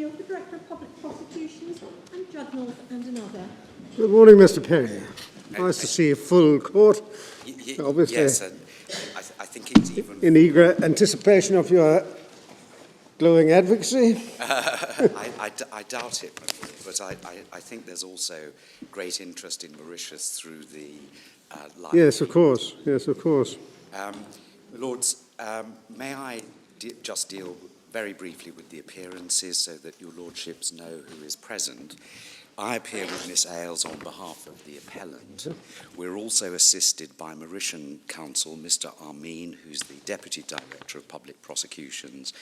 Steele, the Director of Public Prosecutions, and Jugnauth and another. Good morning, Mr. Perry. Nice to see a full court. Obviously, yes, and I think it's even... in eager anticipation of your glowing advocacy. I doubt it, but I think there's also great interest in Mauritius through the live. Yes, of course. Yes, of course. Lords, may I just deal very briefly with the appearances so that your lordships know who is present. I appear with Miss Ailes on behalf of the appellant. We're also assisted by Mauritian counsel, Mr. Armin, who's the Deputy Director of Public Prosecutions,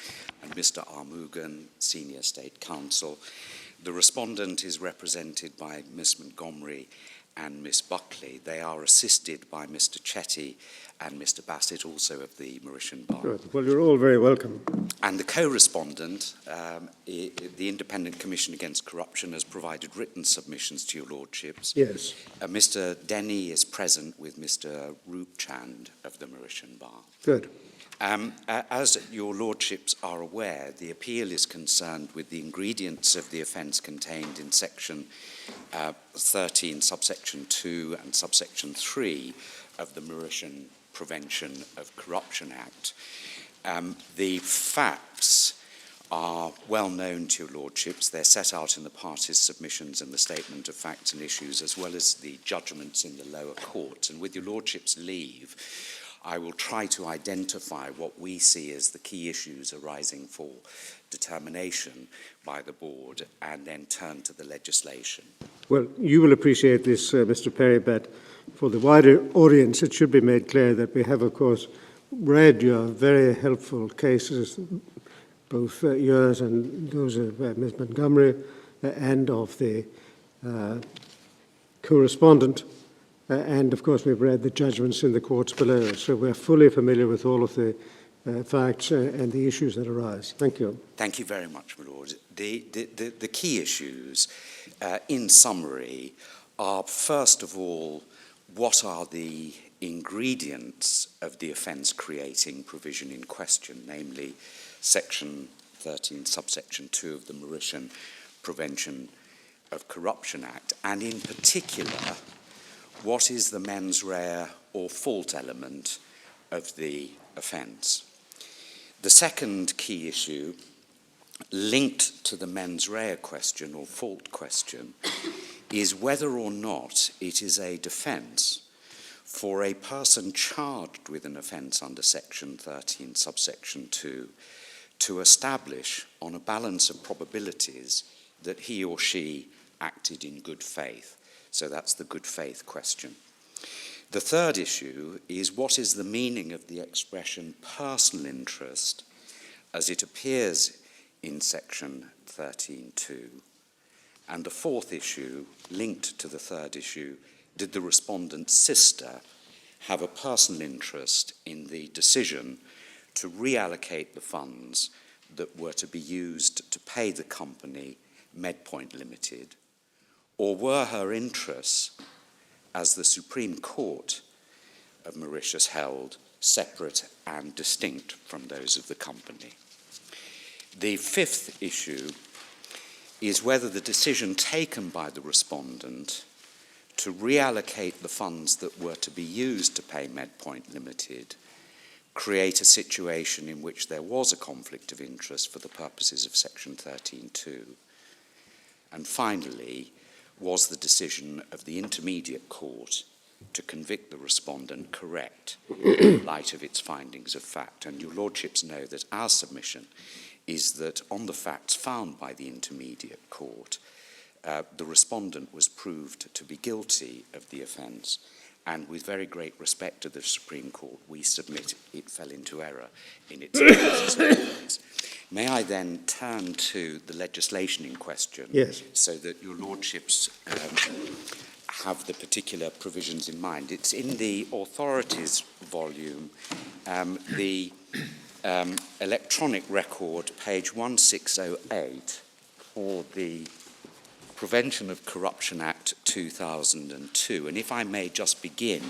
and Mr. Armugan, Senior State Counsel. The respondent is represented by Miss Montgomery and Miss Buckley. They are assisted by Mr. Chetty and Mr. Bassett, also of the Mauritian Bar. Good. Well, you're all very welcome. And the co-respondent, the Independent Commission Against Corruption, has provided written submissions to your lordships. Yes. Mr. Denny is present with Mr. Roopchand of the Mauritian Bar. Good. As your lordships are aware, the appeal is concerned with the ingredients of the offence contained in section 13, subsection 2 and subsection 3 of the Mauritian Prevention of Corruption Act. The facts are well known to your lordships. They're set out in the parties' submissions and the statement of facts and issues, as well as the judgments in the lower courts. And with your lordships' leave, I will try to identify what we see as the key issues arising for determination by the board, and then turn to the legislation. Well, you will appreciate this, Mr. Perry, but for the wider audience, it should be made clear that we have, of course, read your very helpful cases, both yours and those of Ms. Montgomery and of the co-respondent. And, of course, we've read the judgments in the courts below, so we're fully familiar with all of the facts and the issues that arise. Thank you. Thank you very much, my lord. The key issues, in summary, are, first of all, what are the ingredients of the offence-creating provision in question, namely Section 13, subsection 2 of the Mauritian Prevention of Corruption Act, and in particular, what is the mens rea or fault element of the offence? The second key issue, linked to the mens rea question or fault question, is whether or not it is a defence for a person charged with an offence under Section 13, subsection 2, to establish on a balance of probabilities that he or she acted in good faith. So that's the good faith question. The third issue is what is the meaning of the expression personal interest as it appears in Section 13.2. And the fourth issue, linked to the third issue, did the respondent's sister have a personal interest in the decision to reallocate the funds that were to be used to pay the company MedPoint Limited? Or were her interests, as the Supreme Court of Mauritius held, separate and distinct from those of the company? The fifth issue is whether the decision taken by the respondent to reallocate the funds that were to be used to pay MedPoint Limited create a situation in which there was a conflict of interest for the purposes of Section 13.2. And finally, was the decision of the intermediate court to convict the respondent correct in light of its findings of fact? And your lordships know that our submission is that on the facts found by the intermediate court, the respondent was proved to be guilty of the offence, and with very great respect to the Supreme Court, we submit it fell into error in its analysis. May I then turn to the legislation in question, yes, so that your lordships have the particular provisions in mind? It's in the authorities volume, the electronic record, page 1608, for the Prevention of Corruption Act 2002. And if I may just begin,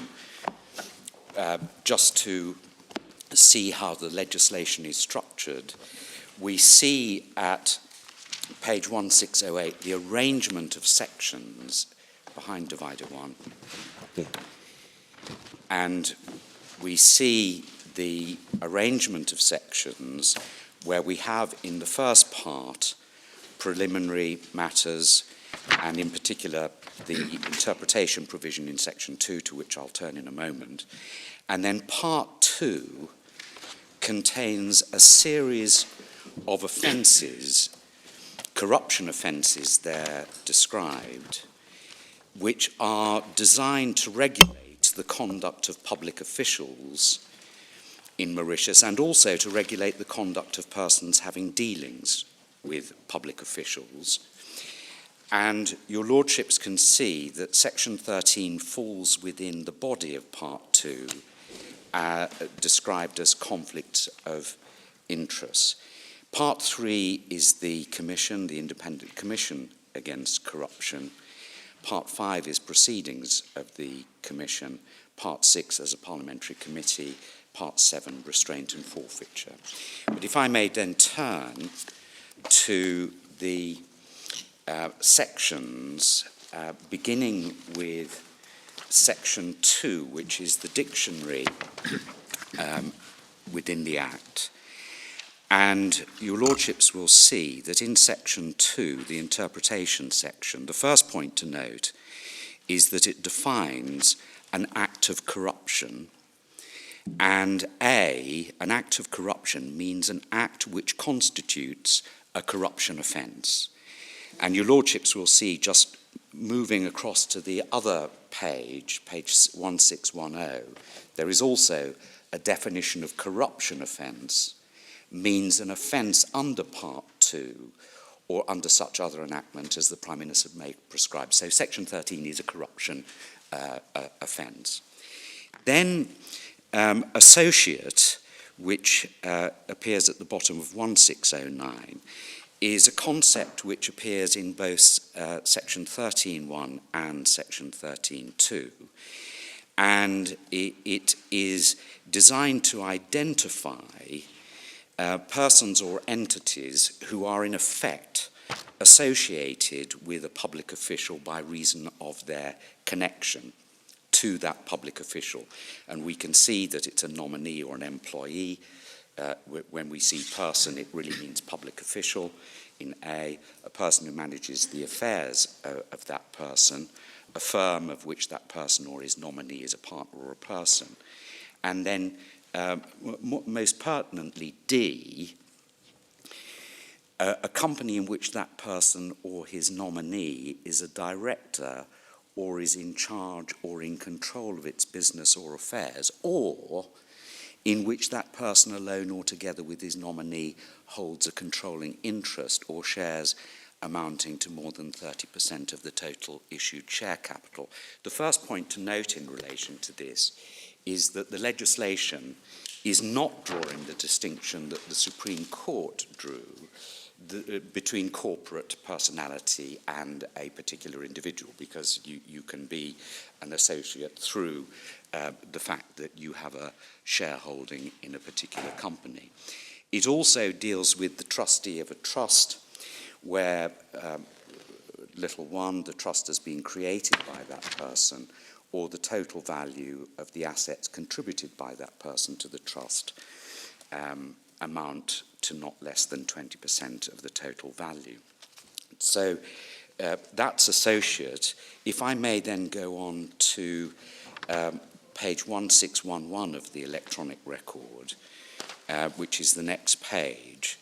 just to see how the legislation is structured, we see at page 1608, the arrangement of sections behind divider 1. And we see the arrangement of sections where we have in the first part preliminary matters, and in particular the interpretation provision in section 2, to which I'll turn in a moment. And then part 2 contains a series of offences, corruption offences they're described, which are designed to regulate the conduct of public officials in Mauritius and also to regulate the conduct of persons having dealings with public officials. And your lordships can see that section 13 falls within the body of part 2, described as conflict of interest. Part 3 is the commission, the independent commission against corruption. Part 5 is proceedings of the commission. Part 6 as a parliamentary committee. Part 7, restraint and forfeiture. But if I may then turn to the sections, beginning with section 2, which is the dictionary within the Act. And your lordships will see that in section 2, the interpretation section, the first point to note is that it defines an act of corruption. And an act of corruption means an act which constitutes a corruption offence. And your lordships will see, just moving across to the other page, page 1610, there is also a definition of corruption offence, means an offence under part 2 or under such other enactment as the Prime Minister may prescribe. So section 13 is a corruption offence. Then associate, which appears at the bottom of 1609, is a concept which appears in both section 13.1 and section 13.2. And it is designed to identify persons or entities who are in effect associated with a public official by reason of their connection to that public official. And we can see that it's a nominee or an employee. When we see person, it really means public official. In a person who manages the affairs of that person, a firm of which that person or his nominee is a partner or a person. And then most pertinently, D, a company in which that person or his nominee is a director or is in charge or in control of its business or affairs, or in which that person alone or together with his nominee holds a controlling interest or shares amounting to more than 30% of the total issued share capital. The first point to note in relation to this is that the legislation is not drawing the distinction that the Supreme Court drew between corporate personality and a particular individual, because you can be an associate through the fact that you have a shareholding in a particular company. It also deals with the trustee of a trust where, little one, the trust has been created by that person, or the total value of the assets contributed by that person to the trust amount to not less than 20% of the total value. So that's associate. If I may then go on to page 1611 of the electronic record, which is the next page,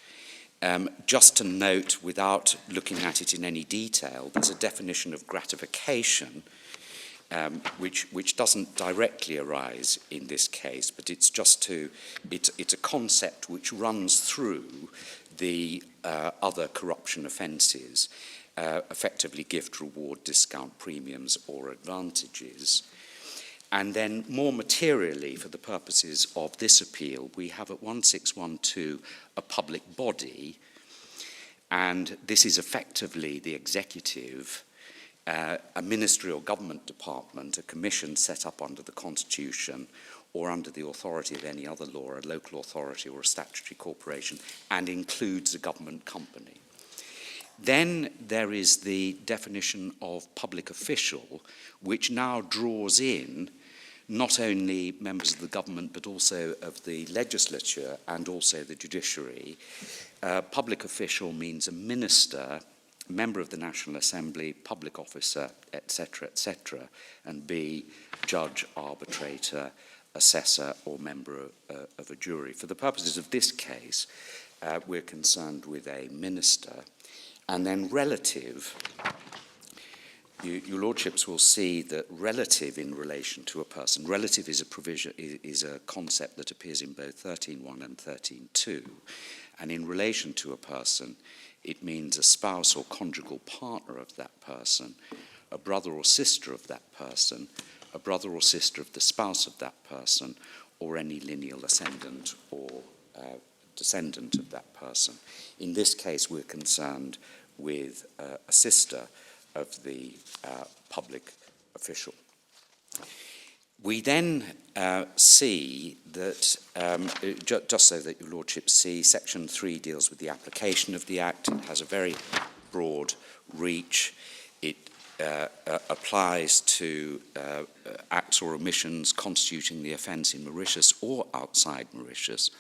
just to note, without looking at it in any detail, there's a definition of gratification which doesn't directly arise in this case, but it's a concept which runs through the other corruption offences, effectively gift, reward, discount, premiums or advantages. And then more materially, for the purposes of this appeal, we have at 1612 a public body, and this is effectively the executive, a ministry or government department, a commission set up under the Constitution or under the authority of any other law, a local authority or a statutory corporation, and includes a government company. Then there is the definition of public official, which now draws in not only members of the government, but also of the legislature and also the judiciary. Public official means a minister, a member of the National Assembly, public officer, etc., etc., and B, judge, arbitrator, assessor, or member of a jury. For the purposes of this case, we're concerned with a minister. And then relative, your lordships will see that relative in relation to a person, relative is a provision, is a concept that appears in both 13.1 and 13.2. And in relation to a person, it means a spouse or conjugal partner of that person, a brother or sister of that person, a brother or sister of the spouse of that person, or any lineal ascendant or descendant of that person. In this case, we're concerned with a sister of the public official. We then see that, just so that your lordships see, Section 3 deals with the application of the Act. It has a very broad reach. It applies to acts or omissions constituting the offence in Mauritius or outside Mauritius.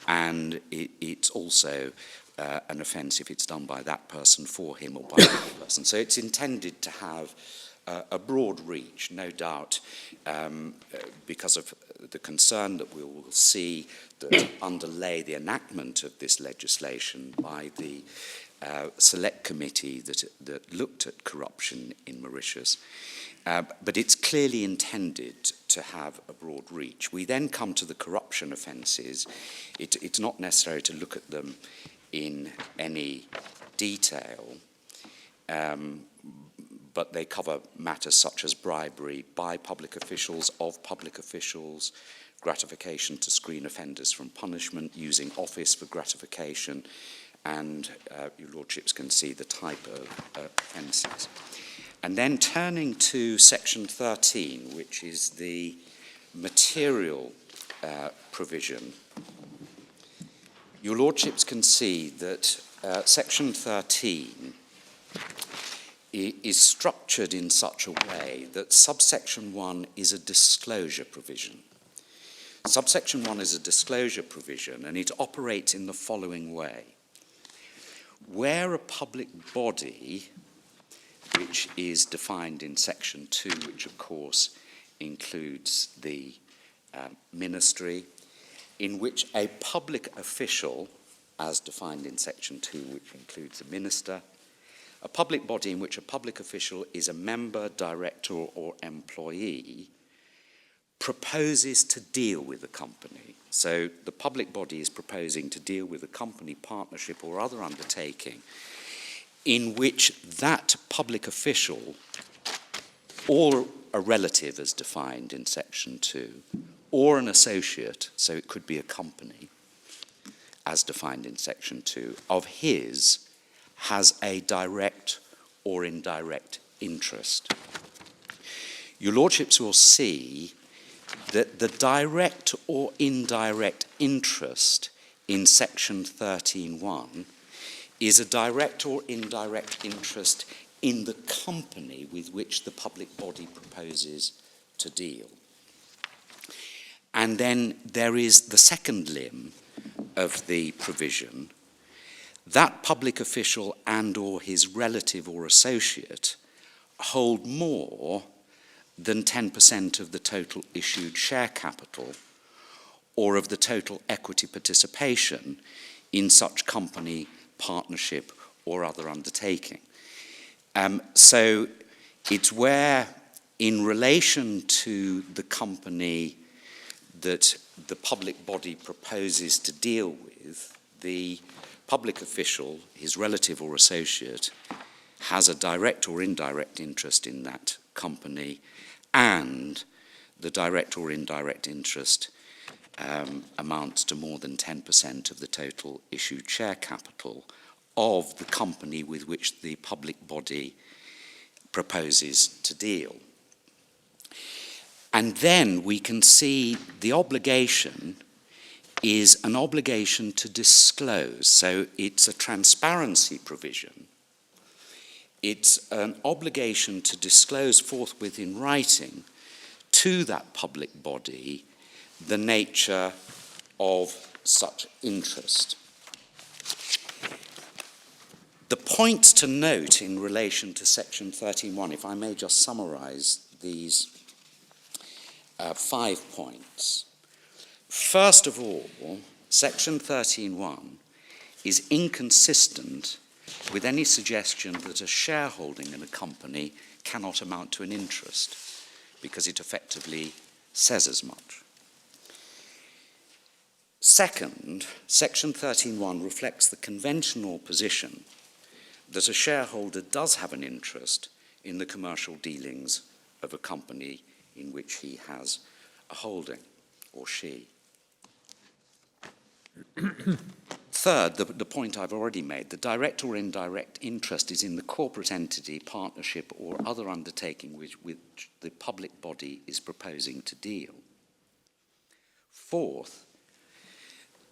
And it's also an offence if it's done by that person for him or by that person. So it's intended to have a broad reach, no doubt, because of the concern that we will see that underlay the enactment of this legislation by the select committee that looked at corruption in Mauritius. But it's clearly intended to have a broad reach. We then come to the corruption offences. It's not necessary to look at them in any detail, but they cover matters such as bribery by public officials, of public officials, gratification to screen offenders from punishment, using office for gratification, and your lordships can see the type of offences. And then turning to Section 13, which is the material provision, your lordships can see that Section 13 is structured in such a way that subsection 1 is a disclosure provision. Subsection 1 is a disclosure provision, and it operates in the following way. Where a public body, which is defined in Section 2, which of course includes the ministry, in which a public official, as defined in Section 2, which includes a minister, a public body in which a public official is a member, director, or employee, proposes to deal with a company. So the public body is proposing to deal with a company, partnership, or other undertaking in which that public official, or a relative as defined in Section 2, or an associate, so it could be a company, as defined in Section 2, of his, has a direct or indirect interest. Your lordships will see that the direct or indirect interest in Section 13.1 is a direct or indirect interest in the company with which the public body proposes to deal. And then there is the second limb of the provision. That public official and or his relative or associate hold more than 10% of the total issued share capital or of the total equity participation in such company, partnership, or other undertaking. So it's where, in relation to the company that the public body proposes to deal with, the public official, his relative or associate, has a direct or indirect interest in that company, and the direct or indirect interest amounts to more than 10% of the total issued share capital of the company with which the public body proposes to deal. And then we can see the obligation is an obligation to disclose. So it's a transparency provision it's an obligation to disclose forthwith in writing to that public body the nature of such interest. The points to note in relation to section 13.1, if I may just summarise these 5 points. First of all, section 13.1 is inconsistent with any suggestion that a shareholding in a company cannot amount to an interest, because it effectively says as much. Second, section 13.1 reflects the conventional position that a shareholder does have an interest in the commercial dealings of a company in which he has a holding, or she. Third, the point I've already made, the direct or indirect interest is in the corporate entity, partnership, or other undertaking with which the public body is proposing to deal. Fourth,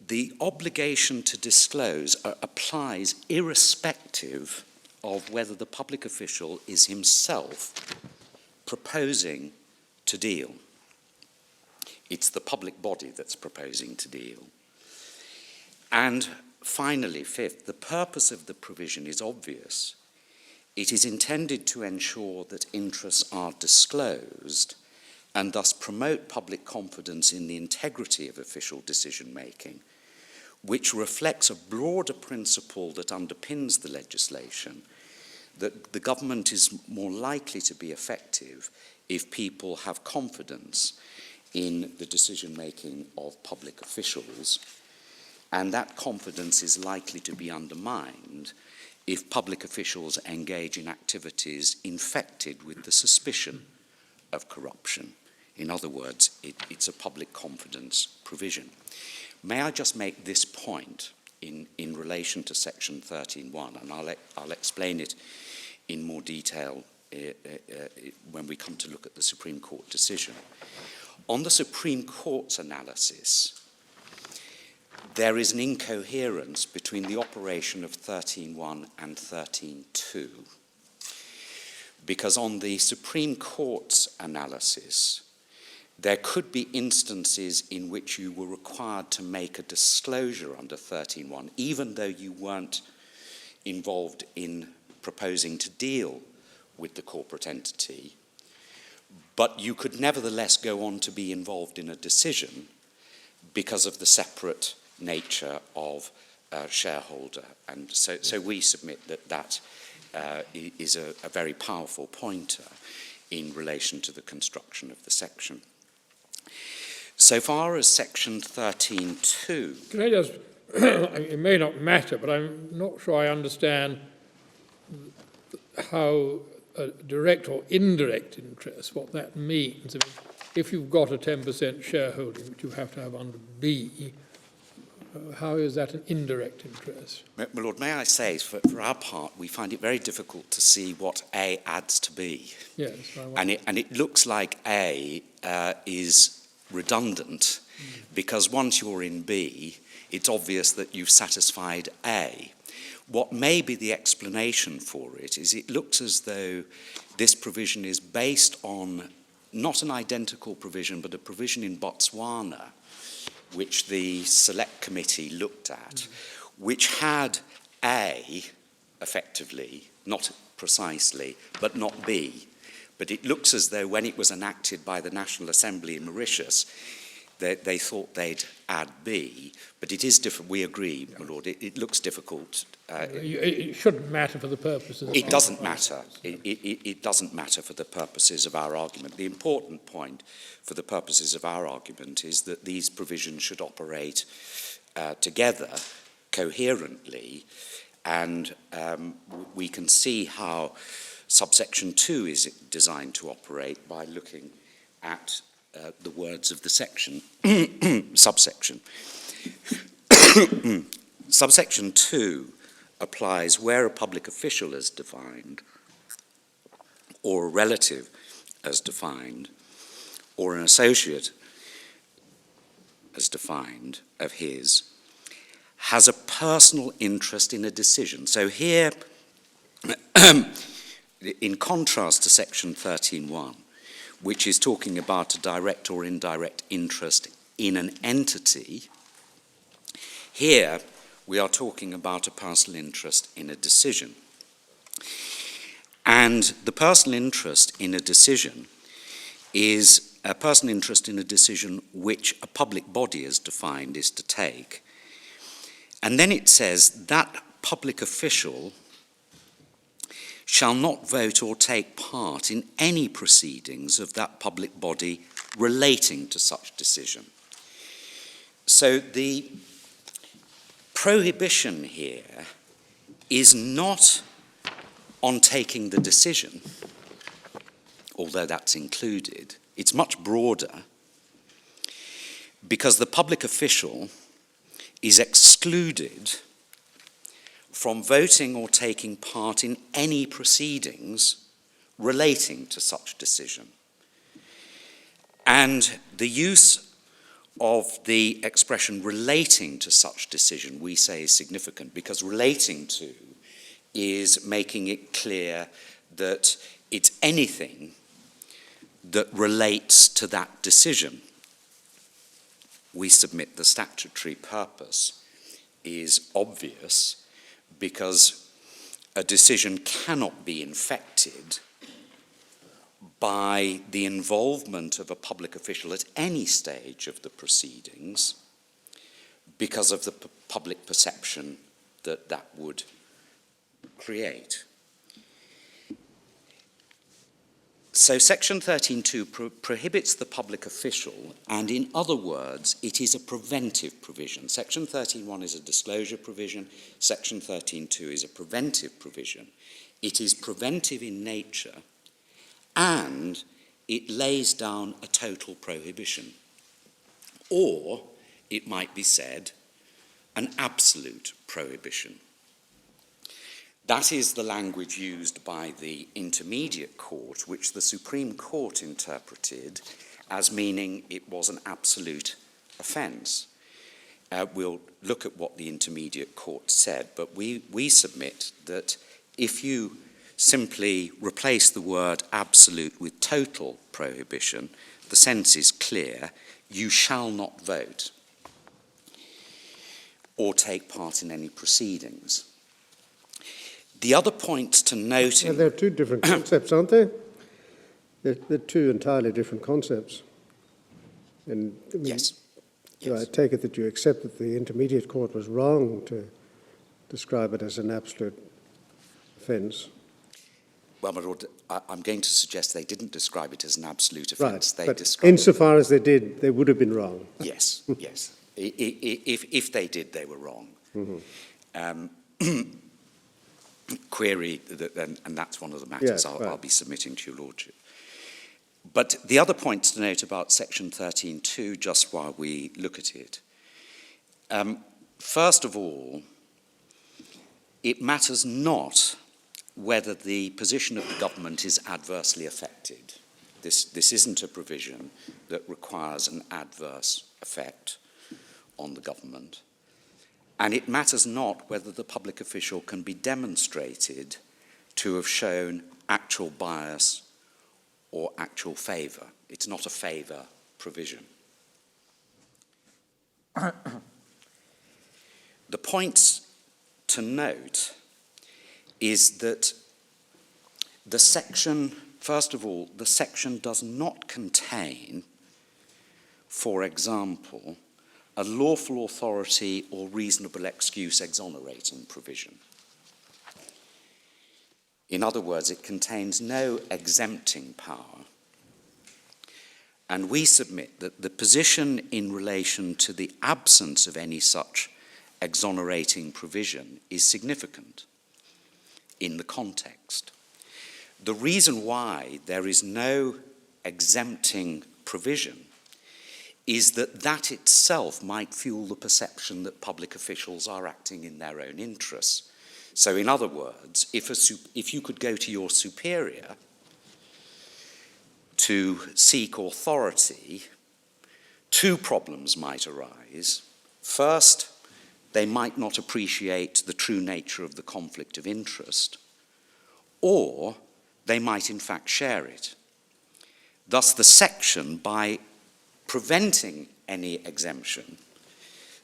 the obligation to disclose applies irrespective of whether the public official is himself proposing to deal. It's the public body that's proposing to deal. And finally, fifth, the purpose of the provision is obvious. It is intended to ensure that interests are disclosed and thus promote public confidence in the integrity of official decision-making, which reflects a broader principle that underpins the legislation, that the government is more likely to be effective if people have confidence in the decision-making of public officials, and that confidence is likely to be undermined if public officials engage in activities infected with the suspicion of corruption. In other words, it's a public confidence provision. May I just make this point in relation to section 13.1, and I'll explain it in more detail when we come to look at the Supreme Court decision. On the Supreme Court's analysis, there is an incoherence between the operation of 13.1 and 13.2, because on the Supreme Court's analysis, there could be instances in which you were required to make a disclosure under 13.1, even though you weren't involved in proposing to deal with the corporate entity, but you could nevertheless go on to be involved in a decision because of the separate nature of shareholder. And so we submit that is a very powerful pointer in relation to the construction of the section. So far as section 13.2... Can I just, it may not matter, but I'm not sure I understand how a direct or indirect interest, what that means. I mean, if you've got a 10% shareholding, which you have to have under B, how is that an indirect interest? My Lord, may I say, for our part, we find it very difficult to see what A adds to B. Yes. And it looks like A is redundant, because once you're in B, it's obvious that you've satisfied A. What may be the explanation for it is it looks as though this provision is based on not an identical provision, but a provision in Botswana, which the Select Committee looked at, which had A, effectively, not precisely, but not B. But it looks as though when it was enacted by the National Assembly in Mauritius, they thought they'd add B, but it is different. We agree, my Lord, it looks difficult. It shouldn't matter for the purposes of... It doesn't matter. It doesn't matter for the purposes of our argument. The important point for the purposes of our argument is that these provisions should operate together, coherently, and we can see how subsection 2 is designed to operate by looking at the words of the section, subsection. Subsection 2 applies where a public official is defined, or a relative as defined, or an associate as defined of his, has a personal interest in a decision. So here, in contrast to section 13.1, which is talking about a direct or indirect interest in an entity, here we are talking about a personal interest in a decision. And the personal interest in a decision is a personal interest in a decision which a public body is defined is to take. And then it says that public official shall not vote or take part in any proceedings of that public body relating to such decision. So the prohibition here is not on taking the decision, although that's included. It's much broader, because the public official is excluded from voting or taking part in any proceedings relating to such decision. And the use of the expression relating to such decision, we say, is significant, because relating to is making it clear that it's anything that relates to that decision. We submit the statutory purpose is obvious, because a decision cannot be infected by the involvement of a public official at any stage of the proceedings because of the public perception that that would create. So section 13.2 prohibits the public official, and in other words, it is a preventive provision. Section 13.1 is a disclosure provision. Section 13.2 is a preventive provision. It is preventive in nature, and it lays down a total prohibition. Or, it might be said, an absolute prohibition. That is the language used by the Intermediate Court, which the Supreme Court interpreted as meaning it was an absolute offence. We'll look at what the Intermediate Court said, but we submit that if you simply replace the word absolute with total prohibition, the sense is clear: you shall not vote or take part in any proceedings. The other point to note... There are two different concepts, aren't there? They're two entirely different concepts. And I mean, Yes. So I take it that you accept that the Intermediate Court was wrong to describe it as an absolute offence. Well, my Lord, I'm going to suggest they didn't describe it as an absolute offence. Right, They but described insofar as they did, they would have been wrong. Yes, yes. If they did, they were wrong. Mm-hmm. Query, and that's one of the matters Yeah, I'll be submitting to your Lordship. But the other point to note about section 13.2, just while we look at it, first of all, it matters not whether the position of the government is adversely affected. This isn't a provision that requires an adverse effect on the government. And it matters not whether the public official can be demonstrated to have shown actual bias or actual favour. It's not a favour provision. The points to note is that the section, first of all, the section does not contain, for example, a lawful authority or reasonable excuse exonerating provision. In other words, it contains no exempting power. And we submit that the position in relation to the absence of any such exonerating provision is significant in the context. The reason why there is no exempting provision is that that itself might fuel the perception that public officials are acting in their own interests. So in other words, if you could go to your superior to seek authority, two problems might arise. First, they might not appreciate the true nature of the conflict of interest, or they might in fact share it. Thus, the section, by preventing any exemption,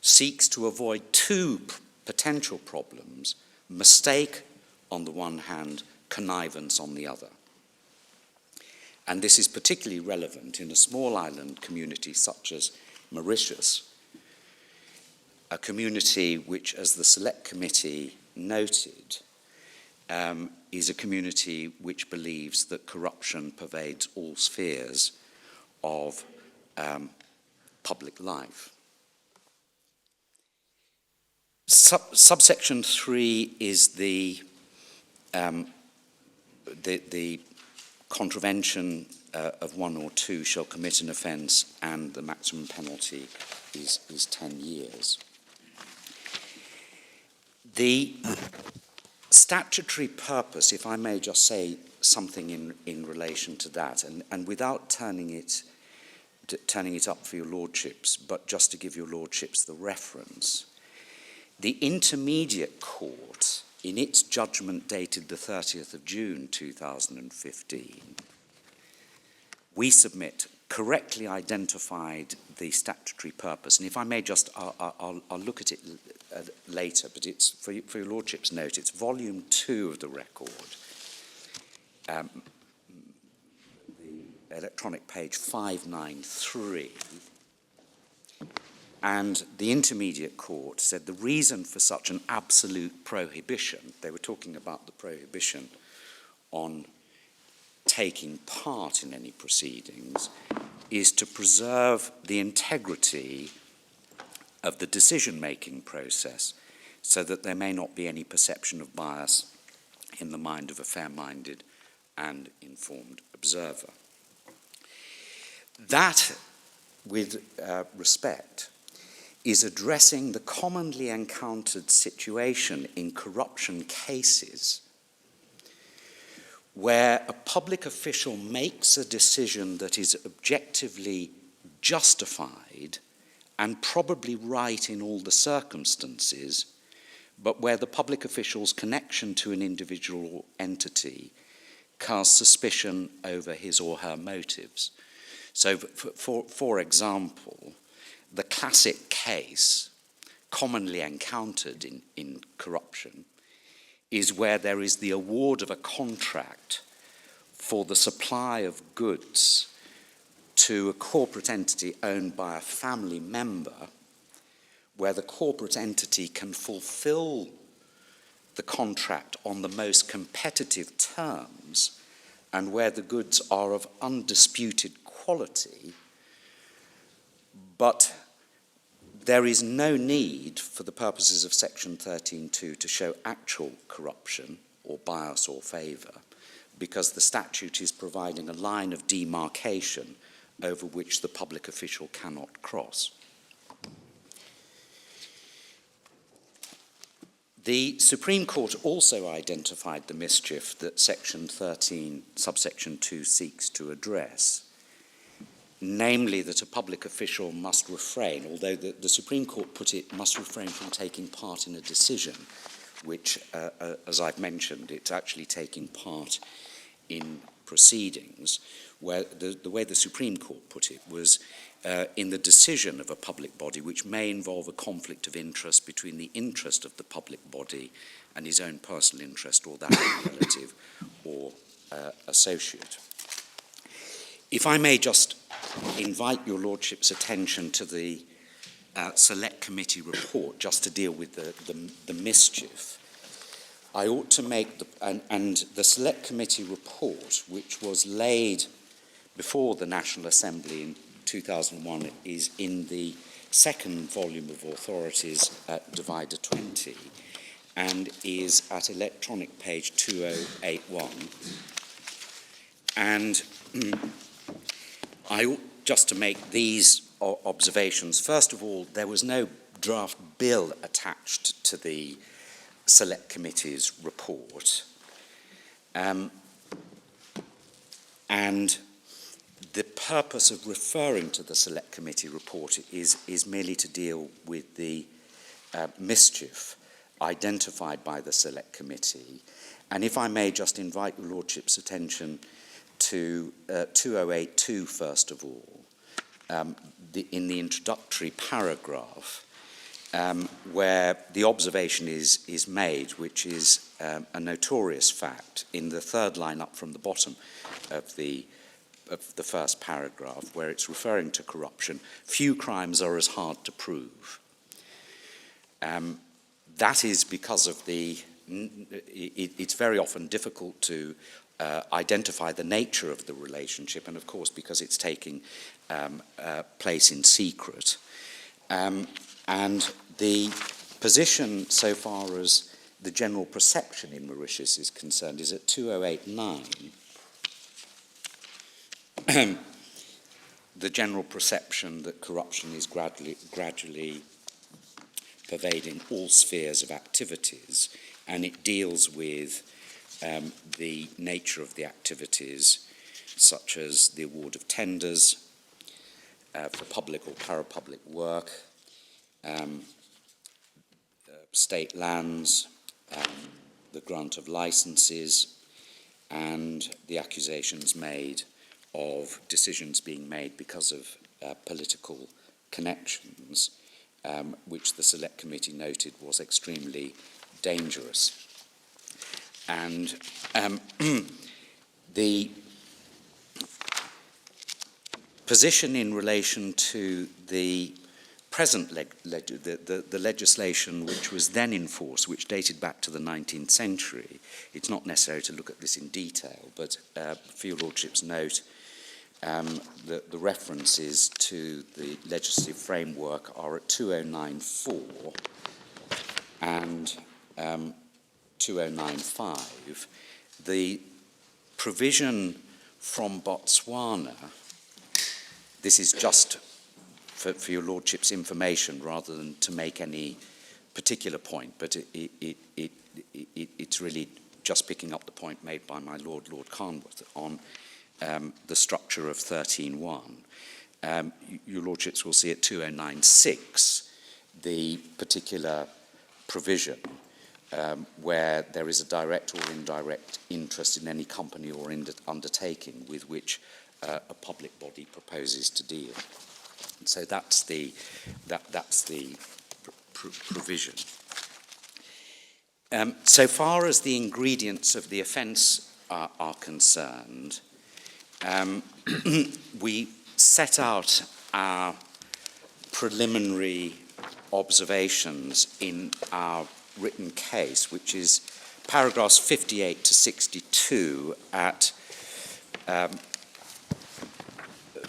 seeks to avoid two potential problems: mistake on the one hand, connivance on the other. And this is particularly relevant in a small island community such as Mauritius, a community which, as the Select Committee noted, is a community which believes that corruption pervades all spheres of public life. Subsection 3 is the contravention of one or two shall commit an offence, and the maximum penalty is 10 years. The statutory purpose, if I may just say something in relation to that, and without turning it up for your lordships, but just to give your lordships the reference, the Intermediate Court, in its judgment dated the 30th of June 2015, we submit correctly identified the statutory purpose. And if I may just, I'll look at it later, but it's for your lordships' note, it's volume 2 of the record, the electronic page 593. And the Intermediate Court said the reason for such an absolute prohibition, they were talking about the prohibition on taking part in any proceedings, is to preserve the integrity of the decision-making process so that there may not be any perception of bias in the mind of a fair-minded and informed observer. That, with respect, is addressing the commonly encountered situation in corruption cases where a public official makes a decision that is objectively justified and probably right in all the circumstances, but where the public official's connection to an individual entity casts suspicion over his or her motives. So, for example, the classic case commonly encountered in corruption is where there is the award of a contract for the supply of goods to a corporate entity owned by a family member, where the corporate entity can fulfill the contract on the most competitive terms and where the goods are of undisputed quality, but there is no need for the purposes of Section 13.2 to show actual corruption or bias or favour, because the statute is providing a line of demarcation over which the public official cannot cross. The Supreme Court also identified the mischief that Section 13, subsection 2 seeks to address, namely that a public official must refrain, although the Supreme Court put it, must refrain from taking part in a decision, which, as I've mentioned, it's actually taking part in proceedings, where the way the Supreme Court put it was in the decision of a public body which may involve a conflict of interest between the interest of the public body and his own personal interest or that of a relative or associate. If I may just invite your lordship's attention to the Select Committee report, just to deal with the mischief. I ought to make and the Select Committee report, which was laid before the National Assembly in 2001, is in the second volume of Authorities at Divider 20 and is at electronic page 2081. And I ought just to make these observations. First of all, there was no draft bill attached to the Select Committee's report. And the purpose of referring to the Select Committee report is merely to deal with the mischief identified by the Select Committee And if I may just invite your Lordship's attention to 2082, first of all, in the introductory paragraph, where the observation is made, which is a notorious fact, in the third line up from the bottom of the first paragraph, where it's referring to corruption. Few crimes are as hard to prove. That is because of it's very often difficult to identify the nature of the relationship, and of course because it's taking place in secret. And the position, so far as the general perception in Mauritius is concerned, is at 2089. The general perception that corruption is gradually pervading all spheres of activities, and it deals with the nature of the activities, such as the award of tenders for public or parapublic work, state lands, the grant of licenses, and the accusations made of decisions being made because of political connections, which the Select Committee noted was extremely dangerous. And the position in relation to the present the legislation which was then in force, which dated back to the 19th century, it's not necessary to look at this in detail, but for your Lordship's note, the references to the legislative framework are at 2094 and 2095. The provision from Botswana, this is just for your Lordship's information rather than to make any particular point, but it's really just picking up the point made by my Lord Carnwath on the structure of 13.1. Your Lordships will see at 2096 the particular provision where there is a direct or indirect interest in any company or undertaking with which a public body proposes to deal. And so that's the provision. So far as the ingredients of the offence are concerned, we set out our preliminary observations in our written case, which is paragraphs 58 to 62 at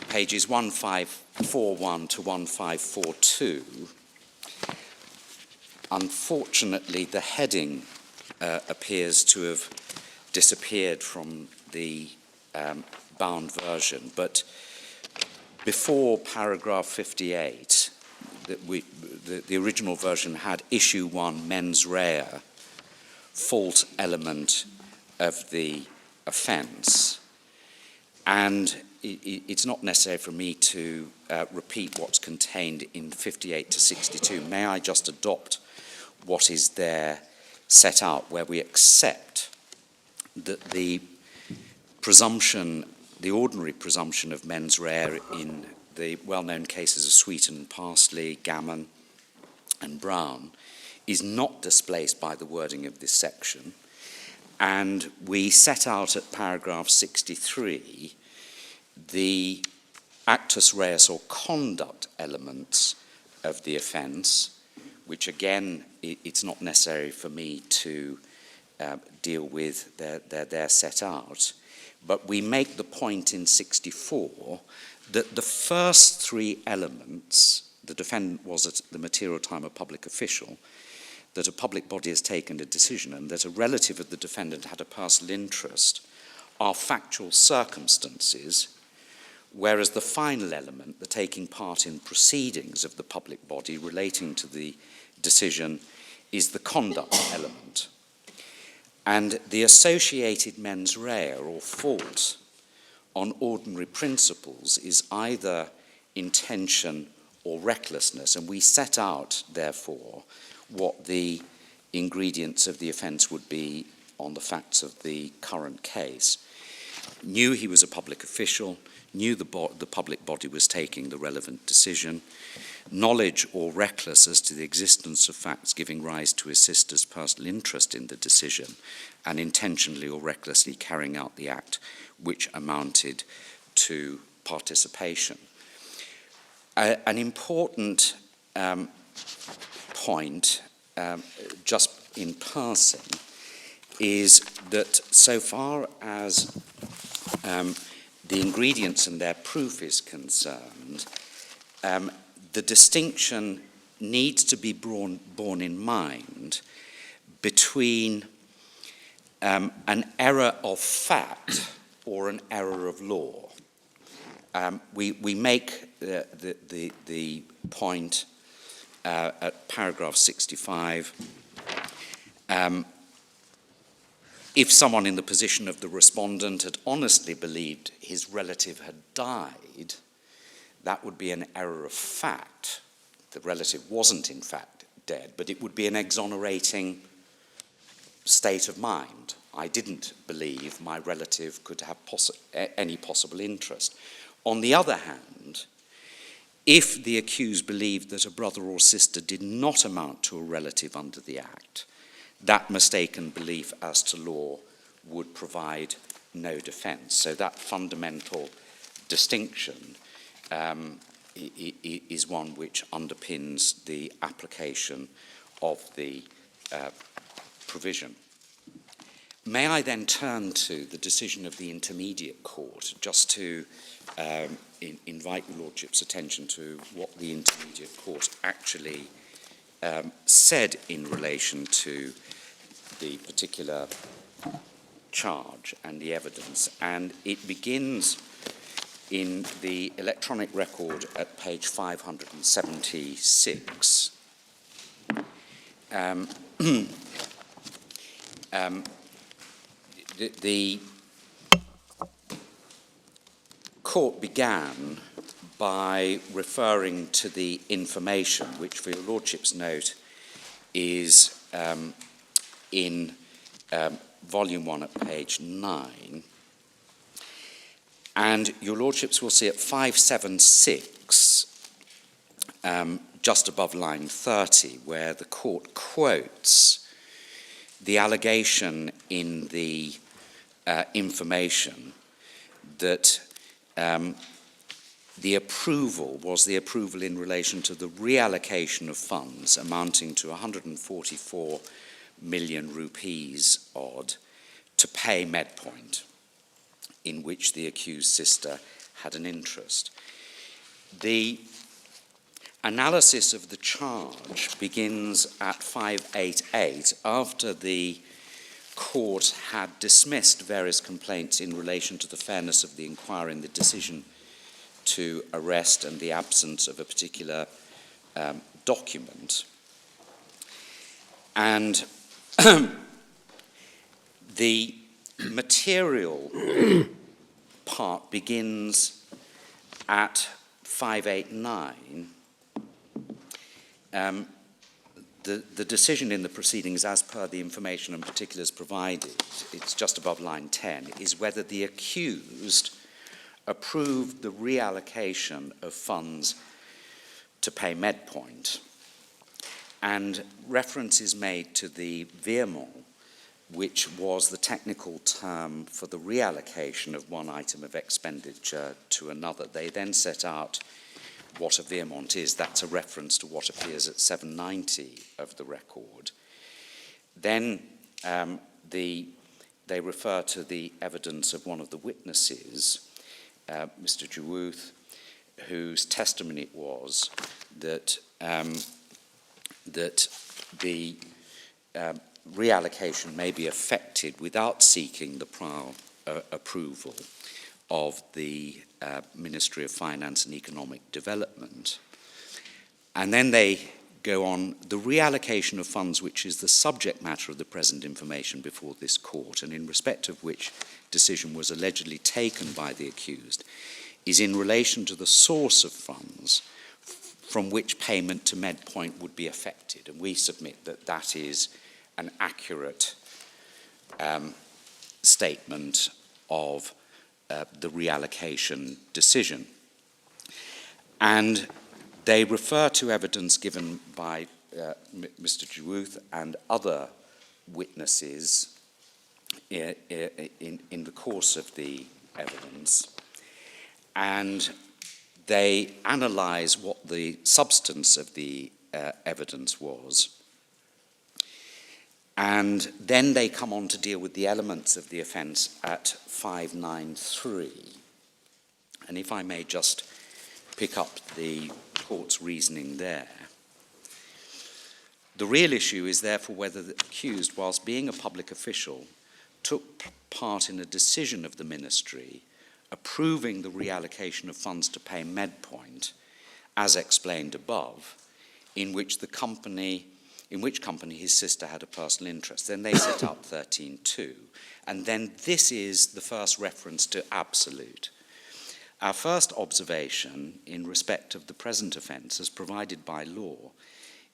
pages 1541 to 1542. Unfortunately, the heading appears to have disappeared from the bound version, but before paragraph 58, the original version had issue 1, mens rea, fault element of the offence. And it's not necessary for me to repeat what's contained in 58 to 62. May I just adopt what is there set out, where we accept that the presumption, the ordinary presumption of mens rea in the well-known cases of Sweeton, Parsley, Gammon, and Brown is not displaced by the wording of this section. And we set out at paragraph 63 the actus reus or conduct elements of the offence, which again, it's not necessary for me to deal with, they're set out. But we make the point in 64 that the first three elements, the defendant was at the material time a public official, that a public body has taken a decision, and that a relative of the defendant had a personal interest, are factual circumstances, whereas the final element, the taking part in proceedings of the public body relating to the decision, is the conduct element. And the associated mens rea, or fault, on ordinary principles is either intention or recklessness. And we set out, therefore, what the ingredients of the offence would be on the facts of the current case, knew he was a public official, knew the public body was taking the relevant decision, knowledge or reckless as to the existence of facts giving rise to his sister's personal interest in the decision, and intentionally or recklessly carrying out the act which amounted to participation. An important point, just in passing, is that so far as the ingredients and their proof is concerned, the distinction needs to be borne in mind between an error of fact or an error of law. We make the point at paragraph 65, if someone in the position of the respondent had honestly believed his relative had died, that would be an error of fact. The relative wasn't in fact dead, but it would be an exonerating state of mind. I didn't believe my relative could have any possible interest. On the other hand, if the accused believed that a brother or sister did not amount to a relative under the Act, that mistaken belief as to law would provide no defence. So that fundamental distinction is one which underpins the application of the provision. May I then turn to the decision of the Intermediate Court, just to invite your Lordship's attention to what the Intermediate Court actually said in relation to the particular charge and the evidence. And it begins in the electronic record at page 576. The court began by referring to the information, which for your Lordship's note is in volume 1 at page 9. And your Lordships will see at 576, just above line 30, where the court quotes the allegation in the information that the approval was the approval in relation to the reallocation of funds amounting to 144 million rupees odd to pay Medpoint, in which the accused sister had an interest. The analysis of the charge begins at 588, after the court had dismissed various complaints in relation to the fairness of the inquiry and the decision to arrest and the absence of a particular document. And the material part begins at 589. The decision in the proceedings, as per the information and particulars provided, it's just above line 10, is whether the accused approved the reallocation of funds to pay Medpoint. And reference is made to the virement, which was the technical term for the reallocation of one item of expenditure to another. They then set out what a virement is. That's a reference to what appears at 790 of the record. Then they refer to the evidence of one of the witnesses, Mr. Jugnauth, whose testimony was that that the reallocation may be effected without seeking the prior approval of the Ministry of Finance and Economic Development. And then they go on, the reallocation of funds, which is the subject matter of the present information before this court, and in respect of which decision was allegedly taken by the accused, is in relation to the source of funds from which payment to Medpoint would be effected. And we submit that that is an accurate statement of the reallocation decision. And they refer to evidence given by Mr. Jugnauth and other witnesses in the course of the evidence, and they analyse what the substance of the evidence was, and then they come on to deal with the elements of the offence at 593. And if I may just pick up the court's reasoning there. The real issue is therefore whether the accused, whilst being a public official, took part in a decision of the ministry approving the reallocation of funds to pay Medpoint, as explained above, in which company his sister had a personal interest. Then they set up 13.2. And then this is the first reference to absolute. Our first observation in respect of the present offence, as provided by law,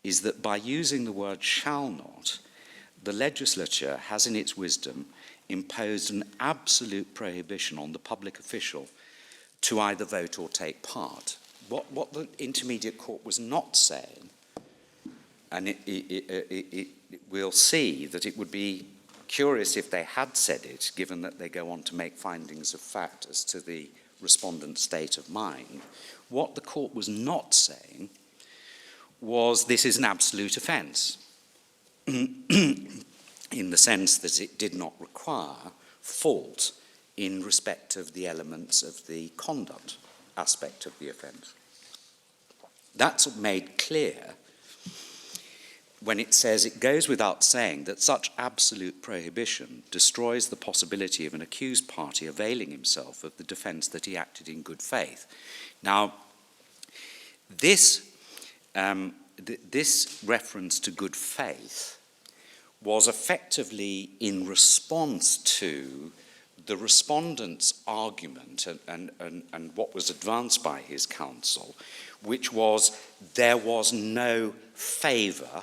is that by using the word shall not, the legislature has in its wisdom imposed an absolute prohibition on the public official to either vote or take part. What the Intermediate Court was not saying, and we'll see that it would be curious if they had said it, given that they go on to make findings of fact as to the respondent's state of mind. What the court was not saying was this is an absolute offence, in the sense that it did not require fault in respect of the elements of the conduct aspect of the offence. That's made clear when it says it goes without saying that such absolute prohibition destroys the possibility of an accused party availing himself of the defence that he acted in good faith. Now, this reference to good faith was effectively in response to the respondent's argument and what was advanced by his counsel, which was there was no favour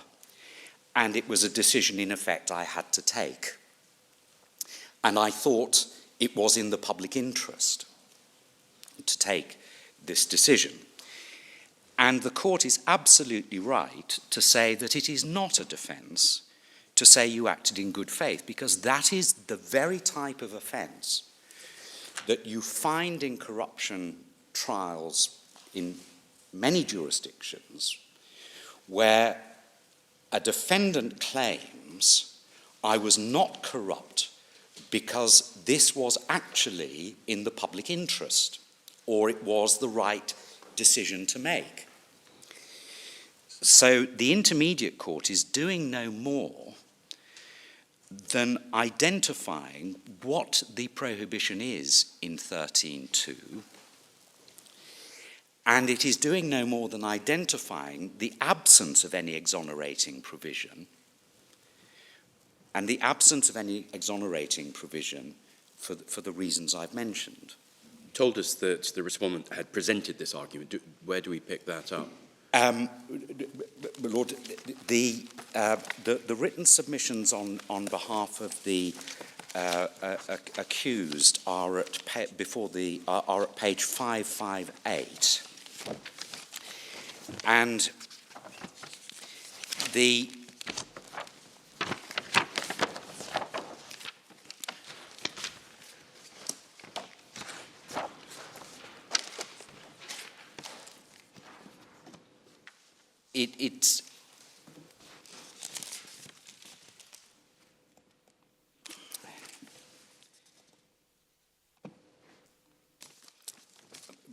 and it was a decision in effect I had to take. And I thought it was in the public interest to take this decision. And the court is absolutely right to say that it is not a defence to say you acted in good faith, because that is the very type of offence that you find in corruption trials in many jurisdictions, where a defendant claims, I was not corrupt because this was actually in the public interest, or it was the right decision to make. So the Intermediate Court is doing no more than identifying what the prohibition is in 13.2, and it is doing no more than identifying the absence of any exonerating provision, and the absence of any exonerating provision for the reasons I've mentioned. You told us that the respondent had presented this argument. Where do we pick that up? Lord, the written submissions on behalf of the accused are at page 558, and the it's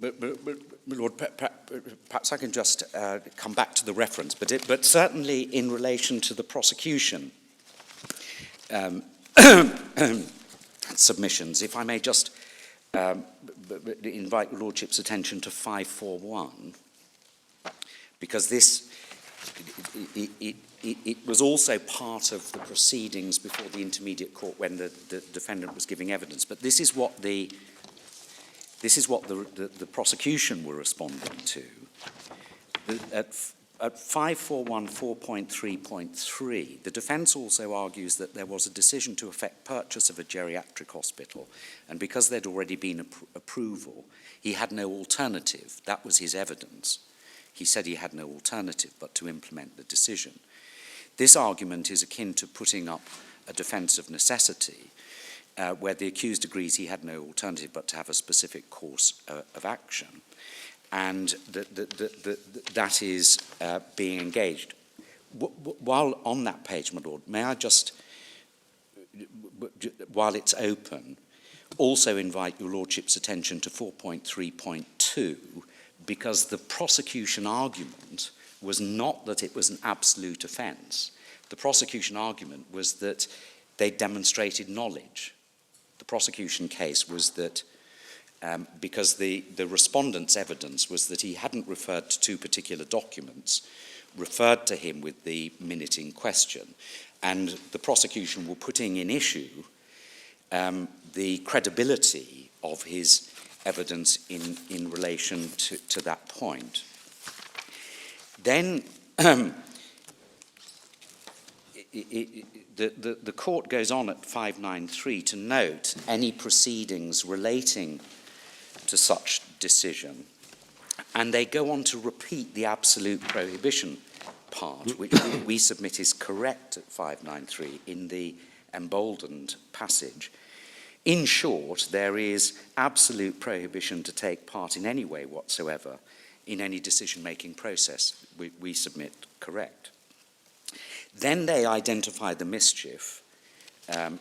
but Lord, perhaps I can just come back to the reference, but certainly in relation to the prosecution submissions, if I may just invite your Lordship's attention to 541, because this it was also part of the proceedings before the Intermediate Court when the defendant was giving evidence. But this is what the prosecution were responding to. At at 5414.3.3, the defence also argues that there was a decision to effect purchase of a geriatric hospital, and because there'd already been approval, he had no alternative. That was his evidence. He said he had no alternative but to implement the decision. This argument is akin to putting up a defence of necessity, where the accused agrees he had no alternative but to have a specific course of action, and that is being engaged. While on that page, my Lord, may I just, while it's open, also invite your Lordship's attention to 4.3.2, because the prosecution argument was not that it was an absolute offence. The prosecution argument was that they demonstrated knowledge. The prosecution case was that because the respondent's evidence was that he hadn't referred to two particular documents, referred to him with the minute in question, and the prosecution were putting in issue the credibility of his evidence in relation to that point. Then the court goes on at 593 to note any proceedings relating to such decision, and they go on to repeat the absolute prohibition part, which we submit is correct at 593 in the emboldened passage. In short, there is absolute prohibition to take part in any way whatsoever in any decision-making process. We submit correct. Then they identify the mischief,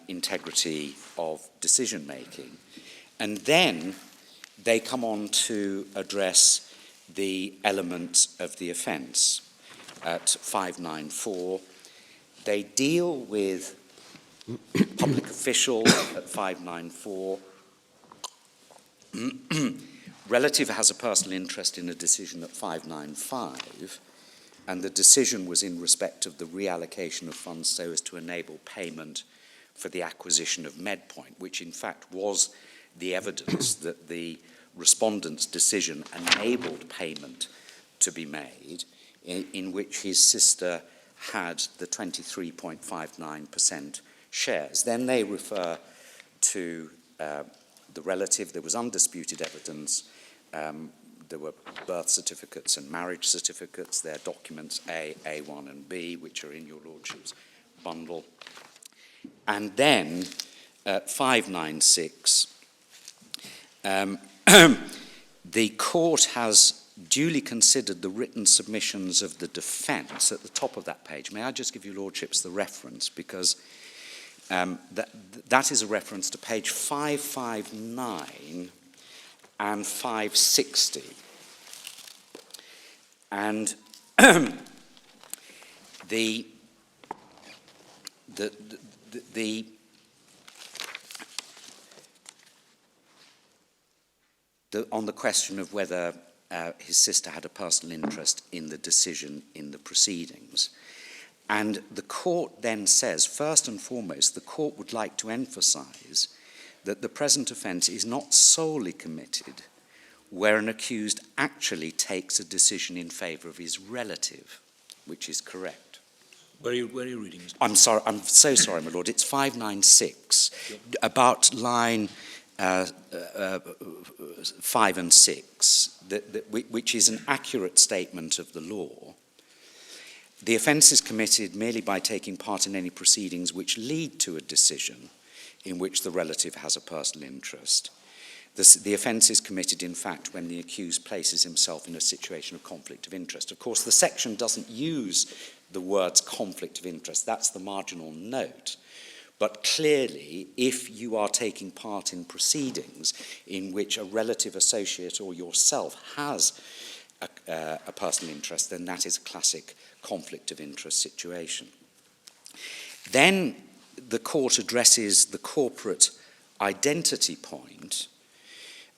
integrity of decision-making, and then they come on to address the elements of the offence at 594. They deal with public official at 594. Relative has a personal interest in a decision at 595, and the decision was in respect of the reallocation of funds so as to enable payment for the acquisition of MedPoint, which in fact was the evidence that the respondent's decision enabled payment to be made, in which his sister had the 23.59% shares. Then they refer to the relative. There was undisputed evidence. There were birth certificates and marriage certificates. They're documents A, A1 and B, which are in your Lordship's bundle. And then at 596, the court has duly considered the written submissions of the defence at the top of that page. May I just give you Lordships the reference, because that is a reference to page 559 and 560. And on the question of whether his sister had a personal interest in the decision in the proceedings. And the court then says, first and foremost, the court would like to emphasise that the present offence is not solely committed where an accused actually takes a decision in favour of his relative, which is correct. Where are you reading? I'm sorry, I'm so sorry, my lord. It's 596, about line 5 and 6, which is an accurate statement of the law. The offence is committed merely by taking part in any proceedings which lead to a decision in which the relative has a personal interest. The offence is committed, in fact, when the accused places himself in a situation of conflict of interest. Of course, the section doesn't use the words conflict of interest. That's the marginal note. But clearly, if you are taking part in proceedings in which a relative, associate, or yourself has a personal interest, then that is a classic conflict of interest situation. Then the court addresses the corporate identity point.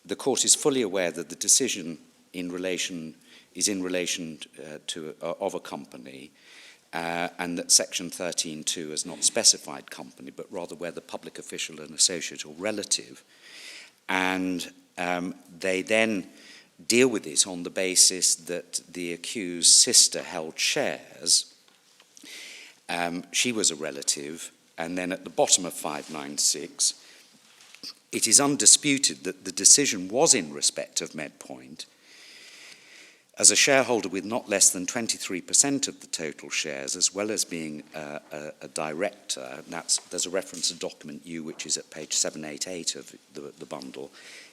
The court is fully aware that the decision is in relation to of a company, and that Section 13.2 has not specified company, but rather whether public official, an associate, or relative. And they then deal with it on the basis that the accused sister held shares. She was a relative, and then at the bottom of 596, it is undisputed that the decision was in respect of Medpoint. As a shareholder with not less than 23% of the total shares, as well as being a director, and there's a reference to document U, which is at page 788 of the bundle,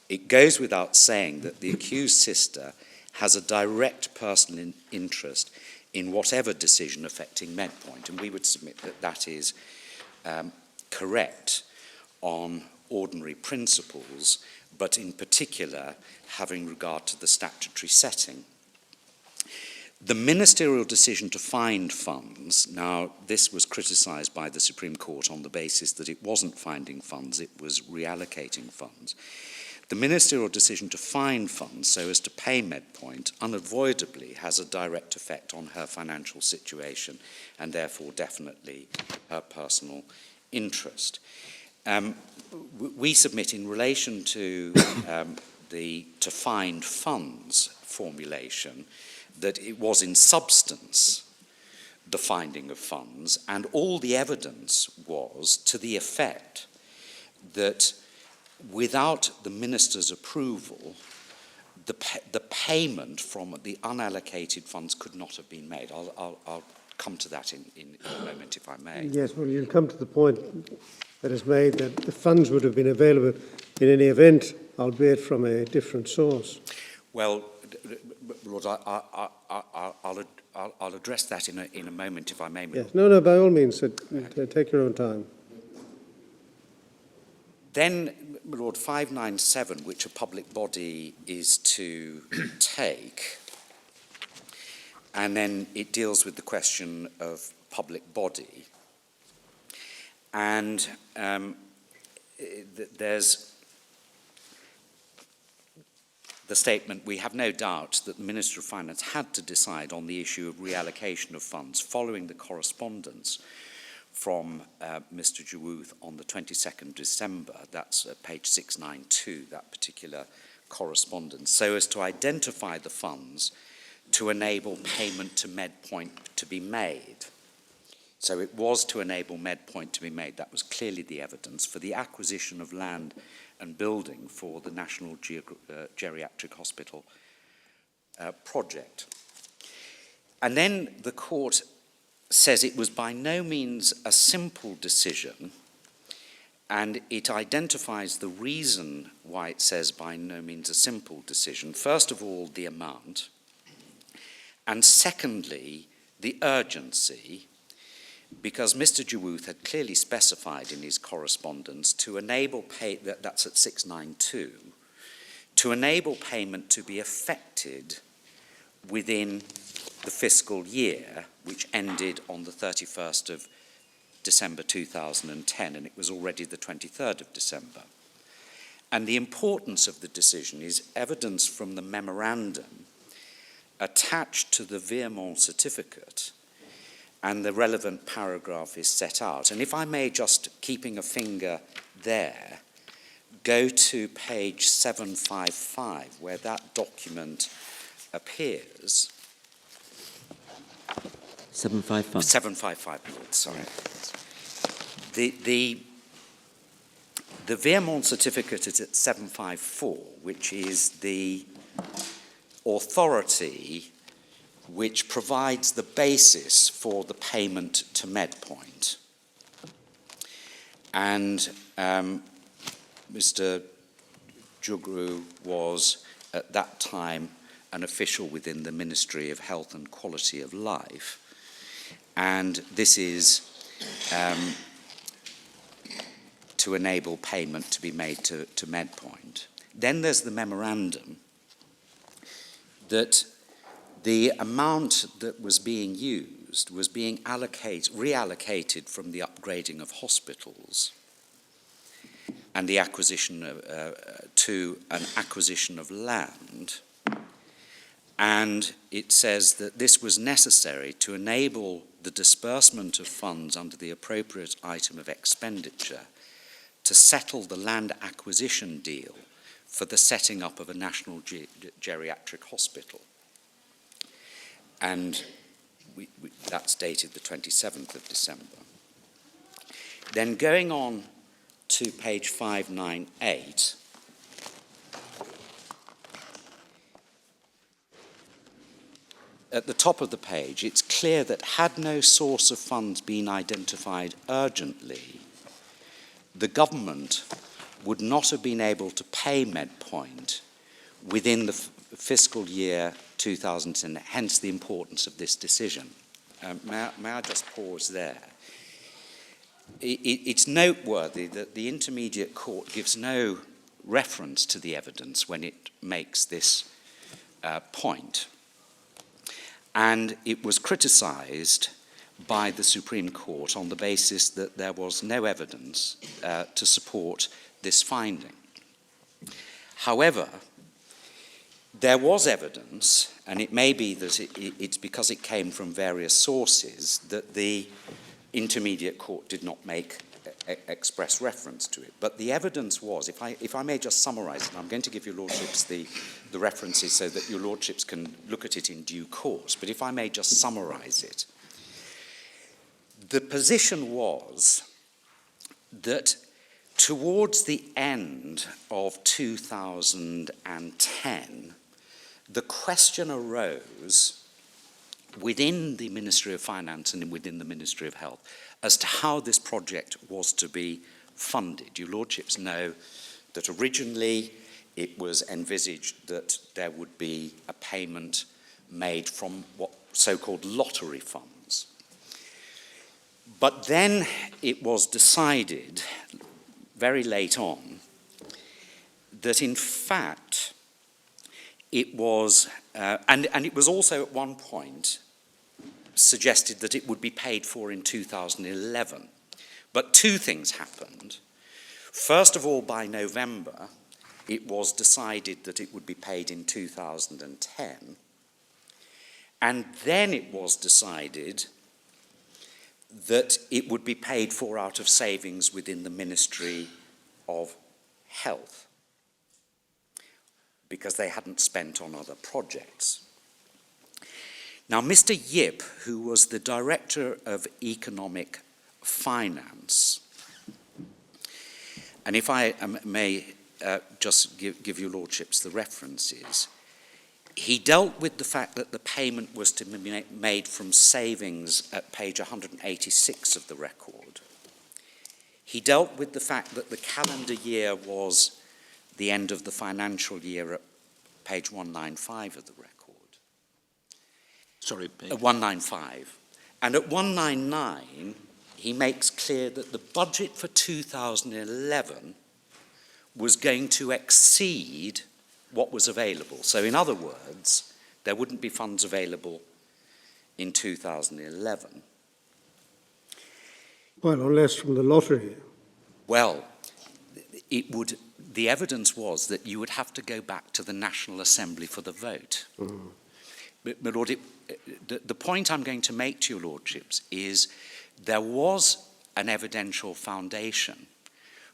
it goes without saying that the accused sister has a direct personal interest in whatever decision affecting Medpoint, and we would submit that that is correct on ordinary principles, but in particular having regard to the statutory setting. The ministerial decision to find funds, now this was criticised by the Supreme Court on the basis that it wasn't finding funds, it was reallocating funds. The ministerial decision to find funds so as to pay Medpoint unavoidably has a direct effect on her financial situation and therefore definitely her personal interest. We submit in relation to the to find funds formulation that it was in substance the finding of funds, and all the evidence was to the effect that without the minister's approval, the payment from the unallocated funds could not have been made. I'll come to that in a moment, if I may. Yes, well, you'll come to the point that is made that the funds would have been available in any event, albeit from a different source. Well, Lord, I'll address that in a moment, if I may. Yes, no, by all means, take your own time. Then, Lord, 597, which a public body is to take, and then it deals with the question of public body. And there's the statement, we have no doubt that the Minister of Finance had to decide on the issue of reallocation of funds following the correspondence from Mr. Jugnauth on the 22nd December. That's page 692, that particular correspondence, so as to identify the funds to enable payment to Medpoint to be made. So it was to enable Medpoint to be made. That was clearly the evidence for the acquisition of land and building for the National Geriatric Hospital project. And then the court says it was by no means a simple decision, and it identifies the reason why it says by no means a simple decision. First of all, the amount, and secondly, the urgency, because Mr. Jugnauth had clearly specified in his correspondence to enable that's at 692, to enable payment to be effected within the fiscal year, which ended on the 31st of December 2010, and it was already the 23rd of December. And the importance of the decision is evidence from the memorandum attached to the virement certificate, and the relevant paragraph is set out. And if I may, just keeping a finger there, go to page 755, where that document appears. 755. 755, sorry. The virement certificate is at 754, which is the authority which provides the basis for the payment to Medpoint. And Mr. Jugnauth was at that time an official within the Ministry of Health and Quality of Life. And this is to enable payment to be made to Medpoint. Then there's the memorandum that the amount that was being used was being reallocated from the upgrading of hospitals and the acquisition to an acquisition of land. And it says that this was necessary to enable the disbursement of funds under the appropriate item of expenditure to settle the land acquisition deal for the setting up of a national geriatric hospital. And that's dated the 27th of December. Then going on to page 598, at the top of the page, it's clear that had no source of funds been identified urgently, the government would not have been able to pay MedPoint within the fiscal year 2010, hence the importance of this decision. May I just pause there? It's noteworthy that the Intermediate Court gives no reference to the evidence when it makes this point. And it was criticised by the Supreme Court on the basis that there was no evidence to support this finding. However, there was evidence, and it may be that it's because it came from various sources, that the Intermediate Court did not make express reference to it. But the evidence was, if I may just summarise it, I'm going to give your Lordships the references so that your Lordships can look at it in due course, but if I may just summarise it. The position was that towards the end of 2010, the question arose within the Ministry of Finance and within the Ministry of Health as to how this project was to be funded. Your Lordships know that originally it was envisaged that there would be a payment made from what so-called lottery funds. But then it was decided very late on that in fact it was, and it was also at one point suggested that it would be paid for in 2011. But two things happened. First of all, by November, it was decided that it would be paid in 2010. And then it was decided that it would be paid for out of savings within the Ministry of Health, because they hadn't spent on other projects. Now, Mr. Yip, who was the Director of Economic Finance, and if I may just give your Lordships the references, he dealt with the fact that the payment was to be made from savings at page 186 of the record. He dealt with the fact that the calendar year was the end of the financial year at page 195 of the record. Sorry, page. 195. And at 199, he makes clear that the budget for 2011 was going to exceed what was available. So in other words, there wouldn't be funds available in 2011. Well, unless from the lottery. Well, it would. The evidence was that you would have to go back to the National Assembly for the vote. Mm-hmm. But my Lord, the point I'm going to make to your Lordships is there was an evidential foundation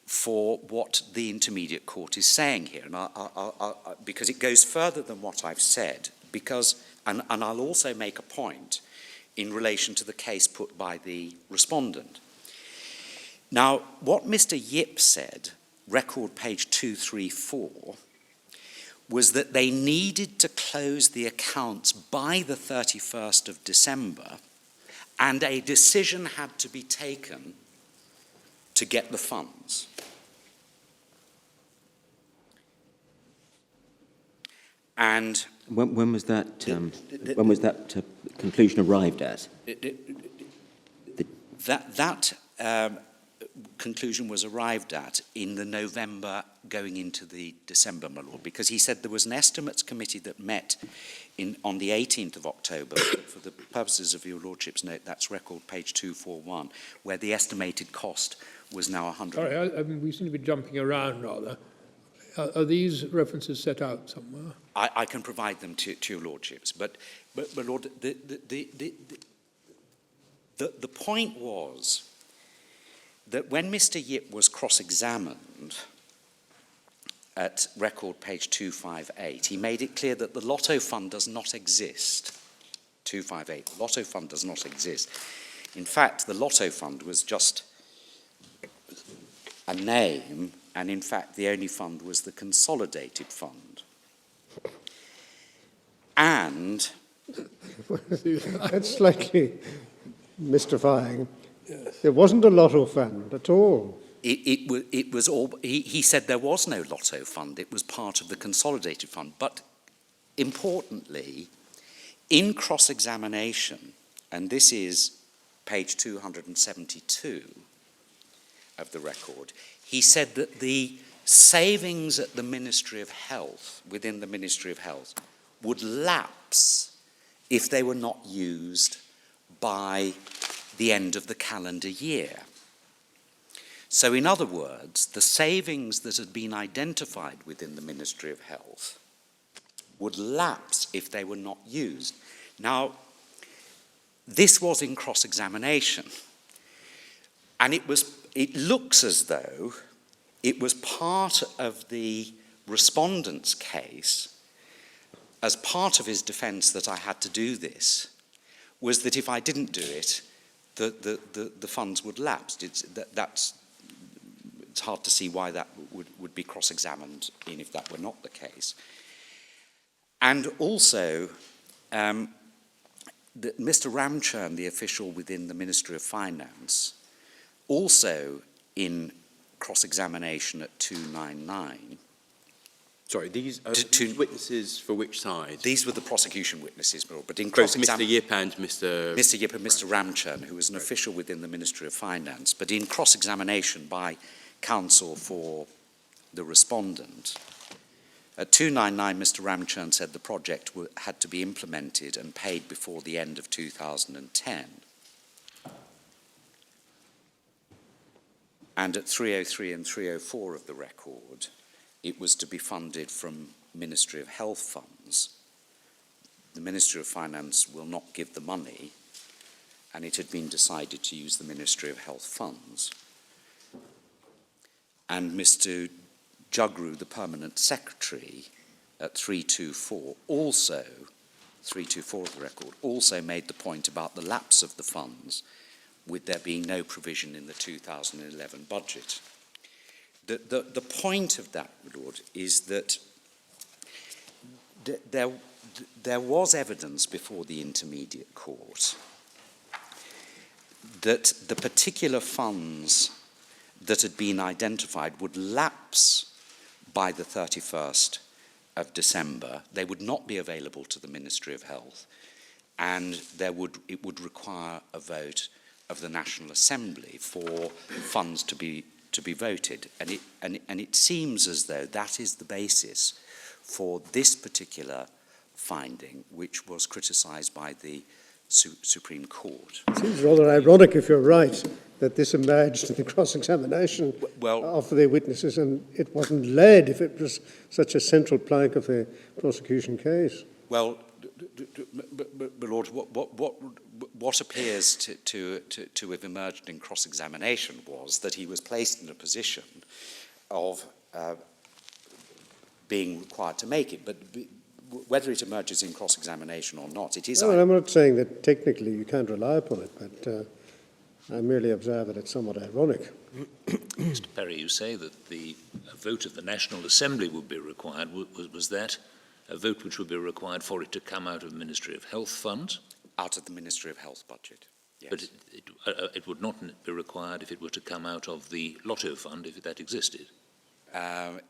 for what the Intermediate Court is saying here, and because it goes further than what I've said, and I'll also make a point in relation to the case put by the respondent. Now, what Mr. Yip said, record page 234, was that they needed to close the accounts by the 31st of December, and a decision had to be taken to get the funds. And when was that? When was that conclusion arrived at? That conclusion was arrived at in the November going into the December, my Lord, because he said there was an estimates committee that met on the 18th of October. For the purposes of your Lordship's note, that's record page 241, where the estimated cost was now 100. Sorry, I mean, we seem to be jumping around rather. Are these references set out somewhere? I can provide them to your Lordships, but Lord, the point was that when Mr. Yip was cross-examined at record page 258, he made it clear that the Lotto Fund does not exist. 258, the Lotto Fund does not exist. In fact, the Lotto Fund was just a name, and in fact the only fund was the Consolidated Fund. And That's slightly mystifying. There wasn't a lotto fund at all. it was all, he said there was no Lotto Fund, it was part of the Consolidated Fund. But importantly, in cross-examination, and this is page 272 of the record, he said that the savings at the Ministry of Health, within the Ministry of Health, would lapse if they were not used by the end of the calendar year. So in other words, the savings that had been identified within the Ministry of Health would lapse if they were not used. Now, this was in cross-examination, and it looks as though it was part of the respondent's case, as part of his defence that I had to do this, was that if I didn't do it, the funds would lapse. It's hard to see why that would be cross-examined in if that were not the case. And also, Mr. Ramchurn, the official within the Ministry of Finance, also in cross-examination at 299. Sorry, these are witnesses for which side? These were the prosecution witnesses, but in Both cross-examination... Mr. Yip and Mr... Mr. Yip and Mr. Ramchurn, who was an official within the Ministry of Finance, but in cross-examination by counsel for the respondent. At 299, Mr. Ramchurn said the project had to be implemented and paid before the end of 2010. And at 303 and 304 of the record, it was to be funded from Ministry of Health funds. The Ministry of Finance will not give the money, and it had been decided to use the Ministry of Health funds. And Mr. Jugnauth, the Permanent Secretary, at 324, also, 324 of the record, also made the point about the lapse of the funds, with there being no provision in the 2011 budget. The point of that, Lord, is that there was evidence before the Intermediate Court that the particular funds that had been identified would lapse by the 31st of December. They would not be available to the Ministry of Health, and it would require a vote of the National Assembly for funds to be voted, and it seems as though that is the basis for this particular finding, which was criticised by the Supreme Court. It seems rather ironic, if you're right, that this emerged in the cross-examination of the witnesses, and it wasn't led if it was such a central plank of the prosecution case. Well, but Lord, what appears to have emerged in cross-examination was that he was placed in a position of being required to make it. But whether it emerges in cross-examination or not, it is... No, I'm not saying that technically you can't rely upon it, but I merely observe that it's somewhat ironic. Mr. Perry, you say that the vote of the National Assembly would be required. Was that a vote which would be required for it to come out of the Ministry of Health funds? Out of the Ministry of Health budget, yes. But it would not be required if it were to come out of the Lotto Fund, if that existed?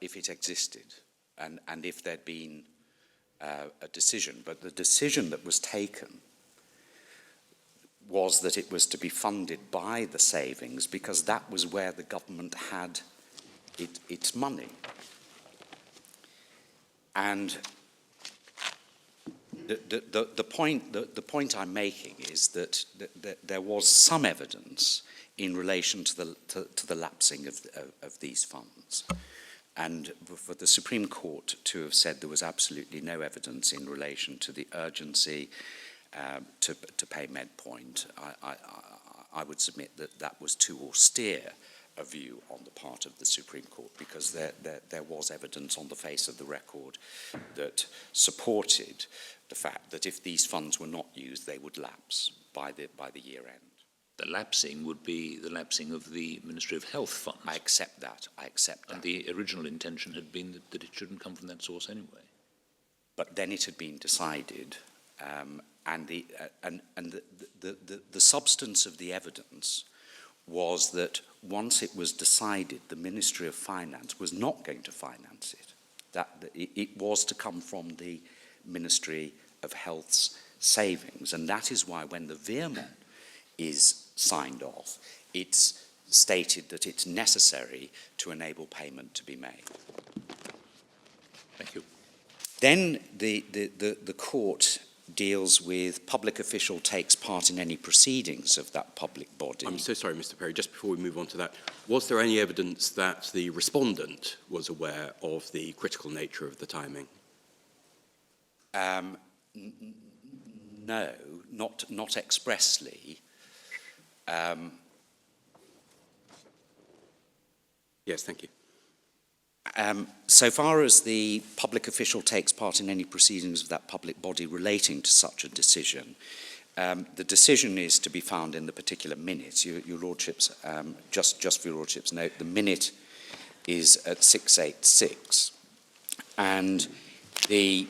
If it existed, and if there'd been a decision. But the decision that was taken was that it was to be funded by the savings, because that was where the government had its money. And the point I'm making is that there was some evidence in relation to the lapsing of these funds, and for the Supreme Court to have said there was absolutely no evidence in relation to the urgency to pay MedPoint, I would submit that was too austere a view on the part of the Supreme Court, because there was evidence on the face of the record that supported the fact that if these funds were not used, they would lapse by the year end. The lapsing would be the lapsing of the Ministry of Health funds. I accept that. And the original intention had been that it shouldn't come from that source anyway. But then it had been decided, and the substance of the evidence was that once it was decided the Ministry of Finance was not going to finance it, that it was to come from the Ministry of Health's savings. And that is why when the Veerman is signed off, it's stated that it's necessary to enable payment to be made. Thank you. Then the court deals with public official takes part in any proceedings of that public body. I'm so sorry, Mr. Perry, just before we move on to that, was there any evidence that the respondent was aware of the critical nature of the timing? No, not expressly. Yes, thank you. So far as the public official takes part in any proceedings of that public body relating to such a decision, the decision is to be found in the particular minutes. Your Lordships, just for your Lordships' note, the minute is at 686, and the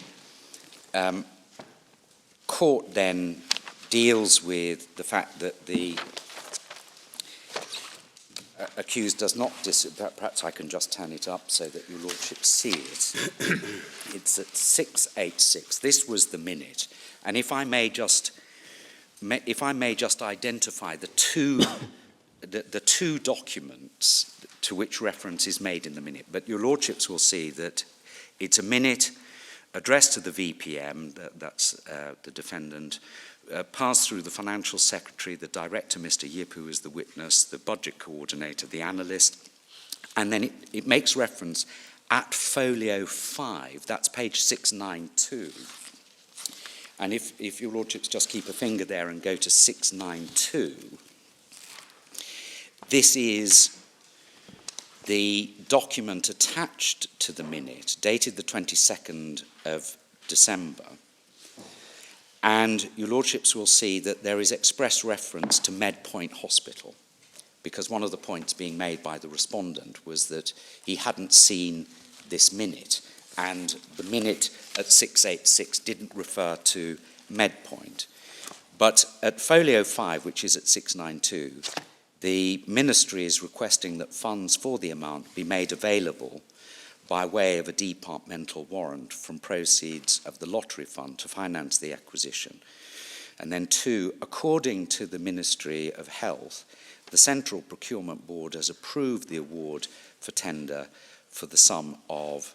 court then deals with the fact that the accused does not perhaps I can just turn it up so that your Lordship see it. It's at 686. This was the minute, and if I may just identify the two documents to which reference is made in the minute. But your Lordships will see that it's a minute addressed to the VPM, that's the defendant, passed through the Financial Secretary, the Director, Mr. Yip, who is the witness, the Budget Coordinator, the Analyst, and then it makes reference at folio 5, that's page 692. And if your Lordships just keep a finger there and go to 692, this is the document attached to the minute, dated the 22nd of December. And your Lordships will see that there is express reference to Medpoint Hospital, because one of the points being made by the respondent was that he hadn't seen this minute, and the minute at 686 didn't refer to Medpoint. But at folio 5, which is at 692, the Ministry is requesting that funds for the amount be made available by way of a departmental warrant from proceeds of the lottery fund to finance the acquisition. And then 2, according to the Ministry of Health, the Central Procurement Board has approved the award for tender for the sum of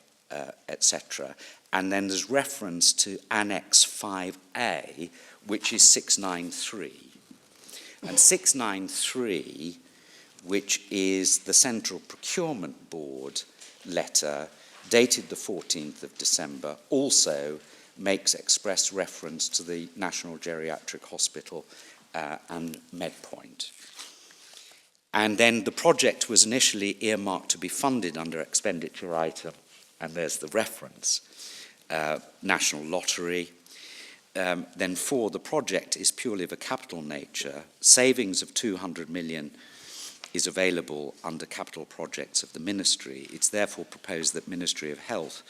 etc. And then there's reference to Annex 5A, which is 693. And 693, which is the Central Procurement Board letter dated the 14th of December, also makes express reference to the National Geriatric Hospital and Medpoint. And then the project was initially earmarked to be funded under expenditure item, and there's the reference, National Lottery. Then 4, the project is purely of a capital nature. Savings of 200 million is available under capital projects of the Ministry. It's therefore proposed that Ministry of Health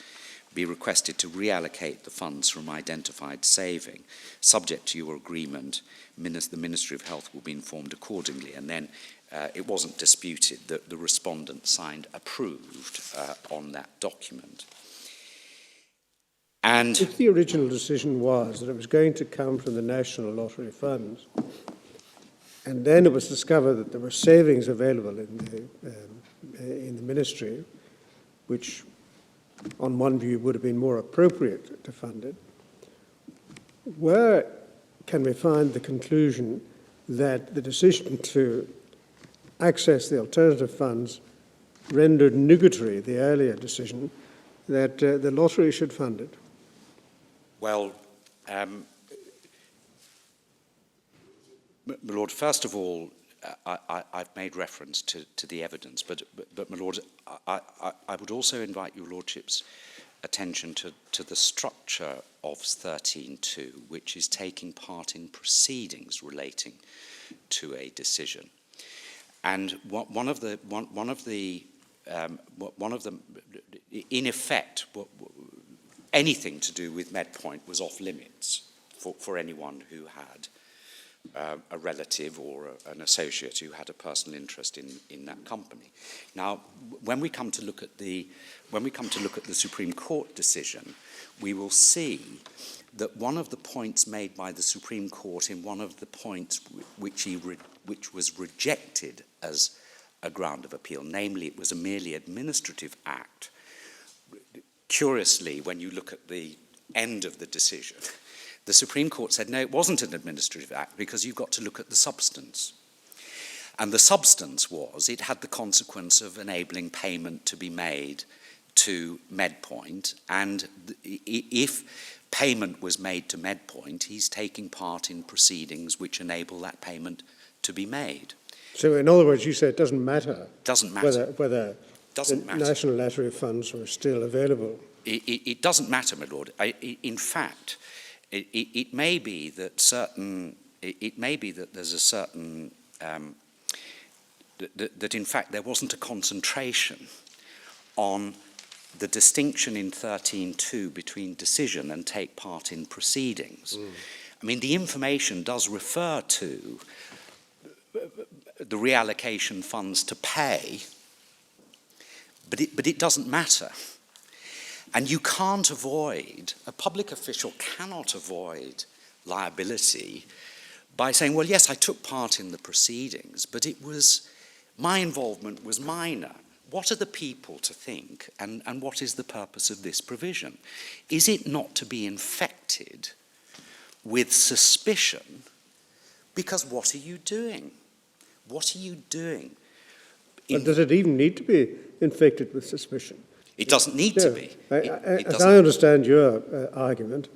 be requested to reallocate the funds from identified saving. Subject to your agreement, the Ministry of Health will be informed accordingly. And then it wasn't disputed that the respondent signed approved on that document. And if the original decision was that it was going to come from the National Lottery funds, and then it was discovered that there were savings available in the Ministry, which on one view would have been more appropriate to fund it, where can we find the conclusion that the decision to access the alternative funds rendered nugatory the earlier decision that the lottery should fund it? Well, my Lord, first of all, I've made reference to the evidence, but my Lord, I would also invite your Lordship's attention to the structure of 13.2, which is taking part in proceedings relating to a decision. And one of the in effect, anything to do with MedPoint was off limits for anyone who had a relative or an associate who had a personal interest in that company. Now, when we come to look at the Supreme Court decision, we will see that one of the points made by the Supreme Court in one of the points which was rejected as a ground of appeal, namely it was a merely administrative act. Curiously, when you look at the end of the decision, the Supreme Court said, no, it wasn't an administrative act because you've got to look at the substance. And the substance was, it had the consequence of enabling payment to be made to MedPoint, and if payment was made to MedPoint, he's taking part in proceedings which enable that payment to be made. So in other words, you say it doesn't matter, Doesn't matter. whether Doesn't the matter. national lottery funds are still available. It doesn't matter, my Lord. In fact, it may be that there's a certain that in fact there wasn't a concentration on the distinction in 13.2 between decision and take part in proceedings. I mean, the information does refer to the reallocation funds to pay, but it doesn't matter. And you can't avoid, a public official cannot avoid liability by saying, well, yes, I took part in the proceedings, but my involvement was minor. What are the people to think, and what is the purpose of this provision? Is it not to be infected with suspicion? Because what are you doing? What are you doing? But does it even need to be infected with suspicion? It doesn't need to be. As I understand your argument,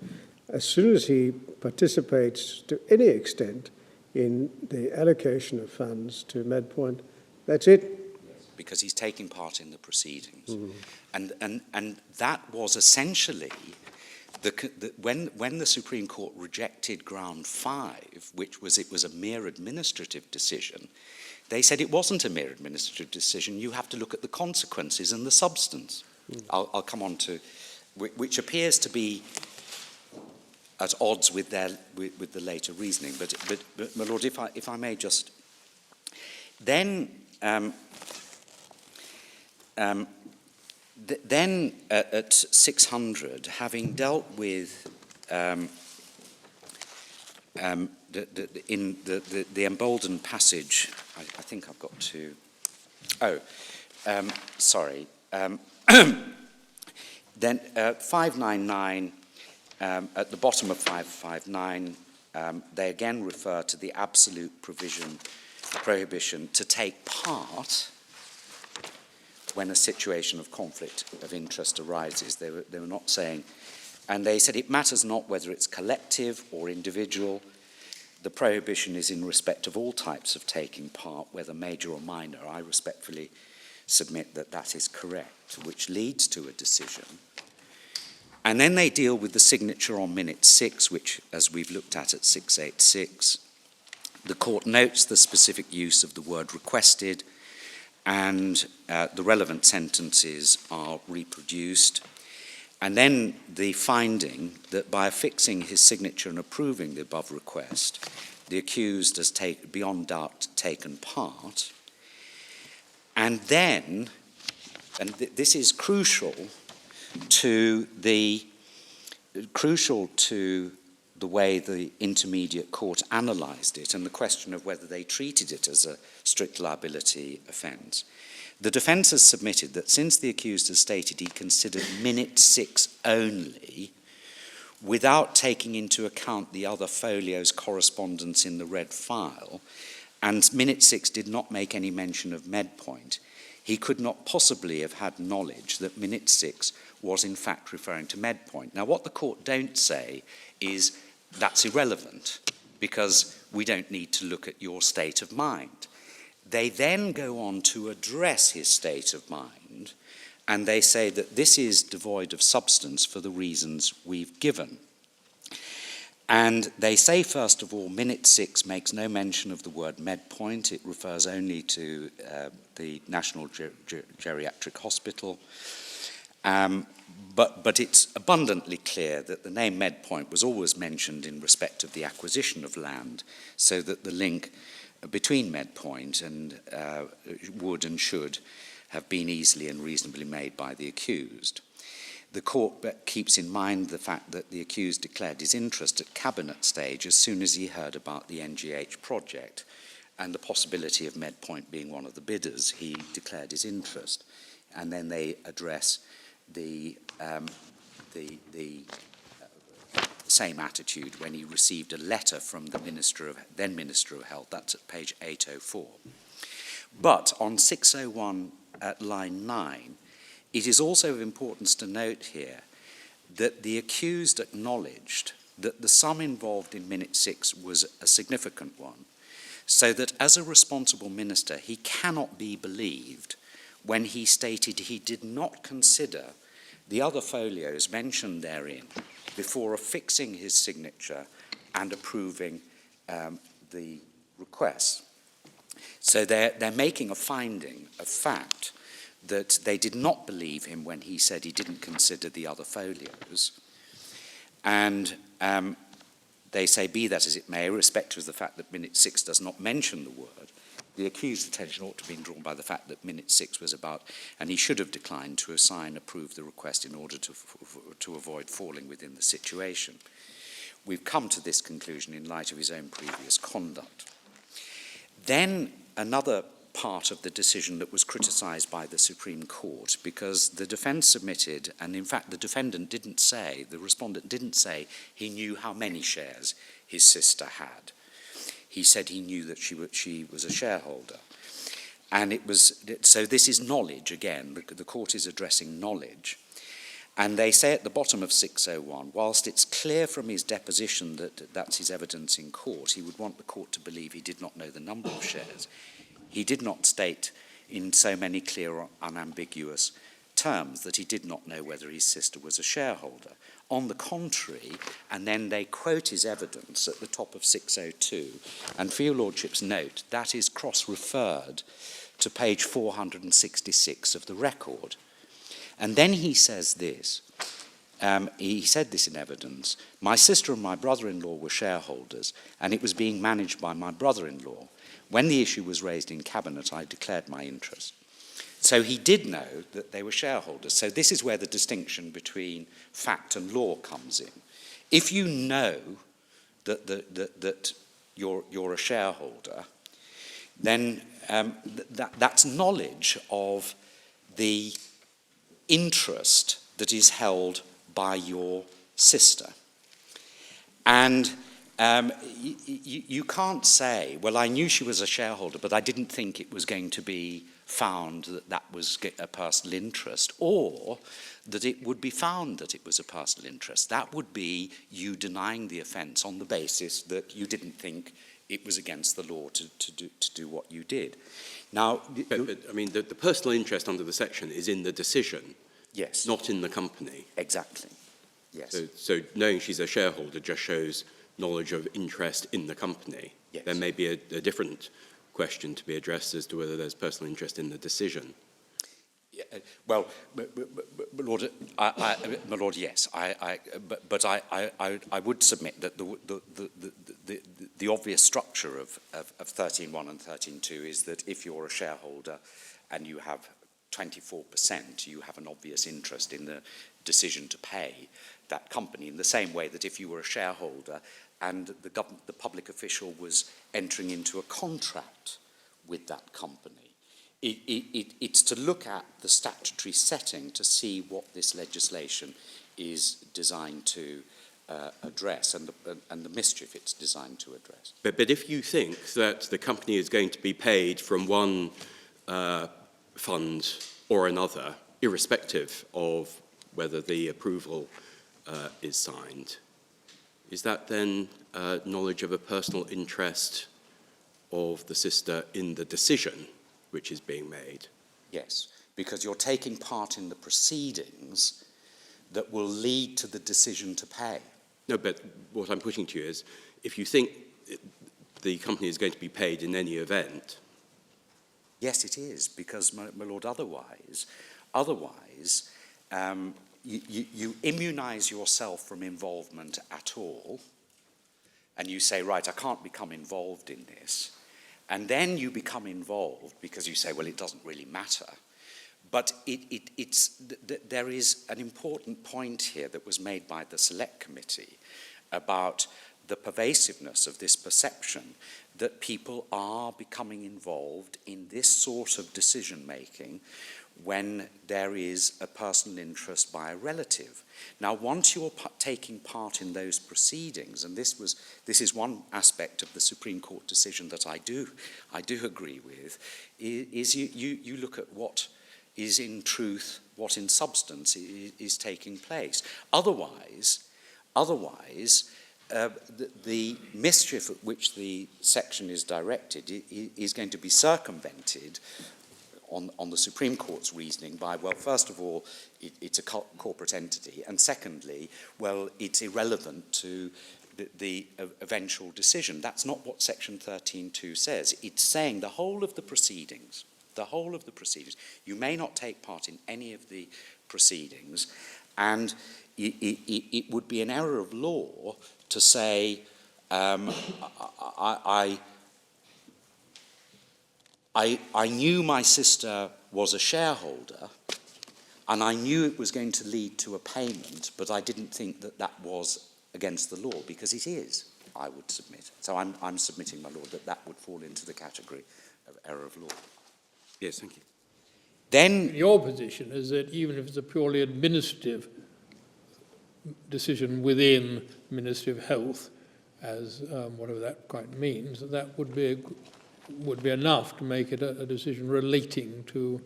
as soon as he participates to any extent in the allocation of funds to MedPoint, that's it. Because he's taking part in the proceedings. And that was essentially, when the Supreme Court rejected ground 5, which was it was a mere administrative decision, they said it wasn't a mere administrative decision, you have to look at the consequences and the substance. I'll come on to, which appears to be at odds with the later reasoning. But my Lord, if I may just, then at 600, having dealt with in the emboldened passage, I think I've got to. Sorry. Then 599, at the bottom of 559, they again refer to the absolute prohibition to take part when a situation of conflict of interest arises. They were not saying, and they said it matters not whether it's collective or individual. The prohibition is in respect of all types of taking part, whether major or minor. I respectfully submit that that is correct, which leads to a decision. And then they deal with the signature on minute 6, which, as we've looked at 686, the court notes the specific use of the word requested, and the relevant sentences are reproduced. And then the finding that by affixing his signature and approving the above request, the accused has beyond doubt taken part. And then, and this is crucial to the way the intermediate court analysed it and the question of whether they treated it as a strict liability offence. The defence has submitted that since the accused has stated he considered minute 6 only, without taking into account the other folios correspondence in the red file, and minute 6 did not make any mention of MedPoint, he could not possibly have had knowledge that minute 6 was in fact referring to MedPoint. Now, what the court don't say is that's irrelevant, because we don't need to look at your state of mind. They then go on to address his state of mind, and they say that this is devoid of substance for the reasons we've given. And they say, first of all, Minute 6 makes no mention of the word Medpoint. It refers only to the National Geriatric Hospital. But it's abundantly clear that the name Medpoint was always mentioned in respect of the acquisition of land, so that the link between Medpoint and would and should have been easily and reasonably made by the accused. The court keeps in mind the fact that the accused declared his interest at cabinet stage as soon as he heard about the NGH project and the possibility of Medpoint being one of the bidders. He declared his interest, and then they address the same attitude when he received a letter from the then Minister of Health. That's at page 804. But on 601 at line 9, it is also of importance to note here that the accused acknowledged that the sum involved in Minute 6 was a significant one, so that as a responsible minister, he cannot be believed when he stated he did not consider the other folios mentioned therein before affixing his signature and approving the request. So they're making a finding of fact that they did not believe him when he said he didn't consider the other folios. And they say, be that as it may, irrespective of the fact that Minute 6 does not mention the word, the accused's attention ought to have been drawn by the fact that Minute 6 was about, and he should have declined to approve the request in order to avoid falling within the situation. We've come to this conclusion in light of his own previous conduct. Then another part of the decision that was criticised by the Supreme Court, because the defence submitted, and in fact the defendant didn't say, the respondent didn't say he knew how many shares his sister had. He said he knew that she was a shareholder. And it was, so this is knowledge again, the court is addressing knowledge. And they say at the bottom of 601, whilst it's clear from his deposition that that's his evidence in court, he would want the court to believe he did not know the number of shares. He did not state in so many clear or unambiguous terms that he did not know whether his sister was a shareholder. On the contrary, and then they quote his evidence at the top of 602, and for your lordship's note, that is cross-referred to page 466 of the record. And then he says this, he said this in evidence, my sister and my brother-in-law were shareholders, and it was being managed by my brother-in-law. When the issue was raised in Cabinet, I declared my interest. So he did know that they were shareholders. So this is where the distinction between fact and law comes in. If you know that you're a shareholder, then that's knowledge of the interest that is held by your sister. And you can't say, well, I knew she was a shareholder, but I didn't think it was going to be found that that was a personal interest, or that it would be found that it was a personal interest. That would be you denying the offence on the basis that you didn't think it was against the law to do what you did. Now, but I mean, the personal interest under the section is in the decision, yes, not in the company. Exactly. Yes. So knowing she's a shareholder just shows knowledge of interest in the company. Yes. There may be a different question to be addressed as to whether there's personal interest in the decision. Yeah, well, my Lord, my Lord, yes. But I would submit that the obvious structure of 13.1 and 13.2 is that if you're a shareholder and you have 24%, you have an obvious interest in the decision to pay that company, in the same way that if you were a shareholder and the public official was entering into a contract with that company, it's to look at the statutory setting to see what this legislation is designed to address and the mischief it's designed to address. But if you think that the company is going to be paid from one fund or another, irrespective of whether the approval is signed, is that then knowledge of a personal interest of the sister in the decision which is being made. Yes, because you're taking part in the proceedings that will lead to the decision to pay. No, but what I'm putting to you is, if you think the company is going to be paid in any event. Yes, it is, because, my Lord, otherwise, you immunise yourself from involvement at all, and you say, right, I can't become involved in this, and then you become involved because you say, well, it doesn't really matter. But there is an important point here that was made by the Select Committee about the pervasiveness of this perception that people are becoming involved in this sort of decision-making when there is a personal interest by a relative. Now, once you're taking part in those proceedings, and this is one aspect of the Supreme Court decision that I do agree with, is you look at what is in truth, what in substance is taking place. Otherwise, the mischief at which the section is directed is going to be circumvented on the Supreme Court's reasoning by, well, first of all, it's a corporate entity, and secondly, well, it's irrelevant to the eventual decision. That's not what Section 13.2 says. It's saying the whole of the proceedings, you may not take part in any of the proceedings, and it would be an error of law to say, I knew my sister was a shareholder, and I knew it was going to lead to a payment, but I didn't think that that was against the law, because it is, I would submit. So I'm submitting, my Lord, that would fall into the category of error of law. Yes, thank you. Then your position is that even if it's a purely administrative decision within the Ministry of Health, as whatever that quite means, that would be enough to make it a decision relating to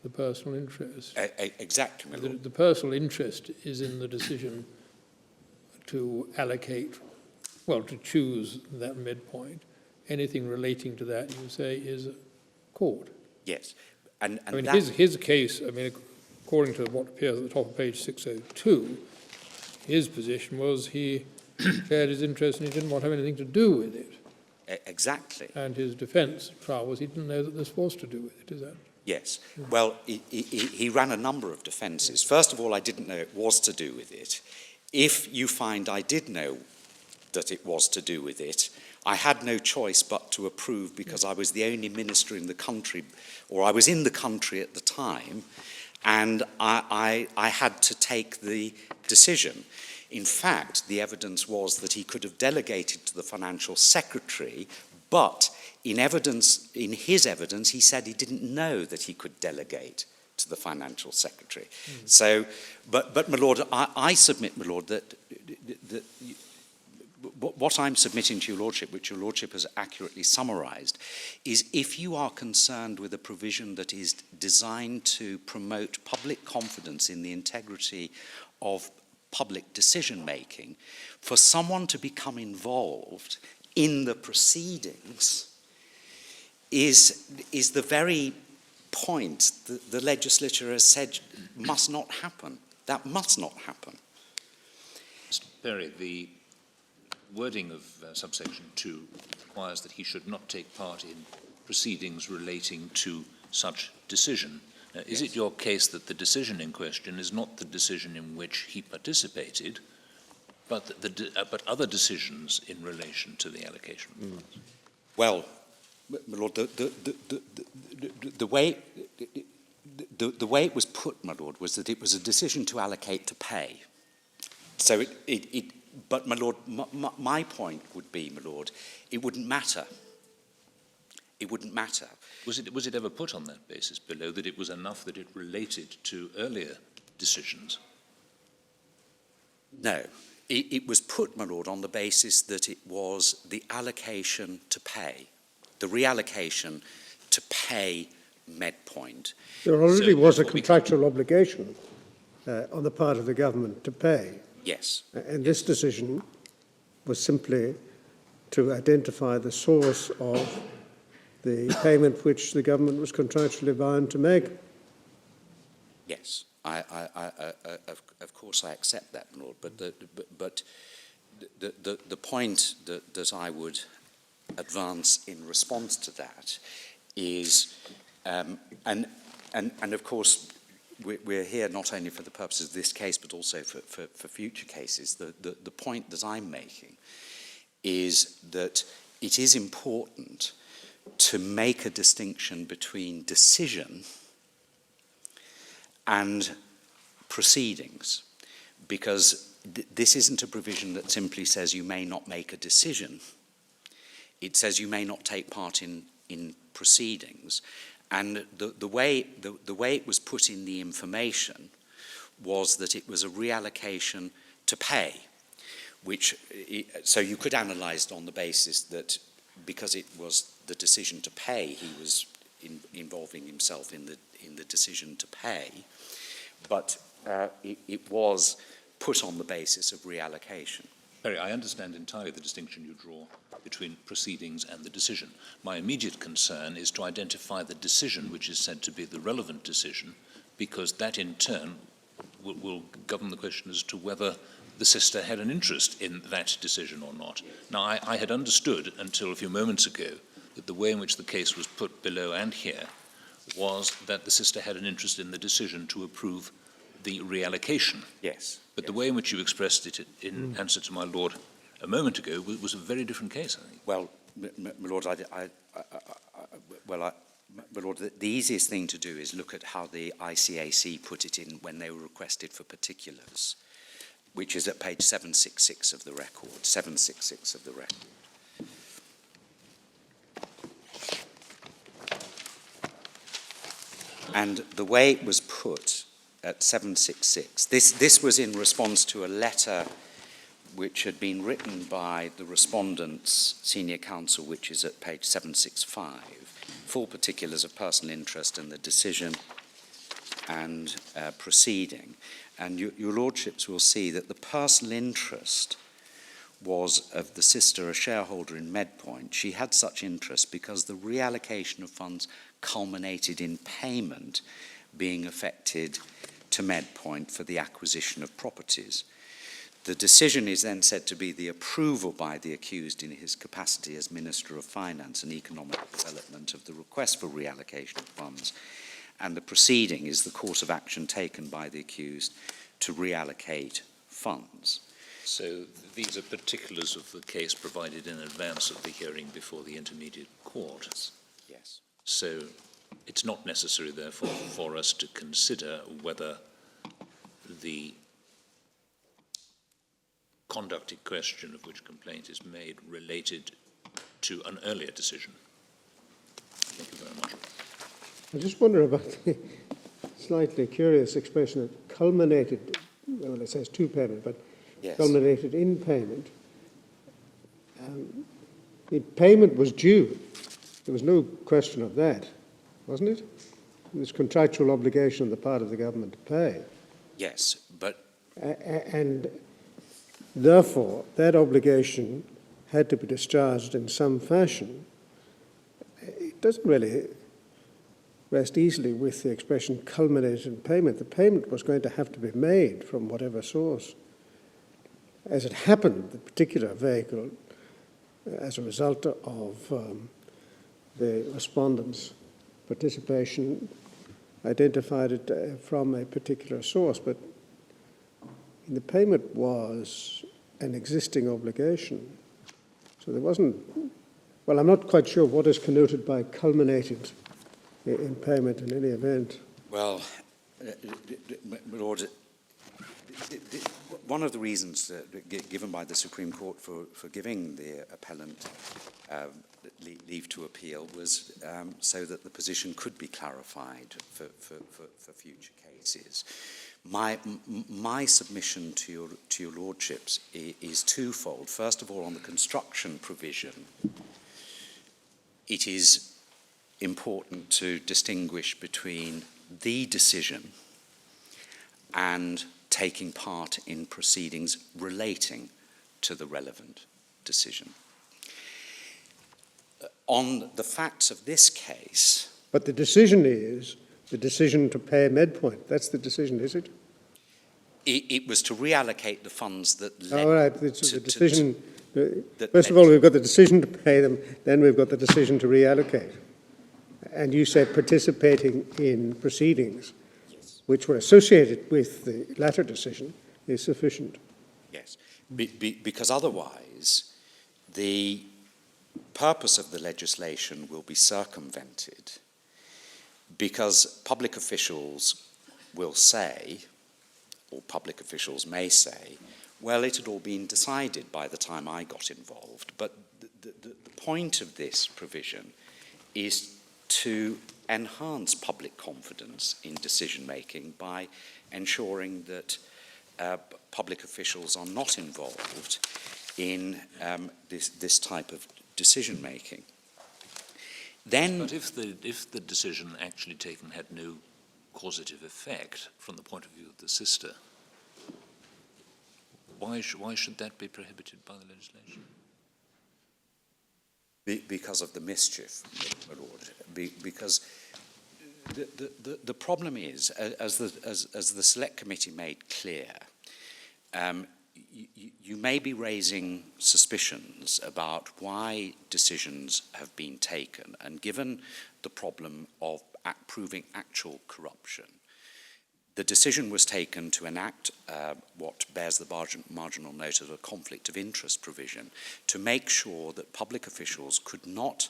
the personal interest. Exactly, my Lord. The personal interest is in the decision to allocate, well, to choose that midpoint. Anything relating to that, you say, is court. Yes. And I mean, that, his case, I mean, according to what appears at the top of page 602, his position was he shared his interest and he didn't want to have anything to do with it. exactly. And his defence trial was he didn't know that this was to do with it, is that? Yes. Well, he ran a number of defences. First of all, I didn't know it was to do with it. If you find I did know that it was to do with it, I had no choice but to approve, because I was the only minister in the country, or I was in the country at the time, and I had to take the decision. In fact, the evidence was that he could have delegated to the financial secretary, but in his evidence, he said he didn't know that he could delegate to the financial secretary. So, but my Lord, I submit, my Lord, that what I'm submitting to your Lordship, which your Lordship has accurately summarised, is if you are concerned with a provision that is designed to promote public confidence in the integrity of public decision-making, for someone to become involved in the proceedings is the very point that the legislature has said must not happen. That must not happen. Mr. Perry, the wording of subsection 2 requires that he should not take part in proceedings relating to such decision. Is it your case that the decision in question is not the decision in which he participated, but but other decisions in relation to the allocation of funds? Well, my Lord, the way it was put, my Lord, was that it was a decision to allocate to pay. So but my Lord, my point would be, my Lord, it wouldn't matter. It wouldn't matter. Was it ever put on that basis below, that it was enough that it related to earlier decisions? No. It was put, my Lord, on the basis that it was the allocation to pay, the reallocation to pay Medpoint. There already was a contractual obligation on the part of the government to pay. Yes. And this decision was simply to identify the source of the payment which the government was contractually bound to make. Yes, of course I accept that, my Lord, but the point that I would advance in response to that is, and of course we're here not only for the purposes of this case but also for future cases. The point that I'm making is that it is important to make a distinction between decision and proceedings, because this isn't a provision that simply says you may not make a decision. It says you may not take part in proceedings. And the way it was put in the information was that it was a reallocation to pay, so you could analyse it on the basis that because it was the decision to pay, he was involving himself in the decision to pay, but it was put on the basis of reallocation. Perry, I understand entirely the distinction you draw between proceedings and the decision. My immediate concern is to identify the decision which is said to be the relevant decision, because that in turn will govern the question as to whether the sister had an interest in that decision or not. Now, I had understood until a few moments ago that the way in which the case was put below and here was that the sister had an interest in the decision to approve the reallocation. Yes. But the way in which you expressed it in answer to my Lord a moment ago was a very different case, I think. Well, my Lord, my Lord, the easiest thing to do is look at how the ICAC put it in when they were requested for particulars, which is at page 766 of the record. 766 of the record. And the way it was put at 766, this was in response to a letter which had been written by the respondent's senior counsel, which is at page 765, full particulars of personal interest in the decision and proceeding. And your lordships will see that the personal interest was of the sister, a shareholder in Medpoint. She had such interest because the reallocation of funds culminated in payment being effected to Medpoint for the acquisition of properties. The decision is then said to be the approval by the accused in his capacity as Minister of Finance and Economic Development of the request for reallocation of funds, and the proceeding is the course of action taken by the accused to reallocate funds. So these are particulars of the case provided in advance of the hearing before the intermediate court. Yes. So it's not necessary, therefore, for us to consider whether the conduct in question of which complaint is made related to an earlier decision. Thank you very much. I just wonder about the slightly curious expression that culminated, well, it says to payment, but yes, culminated in payment. The payment was due. There was no question of that, wasn't it? There's contractual obligation on the part of the government to pay. Yes, but... And therefore, that obligation had to be discharged in some fashion. It doesn't really rest easily with the expression culminated in payment. The payment was going to have to be made from whatever source. As it happened, the particular vehicle, as a result of the respondent's participation, identified it from a particular source, but the payment was an existing obligation. So there wasn't, well, I'm not quite sure what is connoted by culminated in payment in any event. Well, Lord, one of the reasons given by the Supreme Court for giving the appellant leave to appeal was so that the position could be clarified for future cases. My submission to your lordships is twofold. First of all, on the construction provision, it is important to distinguish between the decision and taking part in proceedings relating to the relevant decision. on the facts of this case, But the decision is the decision to pay MedPoint. That's the decision, is it? it was to reallocate the funds that led All right, it's to, the decision. that First of led all, to- we've got the decision to pay them, then we've got the decision to reallocate. And you said participating in proceedings which were associated with the latter decision is sufficient. Yes, because otherwise the purpose of the legislation will be circumvented, because public officials will say, or public officials may say, well, it had all been decided by the time I got involved. But the point of this provision is to enhance public confidence in decision-making by ensuring that public officials are not involved in this type of decision-making. Then, But if the decision actually taken had no causative effect from the point of view of the sister, why should that be prohibited by the legislation? because of the mischief, my Lord. Because the problem is, as the Select Committee made clear, you may be raising suspicions about why decisions have been taken, and given the problem of proving actual corruption, the decision was taken to enact what bears the marginal note of a conflict of interest provision to make sure that public officials could not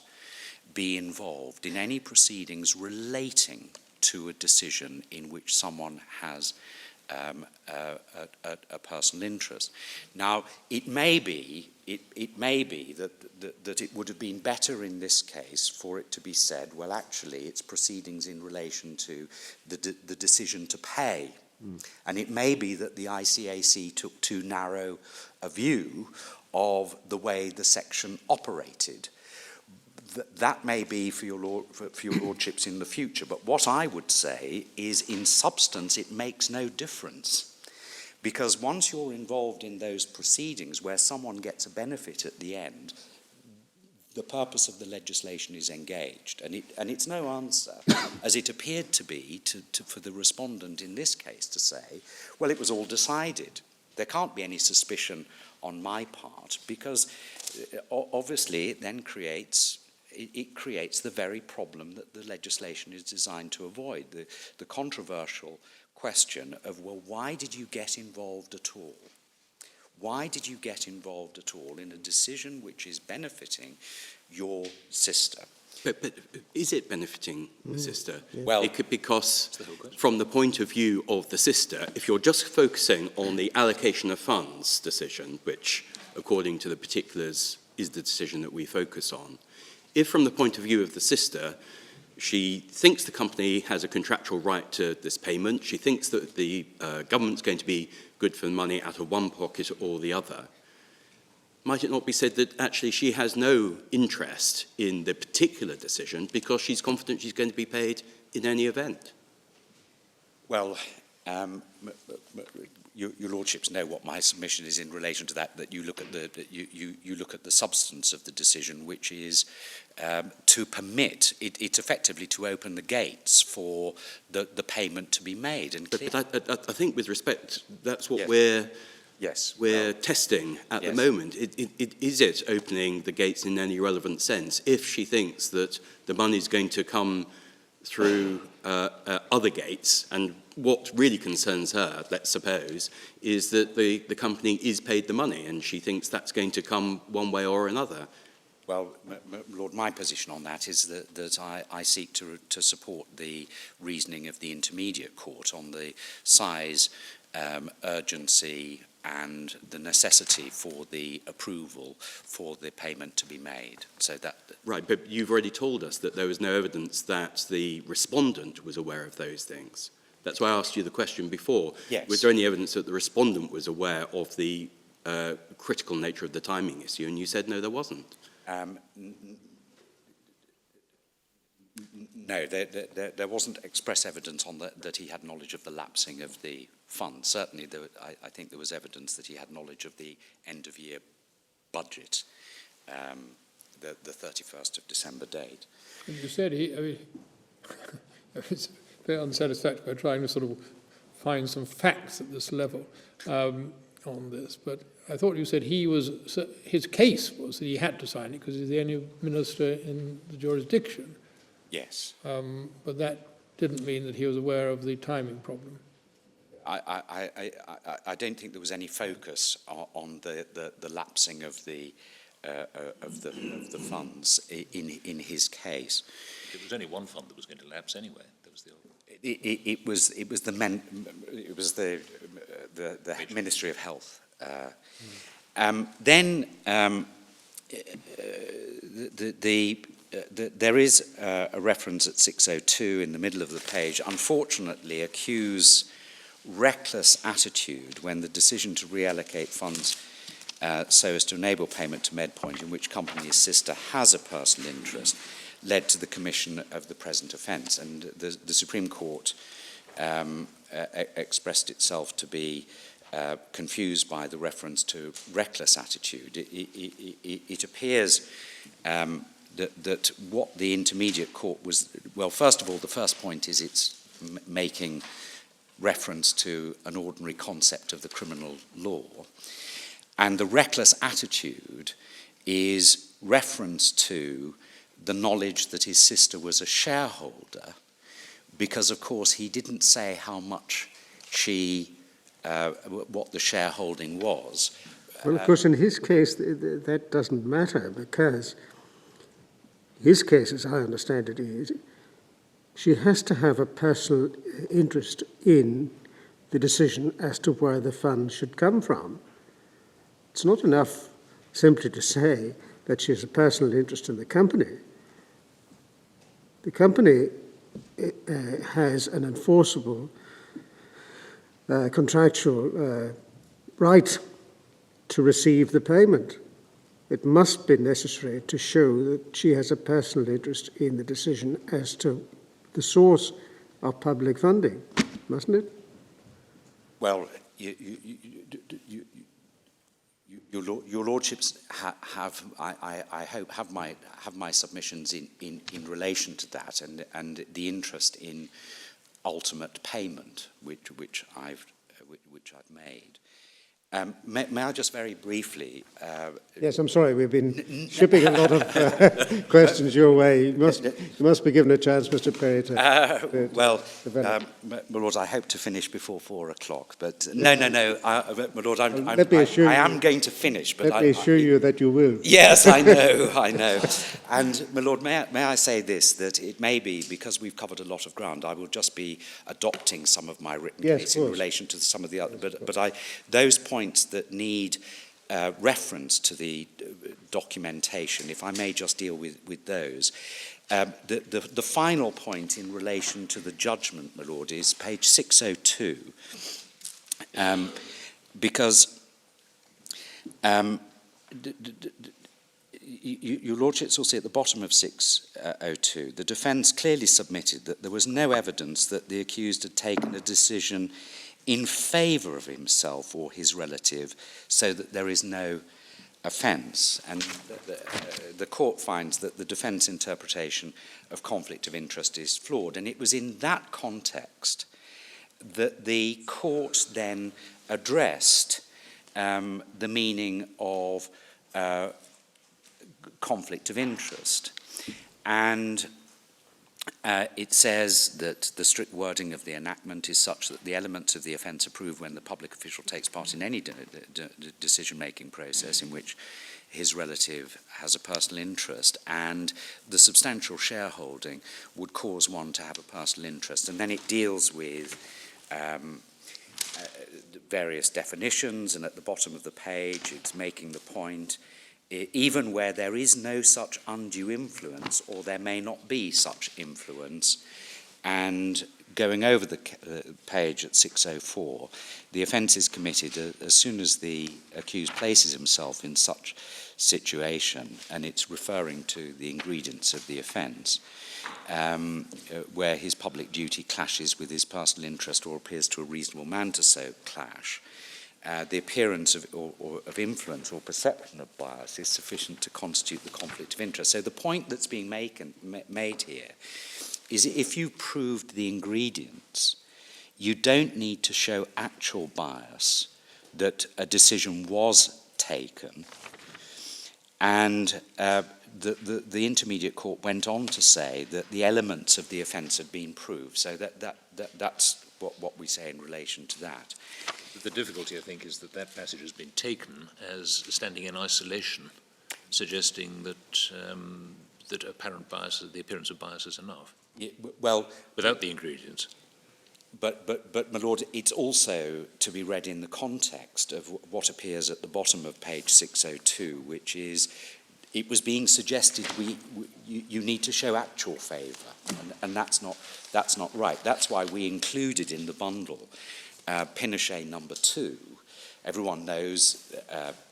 be involved in any proceedings relating to a decision in which someone has a personal interest. Now, it may be that it would have been better in this case for it to be said, well, actually, it's proceedings in relation to the decision to pay. And it may be that the ICAC took too narrow a view of the way the section operated. That may be for your lordships in the future, but what I would say is, in substance, it makes no difference. Because once you're involved in those proceedings where someone gets a benefit at the end, the purpose of the legislation is engaged. And it's no answer, as it appeared to be, for the respondent in this case to say, well, it was all decided. There can't be any suspicion on my part, because obviously it then creates the very problem that the legislation is designed to avoid, the controversial question of, well, why did you get involved at all? Why did you get involved at all in a decision which is benefiting your sister? But is it benefiting the sister? Well, it could, because from the point of view of the sister, if you're just focusing on the allocation of funds decision, which according to the particulars is the decision that we focus on, if from the point of view of the sister, she thinks the company has a contractual right to this payment, she thinks that the government's going to be good for the money out of one pocket or the other, might it not be said that actually she has no interest in the particular decision because she's confident she's going to be paid in any event? Well, your lordships know what my submission is in relation to that you look at you look at the substance of the decision, which is to permit it's effectively to open the gates for the payment to be made. And but I think, with respect, that's what yes. we're testing at the moment. Is it opening the gates in any relevant sense if she thinks that the money is going to come through other gates? And what really concerns her, let's suppose, is that the company is paid the money, and she thinks that's going to come one way or another. Well, Lord, my position on that is that I seek to support the reasoning of the Intermediate Court on the size, urgency, and the necessity for the approval for the payment to be made. So that Right, but you've already told us that there was no evidence that the respondent was aware of those things. That's why I asked you the question before. Yes. Was there any evidence that the respondent was aware of the critical nature of the timing issue? And you said no, there wasn't. No, there wasn't express evidence on that he had knowledge of the lapsing of the fund. Certainly, I think there was evidence that he had knowledge of the end-of-year budget. the 31st of December date. And you said it's very unsatisfactory by trying to sort of find some facts at this level on this, but I thought you said his case was that he had to sign it because he's the only minister in the jurisdiction. Yes. But that didn't mean that he was aware of the timing problem. I don't think there was any focus on the lapsing of the funds in his case. There was only one fund that was going to lapse anyway. That was the old. It was the Ministry of Health. Then there is a reference at 602 in the middle of the page. Unfortunately, accuse reckless attitude when the decision to reallocate funds so as to enable payment to MedPoint, in which company's sister has a personal interest, led to the commission of the present offence. And the Supreme Court expressed itself to be confused by the reference to reckless attitude. It appears that what the intermediate court was, well, first of all, the first point is it's making reference to an ordinary concept of the criminal law. And the reckless attitude is reference to the knowledge that his sister was a shareholder, because, of course, he didn't say how much what the shareholding was. Well, of course, in his case, that doesn't matter, because his case, as I understand it, is she has to have a personal interest in the decision as to where the funds should come from. It's not enough simply to say that she has a personal interest in the company. The company has an enforceable contractual right to receive the payment. It must be necessary to show that she has a personal interest in the decision as to the source of public funding, mustn't it? Well, your lordships have, I hope, have my submissions in relation to that, and the interest in ultimate payment, which I've made. May I just very briefly... Yes, I'm sorry, we've been shipping a lot of questions your way. You must be given a chance, Mr. Perry, my Lord, I hope to finish before 4 o'clock, but no, my Lord, I am going to finish. But let me assure you that you will. Yes, I know. And, my Lord, may I say this, that it may be, because we've covered a lot of ground, I will just be adopting some of my written case in relation to some of the other, but those points that need reference to the documentation, if I may just deal with those. The final point in relation to the judgment, my Lord, is page 602, because your lordships will see at the bottom of 602, the defence clearly submitted that there was no evidence that the accused had taken a decision in favour of himself or his relative, so that there is no offence. And the court finds that the defence interpretation of conflict of interest is flawed. And it was in that context that the court then addressed the meaning of conflict of interest. And it says that the strict wording of the enactment is such that the elements of the offence are proved when the public official takes part in any decision-making process in which his relative has a personal interest, and the substantial shareholding would cause one to have a personal interest. And then it deals with various definitions, and at the bottom of the page it's making the point, even where there is no such undue influence, or there may not be such influence. And going over the page at 604, the offence is committed as soon as the accused places himself in such situation, and it's referring to the ingredients of the offence, where his public duty clashes with his personal interest or appears to a reasonable man to so clash. the appearance of influence or perception of bias is sufficient to constitute the conflict of interest. So the point that's being made here is if you proved the ingredients, you don't need to show actual bias, that a decision was taken. And the intermediate court went on to say that the elements of the offence had been proved. So that's what we say in relation to that. The difficulty, I think, is that that passage has been taken as standing in isolation, suggesting that that apparent bias, the appearance of bias, is enough. Yeah, well, without the ingredients. But, my lord, it's also to be read in the context of what appears at the bottom of page 602, which is it was being suggested you need to show actual favour, and that's not right. That's why we included in the bundle Pinochet number 2. Everyone knows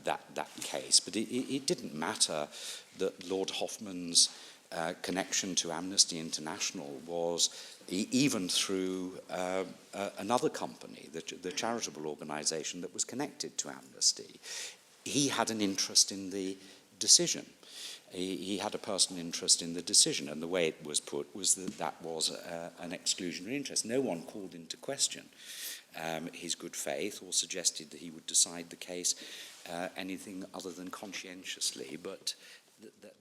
that case, but it didn't matter that Lord Hoffman's connection to Amnesty International was even through another company, the charitable organisation that was connected to Amnesty. He had an interest in the decision. He had a personal interest in the decision, and the way it was put was that was an exclusionary interest. No one called into question his good faith or suggested that he would decide the case anything other than conscientiously, but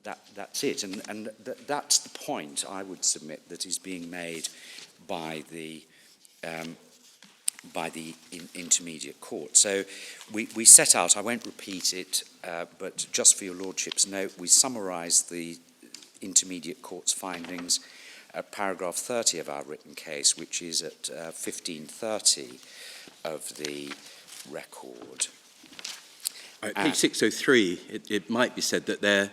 that's it. And that's the point, I would submit, that is being made by the intermediate court. So we set out, I won't repeat it, but just for your lordship's note, we summarise the intermediate court's findings at paragraph 30 of our written case, which is at 1530 of the record. Page 603, it might be said that there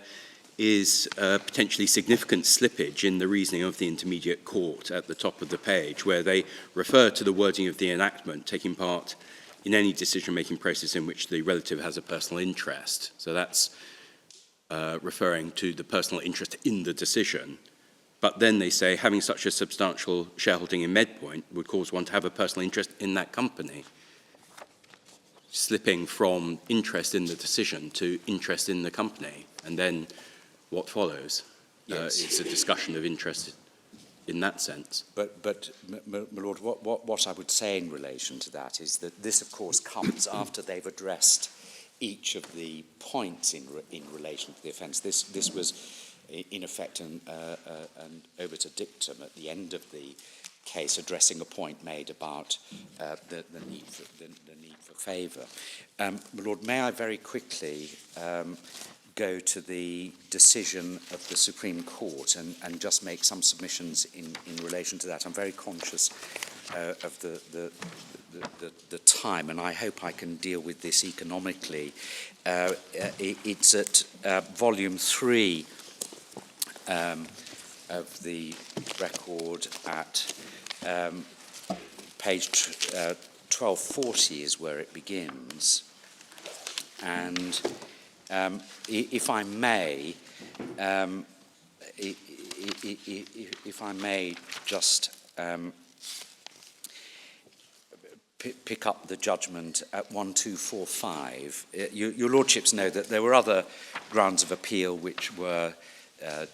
is potentially significant slippage in the reasoning of the intermediate court at the top of the page, where they refer to the wording of the enactment taking part in any decision-making process in which the relative has a personal interest. So that's referring to the personal interest in the decision. But then they say having such a substantial shareholding in MedPoint would cause one to have a personal interest in that company, slipping from interest in the decision to interest in the company. And then what follows? Yes. It's a discussion of interest in that sense. But my lord, what I would say in relation to that is that this, of course, comes after they've addressed each of the points in relation to the offence. This was, in effect, an obiter dictum at the end of the case, addressing a point made about the need for favour. My lord, may I very quickly go to the decision of the Supreme Court and just make some submissions in relation to that. I'm very conscious of the time, and I hope I can deal with this economically. It's at volume 3 of the record at page 1240 is where it begins. And if I may, just pick up the judgment at 1245. Your lordships know that there were other grounds of appeal which were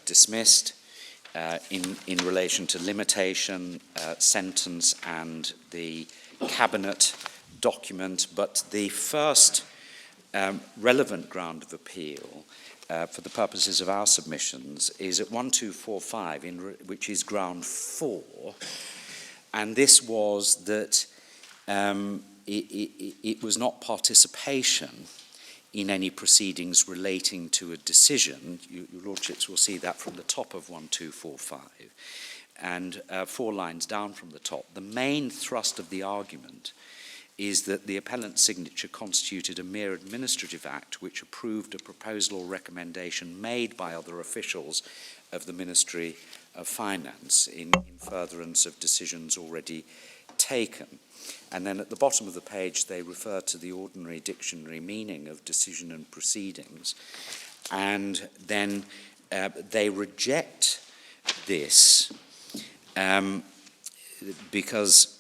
dismissed in relation to limitation, sentence, and the cabinet document, but the first relevant ground of appeal for the purposes of our submissions is at 1245, which is ground 4, and this was that it was not participation in any proceedings relating to a decision. Your lordships will see that from the top of 1245, and 4 lines down from the top. The main thrust of the argument is that the appellant's signature constituted a mere administrative act which approved a proposal or recommendation made by other officials of the Ministry of Finance in furtherance of decisions already taken. And then at the bottom of the page, they refer to the ordinary dictionary meaning of decision and proceedings. And then they reject this because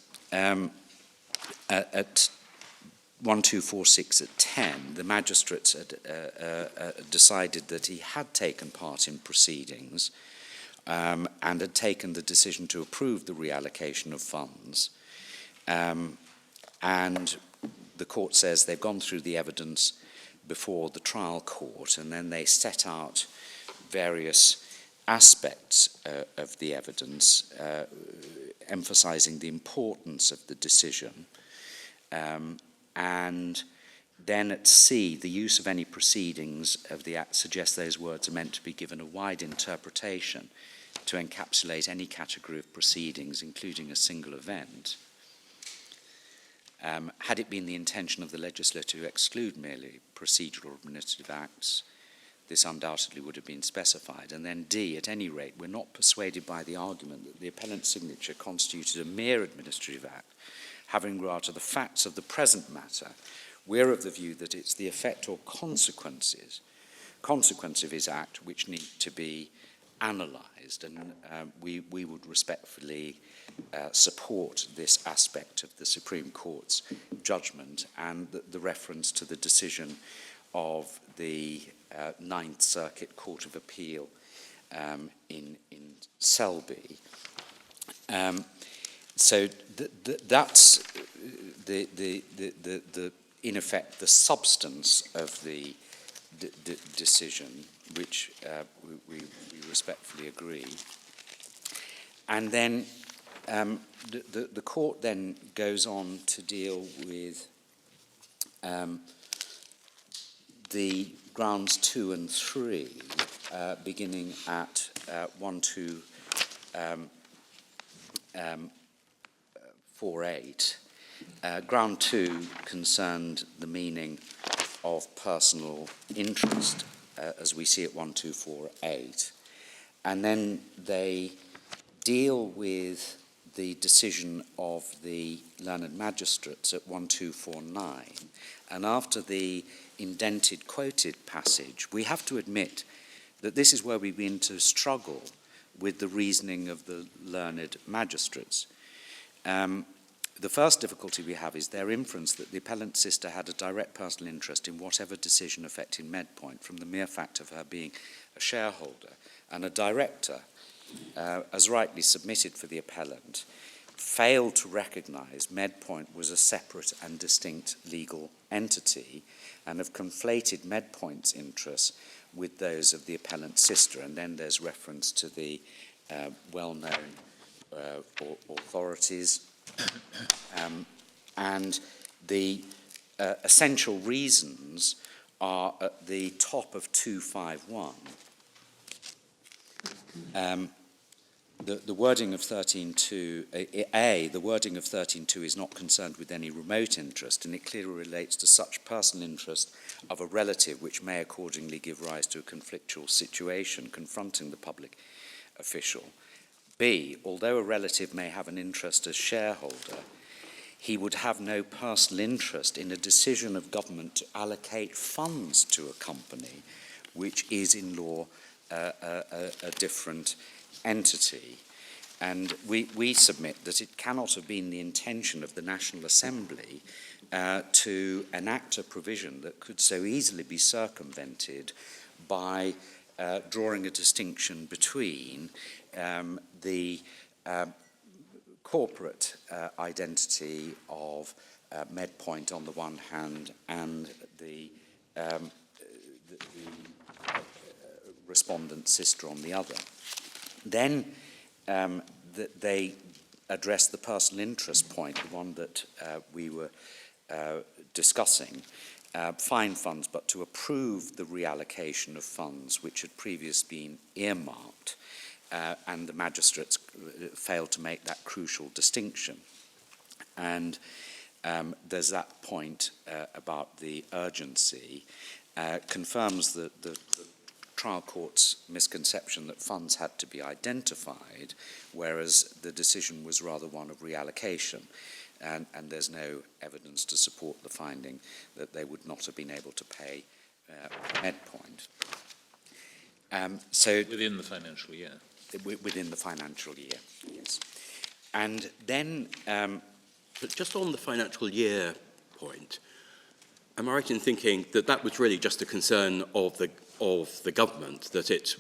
at 1246 at 10, the magistrates had decided that he had taken part in proceedings and had taken the decision to approve the reallocation of funds. And the court says they've gone through the evidence before the trial court, and then they set out various aspects of the evidence, emphasizing the importance of the decision. And then at C, the use of any proceedings of the Act suggests those words are meant to be given a wide interpretation to encapsulate any category of proceedings, including a single event. Had it been the intention of the legislature to exclude merely procedural or administrative acts, this undoubtedly would have been specified. And then D, at any rate, we're not persuaded by the argument that the appellant's signature constituted a mere administrative act. Having regard to the facts of the present matter, we're of the view that it's the effect or consequence of his act which need to be analysed, and we would respectfully support this aspect of the Supreme Court's judgment and the reference to the decision of the Ninth Circuit Court of Appeal in Selby. So that's the in effect the substance of the decision, which we respectfully agree. And then the court then goes on to deal with the grounds 2 and 3, beginning at 1248. Ground 2 concerned the meaning of personal interest, as we see at 1248. And then they deal with the decision of the learned magistrates at 1249. And after the indented quoted passage, we have to admit that this is where we begin to struggle with the reasoning of the learned magistrates. The first difficulty we have is their inference that the appellant's sister had a direct personal interest in whatever decision affecting Medpoint from the mere fact of her being a shareholder and a director, as rightly submitted for the appellant, failed to recognise Medpoint was a separate and distinct legal entity and have conflated Medpoint's interests with those of the appellant's sister. And then there's reference to the well-known authorities. And the essential reasons are at the top of 251. The wording of 13.2, the wording of 13.2 is not concerned with any remote interest, and it clearly relates to such personal interest of a relative which may accordingly give rise to a conflictual situation confronting the public official. B, although a relative may have an interest as shareholder, he would have no personal interest in a decision of government to allocate funds to a company which is in law a different entity. And we submit that it cannot have been the intention of the National Assembly to enact a provision that could so easily be circumvented by drawing a distinction between the corporate identity of Medpoint on the one hand and the respondent's sister on the other. Then they address the personal interest point, the one that we were discussing. Fine funds, but to approve the reallocation of funds which had previously been earmarked, and the magistrates failed to make that crucial distinction. And there's that point about the urgency, confirms the trial court's misconception that funds had to be identified, whereas the decision was rather one of reallocation. And there's no evidence to support the finding that they would not have been able to pay Medpoint. So within the financial year. Within the financial year, yes. And then, But just on the financial year point, Am I right in thinking that that was really just a concern of the government, that it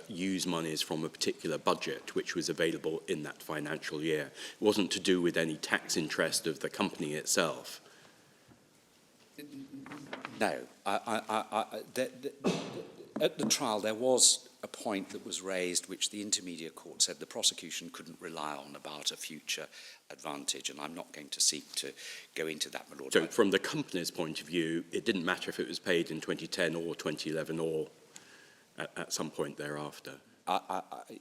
use monies from a particular budget which was available in that financial year? It wasn't to do with any tax interest of the company itself. No. At the trial, there was a point that was raised which the intermediate court said the prosecution couldn't rely on about a future advantage, and I'm not going to seek to go into that, my Lord. So from the company's point of view, it didn't matter if it was paid in 2010 or 2011 or at some point thereafter?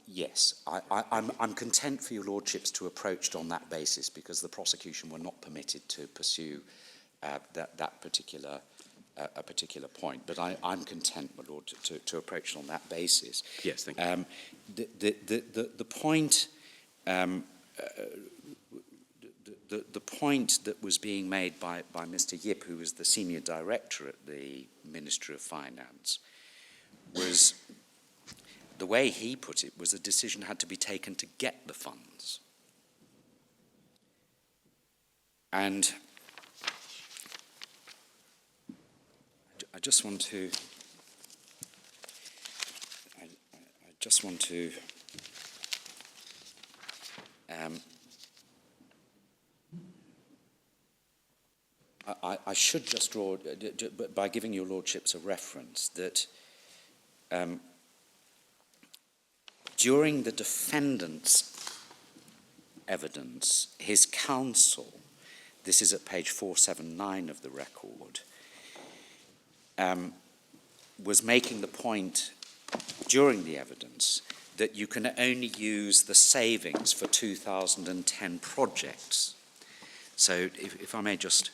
Yes. I'm content for your lordships to approach it on that basis, because the prosecution were not permitted to pursue that particular a particular point, but I'm content, my Lord, to approach it on that basis. Yes, thank you. The point, the point that was being made by Mr. Yip, who was the senior director at the Ministry of Finance, was, the way he put it, was a decision had to be taken to get the funds. And I just want to I should just draw, by giving your lordships a reference, that during the defendant's evidence, his counsel, this is at page 479 of the record, was making the point during the evidence that you can only use the savings for 2010 projects. So if I may just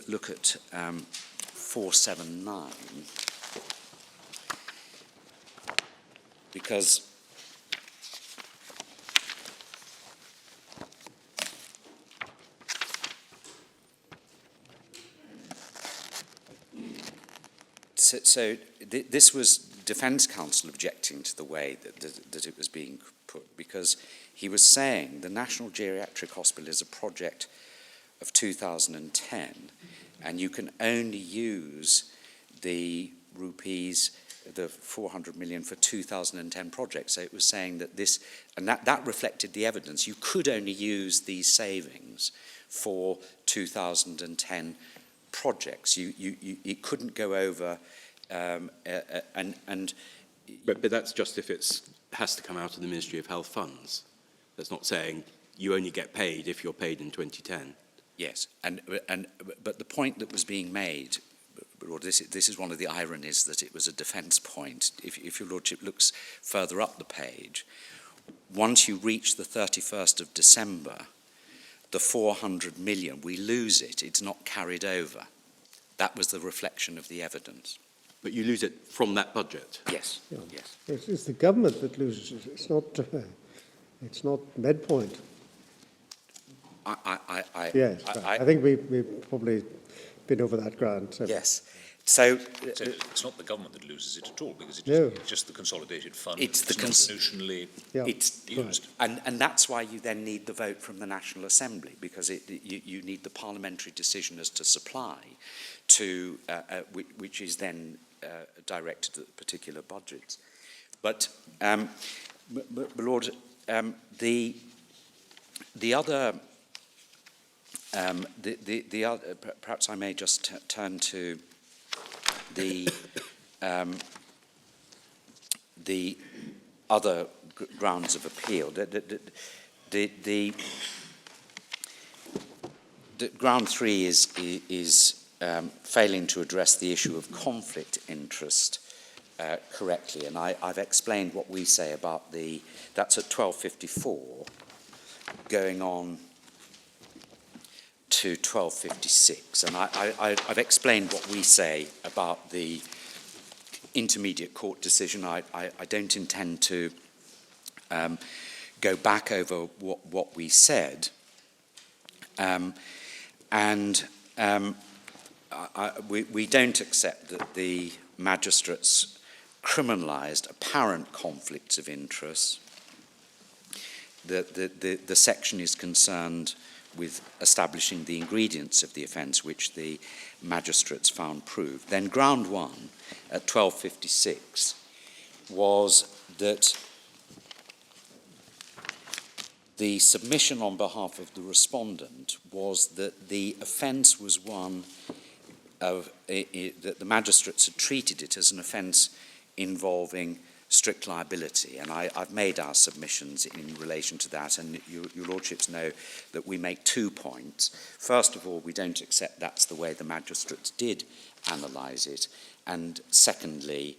look at 479, because this was defence counsel objecting to the way that it was being put, because he was saying the National Geriatric Hospital is a project of 2010, and you can only use the rupees, the 400 million for 2010 projects. So it was saying that this, and that reflected the evidence. You could only use these savings for 2010 projects. It couldn't go over, But that's just if it has to come out of the Ministry of Health funds. That's not saying you only get paid if you're paid in 2010. Yes, but the point that was being made, this is one of the ironies that it was a defence point. If your lordship looks further up the page, once you reach the 31st of December, the 400 million, we lose it. It's not carried over. That was the reflection of the evidence. But you lose it from that budget? Yes, Yeah. yes. It's the government that loses it. It's not Medpoint. Yes, I think we've probably been over that ground. So. Yes. So it's not the government that loses it at all, because it's just the consolidated fund. It's the not notionally used. Right. And that's why you then need the vote from the National Assembly, because you need the parliamentary decision as to supply, to which is then directed at particular budgets. But Lord, the other. The other, perhaps I may just turn to the other grounds of appeal. The ground 3 is failing to address the issue of conflict interest correctly, and I've explained what we say about that's at 1254, going on to 1256, and I've explained what we say about the intermediate court decision. I don't intend to go back over what we said, we don't accept that the magistrates criminalised apparent conflicts of interest. The section is concerned with establishing the ingredients of the offence which the magistrates found proved. Then ground one at 1256 was that the submission on behalf of the respondent was that the offence was one of that the magistrates had treated it as an offence involving strict liability, and I've made our submissions in relation to that, and your Lordships know that we make 2 points. First of all, we don't accept that's the way the magistrates did analyse it, and secondly,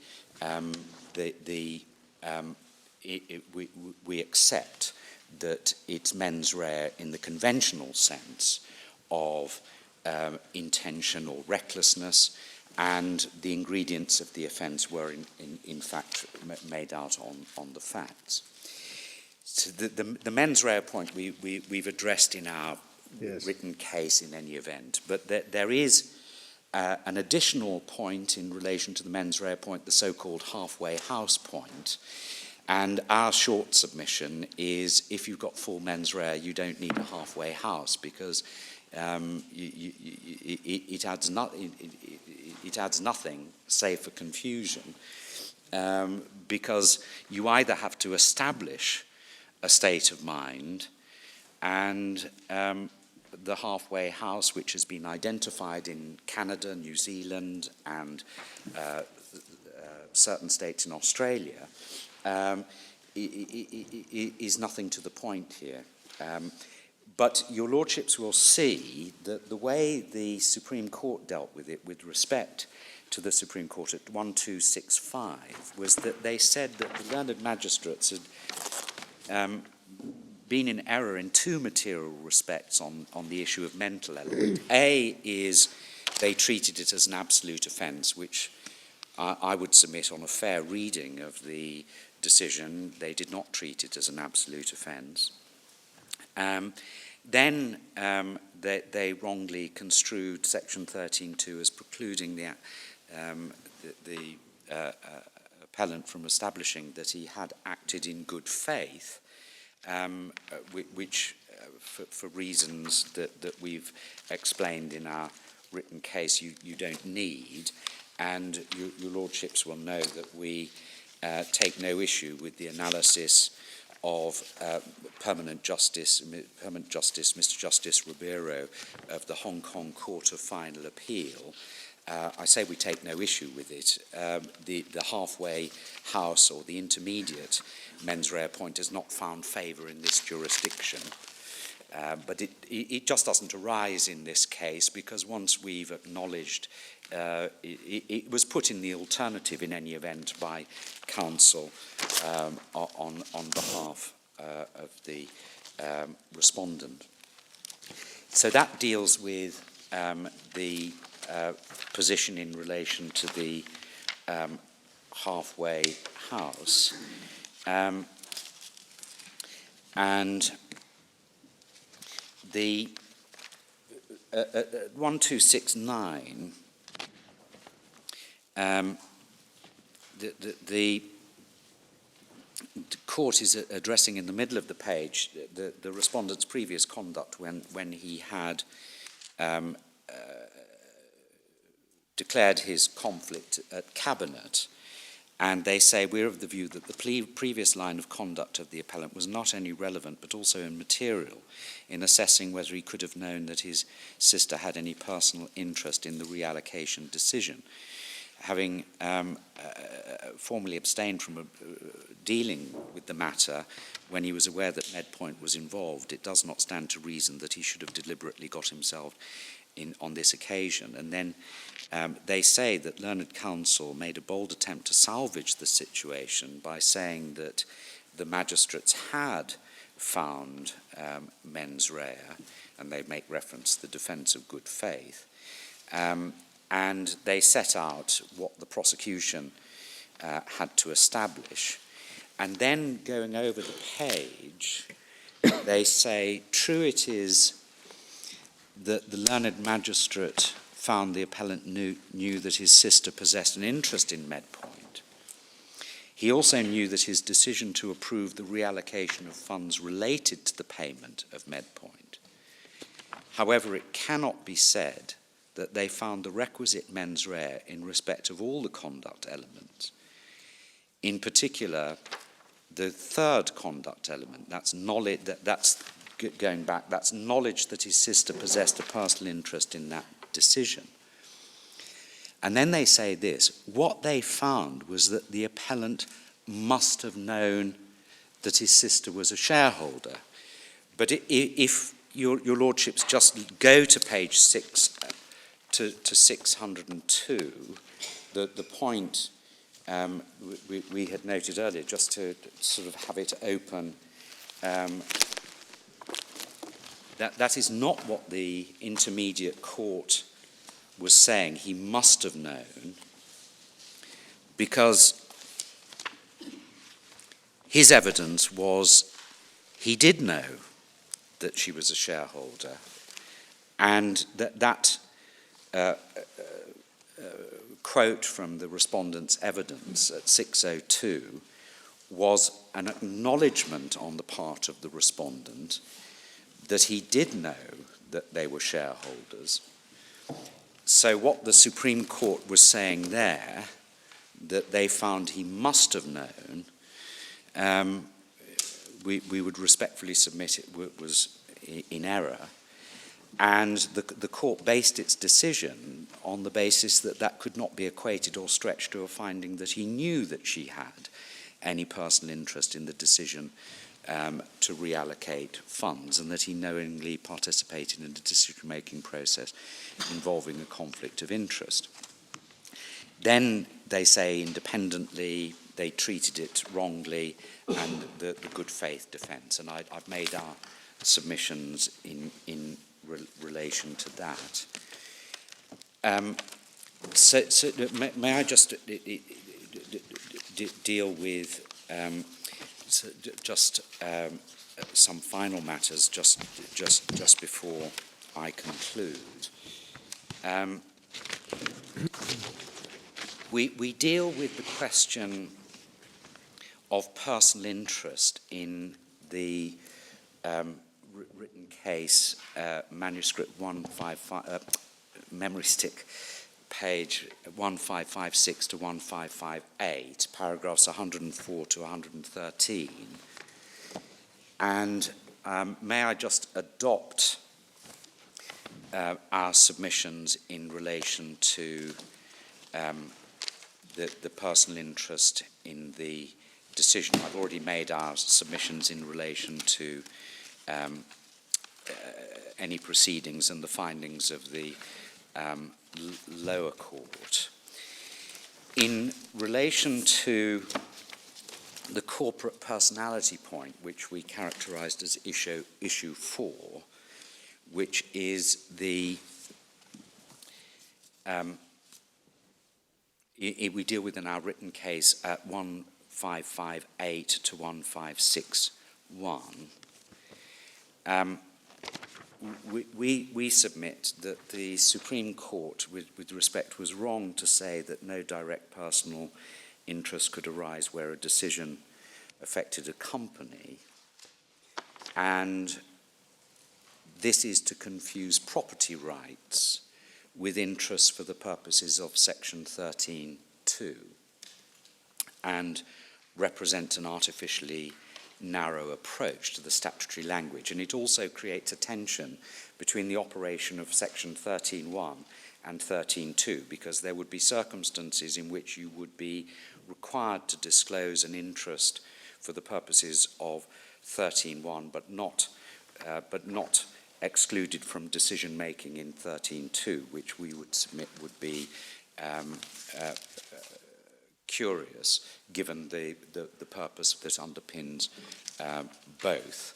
we accept that it's mens rea in the conventional sense of intention or recklessness, and the ingredients of the offence were in fact made out on the facts. So the mens rea point we've addressed in our written case in any event, but there is an additional point in relation to the mens rea point, the so-called halfway house point. And our short submission is, if you've got full mens rea, you don't need a halfway house, because it adds nothing save for confusion, because you either have to establish a state of mind, and the halfway house, which has been identified in Canada, New Zealand, and certain states in Australia, is nothing to the point here. But your Lordships will see that the way the Supreme Court dealt with it with respect to the Supreme Court at 1265 was that they said that the learned magistrates had been in error in 2 material respects on the issue of mental element. A is they treated it as an absolute offence, which I would submit on a fair reading of the decision, they did not treat it as an absolute offence. Then they wrongly construed Section 13.2 as precluding the appellant from establishing that he had acted in good faith, which, for reasons that we've explained in our written case, you don't need. And your Lordships will know that we take no issue with the analysis of Permanent Justice Mr. Justice Ribeiro of the Hong Kong Court of Final Appeal. I say we take no issue with it. The halfway house or the intermediate mens rea point has not found favour in this jurisdiction. But it just doesn't arise in this case, because once we've acknowledged it was put in the alternative in any event by counsel on behalf of the respondent. So that deals with the position in relation to the halfway house. And the 1269, the court is addressing in the middle of the page the respondent's previous conduct when he had declared his conflict at Cabinet. And they say, we're of the view that the previous line of conduct of the appellant was not only relevant but also immaterial in assessing whether he could have known that his sister had any personal interest in the reallocation decision. Having formally abstained from dealing with the matter when he was aware that MedPoint was involved, it does not stand to reason that he should have deliberately got himself in on this occasion. And then they say that learned counsel made a bold attempt to salvage the situation by saying that the magistrates had found mens rea, and they make reference to the defence of good faith, and they set out what the prosecution had to establish. And then going over the page, they say, true it is that the learned magistrate found the appellant knew that his sister possessed an interest in MedPoint. He also knew that his decision to approve the reallocation of funds related to the payment of MedPoint. However, it cannot be said that they found the requisite mens rea in respect of all the conduct elements. In particular, the third conduct element, that's knowledge, that's going back, that's knowledge that his sister possessed a personal interest in that decision. And then they say this: what they found was that the appellant must have known that his sister was a shareholder. But if your lordships just go to page 6 to 602, the point we had noted earlier, just to sort of have it open, that is not what the intermediate court was saying. He must have known, because his evidence was he did know that she was a shareholder, and that quote from the respondent's evidence at 602 was an acknowledgement on the part of the respondent that he did know that they were shareholders. So what the Supreme Court was saying there, that they found he must have known, we would respectfully submit it was in error. And the court based its decision on the basis that that could not be equated or stretched to a finding that he knew that she had any personal interest in the decision to reallocate funds, and that he knowingly participated in the decision-making process involving a conflict of interest. Then they say independently they treated it wrongly, and the good faith defence. And I've made our submissions in relation to that. So may I just deal with just some final matters just before I conclude. We deal with the question of personal interest in the written case, manuscript 155, memory stick, page 1556 to 1558, paragraphs 104 to 113. And may I just adopt our submissions in relation to the personal interest in the decision. I've already made our submissions in relation to any proceedings and the findings of the lower court. In relation to the corporate personality point, which we characterized as issue 4, which is the we deal with in our written case at 1558 to 1561. We submit that the Supreme Court, with respect, was wrong to say that no direct personal interest could arise where a decision affected a company, and this is to confuse property rights with interests for the purposes of Section 13(2) and represent an artificially narrow approach to the statutory language. And it also creates a tension between the operation of Section 13(1) and 13(2), because there would be circumstances in which you would be required to disclose an interest for the purposes of 13(1), but not excluded from decision-making in 13(2), which we would submit would be curious, given the purpose that underpins both.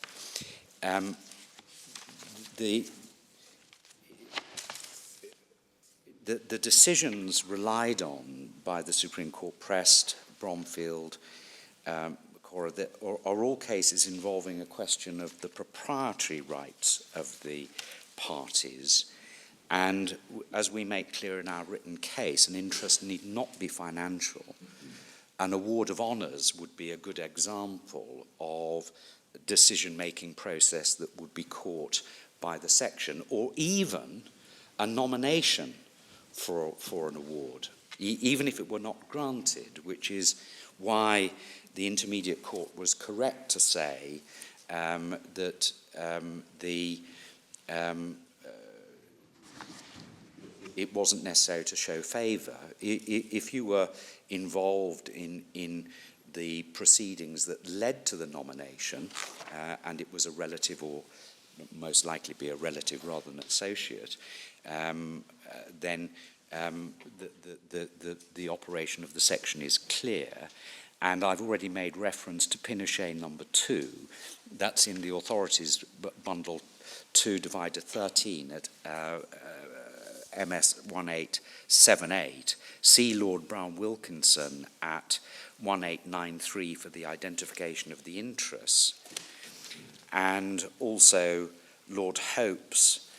The decisions relied on by the Supreme Court, Prest, Bromfield, are all cases involving a question of the proprietary rights of the parties. And as we make clear in our written case, an interest need not be financial. An award of honours would be a good example of a decision-making process that would be caught by the section, or even a nomination for an award, even if it were not granted, which is why the Intermediate Court was correct to say that it wasn't necessary to show favour. If you were involved in the proceedings that led to the nomination, and it was a relative, or most likely be a relative rather than associate, then the operation of the section is clear. And I've already made reference to Pinochet number 2. That's in the authorities bundle 2 divided 13 at MS 1878. See Lord Brown Wilkinson at 1893 for the identification of the interests. And also Lord Hope's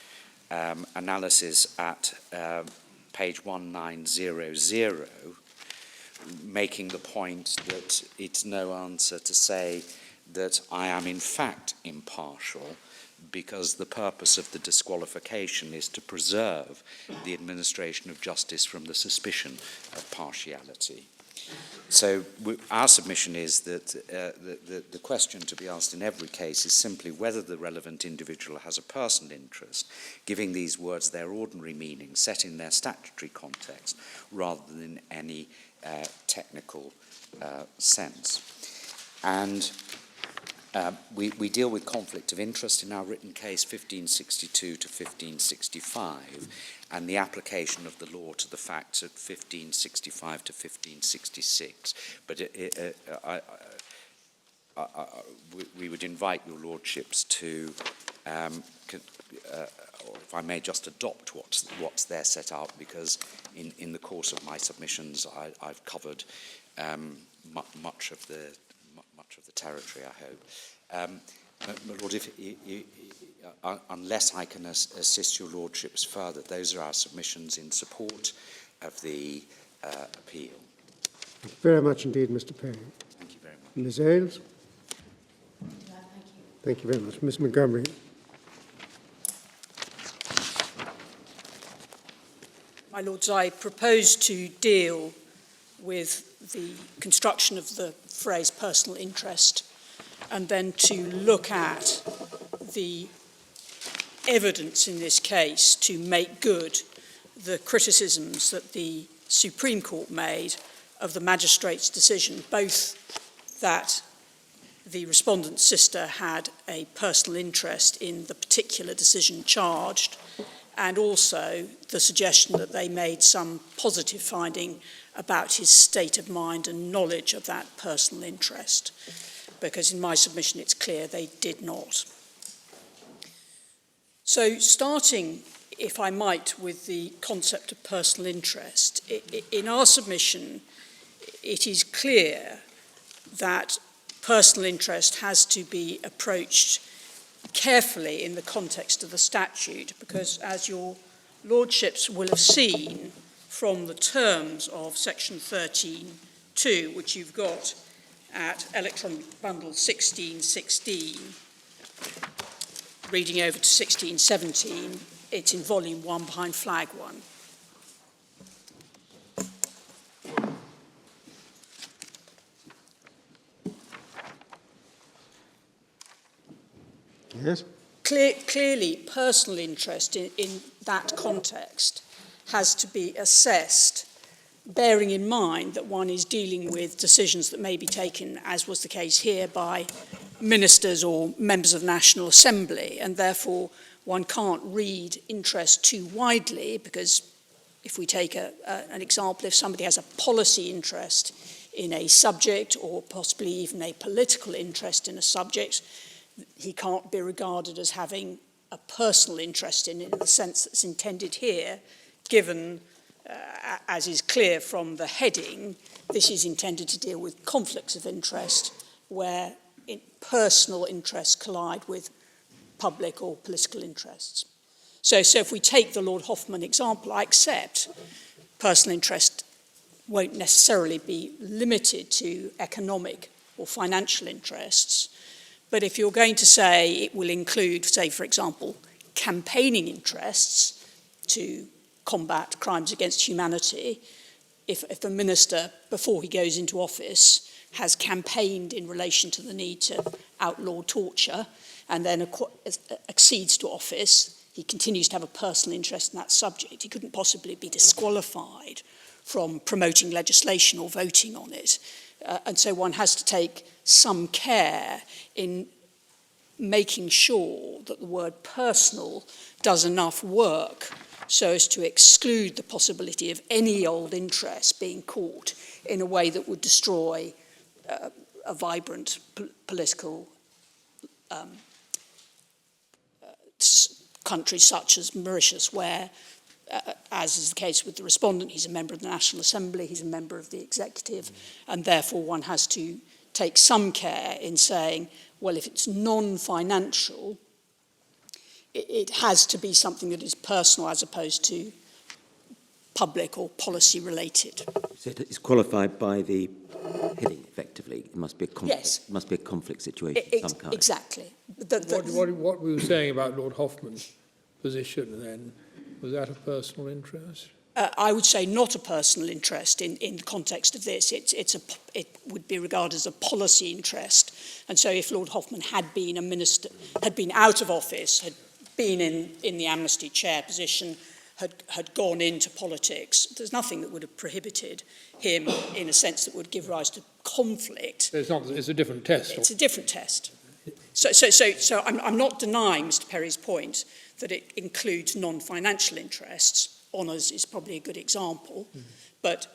analysis at page 1900, making the point that it's no answer to say that I am in fact impartial, because the purpose of the disqualification is to preserve the administration of justice from the suspicion of partiality. So our submission is that the question to be asked in every case is simply whether the relevant individual has a personal interest, giving these words their ordinary meaning, set in their statutory context, rather than in any technical sense. And we deal with conflict of interest in our written case 1562 to 1565, and the application of the law to the facts at 1565 to 1566. But we would invite your lordships to, or if I may just adopt what's there set out, because in the course of my submissions I've covered much of the territory, I hope. My Lord, unless I can assist your lordships further, those are our submissions in support of the appeal. Thank you very much indeed, Mr. Perry. Thank you very much. Ms. Ailes? Thank Thank you. you very much. Ms. Montgomery? My Lords, I propose to deal with the construction of the phrase personal interest, and then to look at the evidence in this case to make good the criticisms that the Supreme Court made of the magistrate's decision, both that the respondent's sister had a personal interest in the particular decision charged, and also the suggestion that they made some positive finding about his state of mind and knowledge of that personal interest, because in my submission it's clear they did not. So starting, if I might, with the concept of personal interest, in our submission it is clear that personal interest has to be approached carefully in the context of the statute, because as your lordships will have seen from the terms of section 13.2, which you've got at electronic bundle 1616, reading over to 1617, it's in volume 1 behind flag 1. Yes? Clearly, personal interest in that context has to be assessed, bearing in mind that one is dealing with decisions that may be taken, as was the case here, by ministers or members of the National Assembly, and therefore one can't read interest too widely, because if we take an example, if somebody has a policy interest in a subject, or possibly even a political interest in a subject, he can't be regarded as having a personal interest in it in the sense that's intended here, given, as is clear from the heading, this is intended to deal with conflicts of interest where personal interests collide with public or political interests. So if we take the Lord Hoffman example, I accept personal interest won't necessarily be limited to economic or financial interests, but if you're going to say it will include, say, for example, campaigning interests to combat crimes against humanity, if a minister, before he goes into office, has campaigned in relation to the need to outlaw torture and then accedes to office, he continues to have a personal interest in that subject. He couldn't possibly be disqualified from promoting legislation or voting on it. And so one has to take some care in making sure that the word personal does enough work so as to exclude the possibility of any old interest being caught in a way that would destroy a vibrant political country such as Mauritius, where, as is the case with the respondent, he's a member of the National Assembly, he's a member of the executive, and therefore one has to take some care in saying, well, if it's non-financial, it has to be something that is personal as opposed to public or policy related. So it's qualified by the heading, effectively. It must be a conflict. Yes. It must be a conflict situation of some kind. Exactly. What we were saying about Lord Hoffman's position then, was that a personal interest? I would say not a personal interest in the context of this. It would be regarded as a policy interest. And so if Lord Hoffman had been a minister, had been out of office, had been in the amnesty chair position, had gone into politics, there's nothing that would have prohibited him in a sense that would give rise to conflict. It's a different test. It's a different test. So I'm not denying Mr. Perry's point that it includes non-financial interests. Honours is probably a good example, but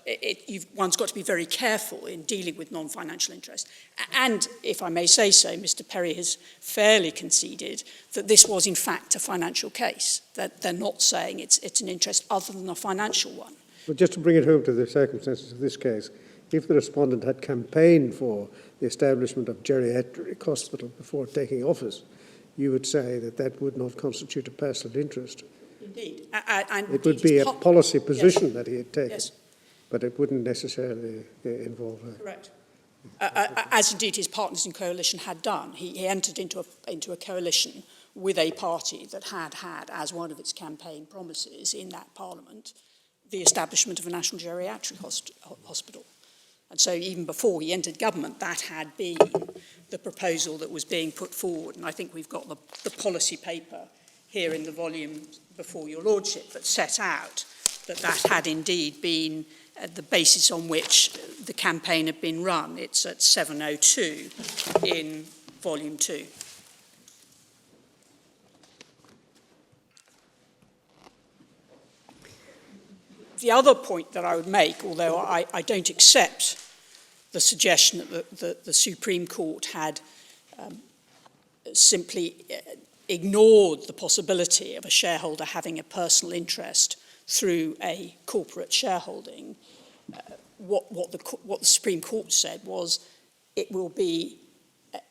one's got to be very careful in dealing with non-financial interests. And if I may say so, Mr. Perry has fairly conceded that this was in fact a financial case, that they're not saying it's an interest other than a financial one. But just to bring it home to the circumstances of this case, if the respondent had campaigned for the establishment of geriatric hospital before taking office, you would say that that would not constitute a personal interest. Indeed. It would be a policy position yes. that he had taken, yes. but it wouldn't necessarily involve her. Correct. As indeed his partners in coalition had done. He entered into a coalition with a party that had as one of its campaign promises in that parliament the establishment of a national geriatric hospital. And so even before he entered government, that had been the proposal that was being put forward. And I think we've got the policy paper here in the volume before your lordship that set out that had indeed been the basis on which the campaign had been run. It's at 702 in volume 2. The other point that I would make, although I don't accept the suggestion that the Supreme Court had simply ignored the possibility of a shareholder having a personal interest through a corporate shareholding, what the Supreme Court said was it will be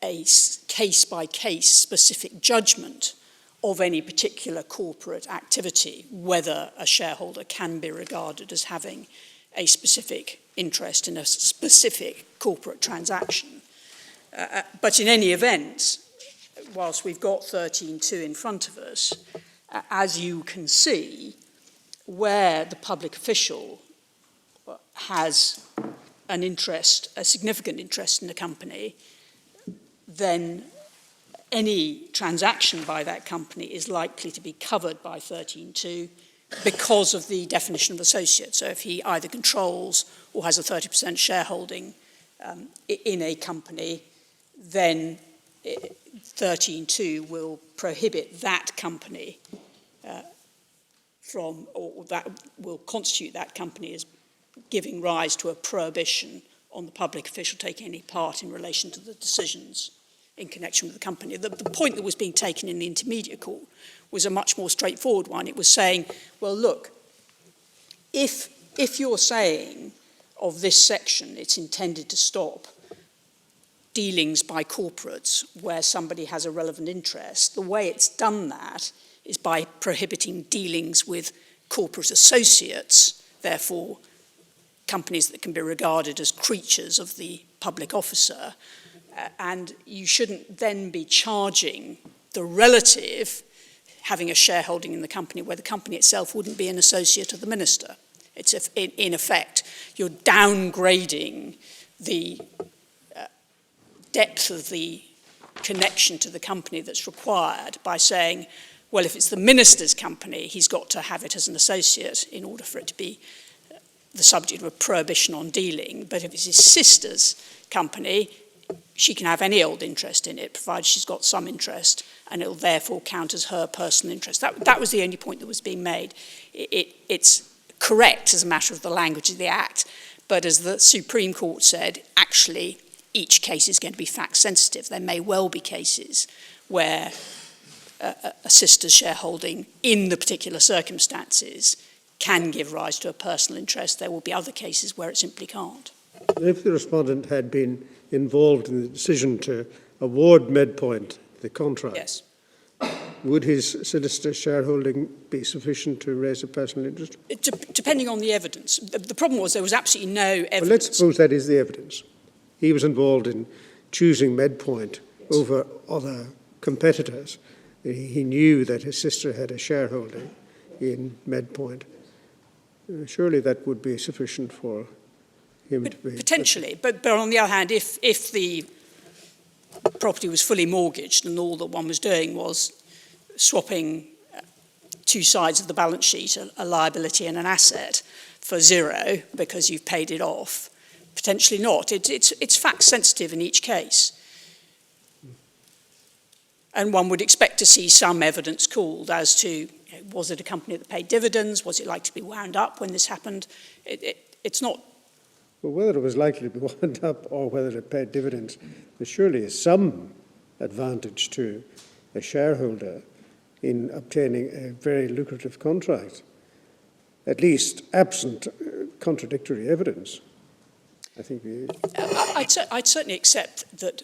a case-by-case specific judgment of any particular corporate activity, whether a shareholder can be regarded as having a specific interest in a specific corporate transaction. But in any event, whilst we've got 13.2 in front of us, as you can see, where the public official has an interest, a significant interest in the company, then any transaction by that company is likely to be covered by 13.2 because of the definition of associate. So if he either controls or has a 30% shareholding in a company, then 13.2 will prohibit that company from, or that will constitute that company as giving rise to a prohibition on the public official taking any part in relation to the decisions in connection with the company. The point that was being taken in the intermediate court was a much more straightforward one. It was saying, well, look, if you're saying of this section it's intended to stop dealings by corporates where somebody has a relevant interest, the way it's done that is by prohibiting dealings with corporate associates, therefore companies that can be regarded as creatures of the public officer, and you shouldn't then be charging the relative having a shareholding in the company where the company itself wouldn't be an associate of the minister. It's in effect, you're downgrading the depth of the connection to the company that's required by saying, well, if it's the minister's company, he's got to have it as an associate in order for it to be the subject of a prohibition on dealing. But if it's his sister's company, she can have any old interest in it, provided she's got some interest, and it'll therefore count as her personal interest. That was the only point that was being made. It's correct as a matter of the language of the Act, but as the Supreme Court said, actually, each case is going to be fact sensitive. There may well be cases where a sister's shareholding in the particular circumstances can give rise to a personal interest. There will be other cases where it simply can't. If the respondent had been involved in the decision to award Medpoint the contract, Yes. would his sister's shareholding be sufficient to raise a personal interest? Depending on the evidence. The problem was there was absolutely no evidence. Well, let's suppose that is the evidence. He was involved in choosing Medpoint over other competitors. He knew that his sister had a shareholding in Medpoint. Surely that would be sufficient for him to be... Potentially, but on the other hand, if the property was fully mortgaged and all that one was doing was swapping two sides of the balance sheet, a liability and an asset, for zero because you've paid it off, potentially not. It's fact sensitive in each case. And one would expect to see some evidence called as to, was it a company that paid dividends? Was it likely to be wound up when this happened? It's not. Well, whether it was likely to be wound up or whether it paid dividends, there surely is some advantage to a shareholder in obtaining a very lucrative contract, at least absent contradictory evidence. I think I'd certainly accept that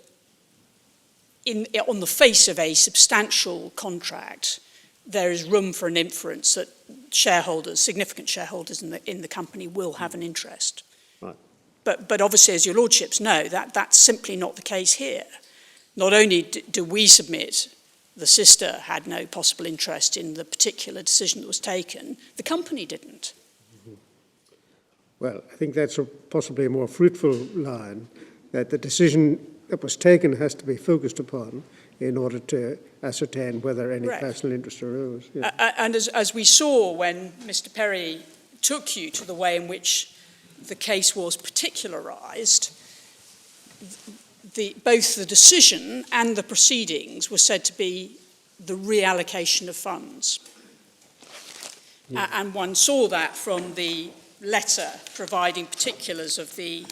on the face of a substantial contract, there is room for an inference that shareholders, significant shareholders in the company, will have an interest. Right. But obviously, as your lordships know, that's simply not the case here. Not only do we submit the sister had no possible interest in the particular decision that was taken, the company didn't. Well, I think that's possibly a more fruitful line, that the decision that was taken has to be focused upon in order to ascertain whether any personal interest arose. Yeah. And as we saw when Mr. Perry took you to the way in which the case was particularised, both the decision and the proceedings were said to be the reallocation of funds. Yeah. And one saw that from the letter providing particulars of the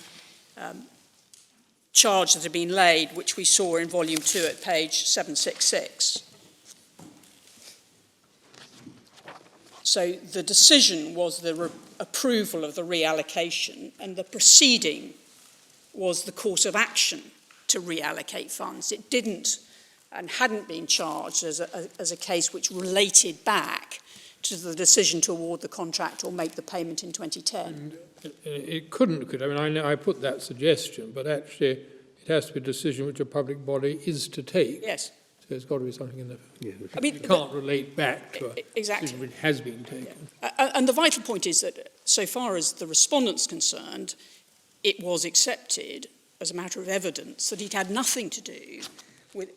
charge that had been laid, which we saw in Volume 2 at page 766. So the decision was the approval of the reallocation, and the proceeding was the course of action to reallocate funds. It didn't and hadn't been charged as a case which related back to the decision to award the contract or make the payment in 2010. And it couldn't, could I? mean, I put that suggestion, but actually it has to be a decision which a public body is to take. Yes. So there's got to be something in there. Yeah. I mean, you can't relate back to a exactly. decision which has been taken. Yeah. And the vital point is that so far as the respondent's concerned, it was accepted as a matter of evidence that it had nothing to do with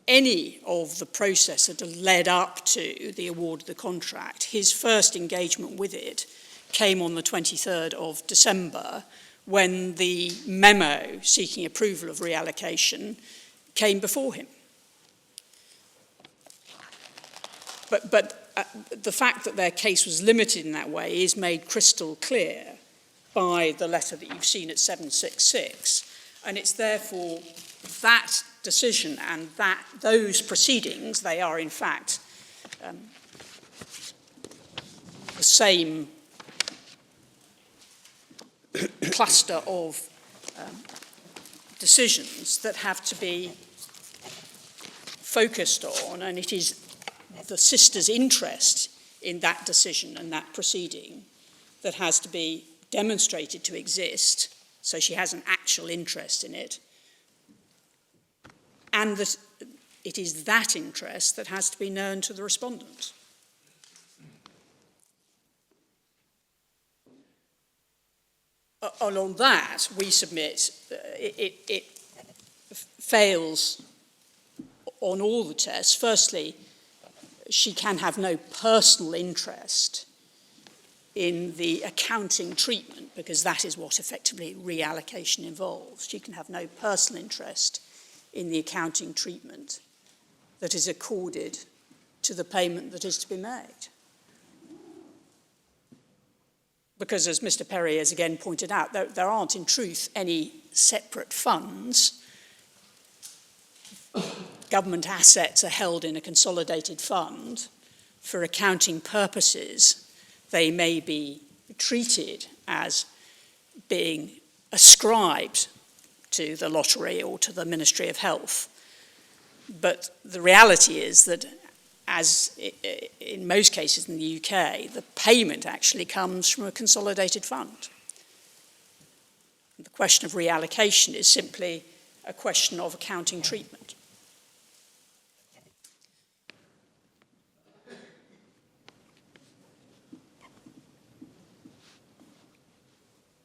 any of the process that had led up to the award of the contract. His first engagement with it came on the 23rd of December when the memo seeking approval of reallocation came before him. But the fact that their case was limited in that way is made crystal clear by the letter that you've seen at 766, and it's therefore that decision and those proceedings, they are in fact the same cluster of decisions that have to be focused on, and it is the sister's interest in that decision and that proceeding that has to be demonstrated to exist, so she has an actual interest in it, and it is that interest that has to be known to the respondent. And on that, we submit it fails on all the tests. Firstly, she can have no personal interest in the accounting treatment, because that is what effectively reallocation involves. She can have no personal interest in the accounting treatment that is accorded to the payment that is to be made. Because, as Mr. Perry has again pointed out, there aren't in truth any separate funds. Government assets are held in a consolidated fund. For accounting purposes, they may be treated as being ascribed to the lottery or to the Ministry of Health. But the reality is that, as in most cases in the UK, the payment actually comes from a consolidated fund. The question of reallocation is simply a question of accounting treatment.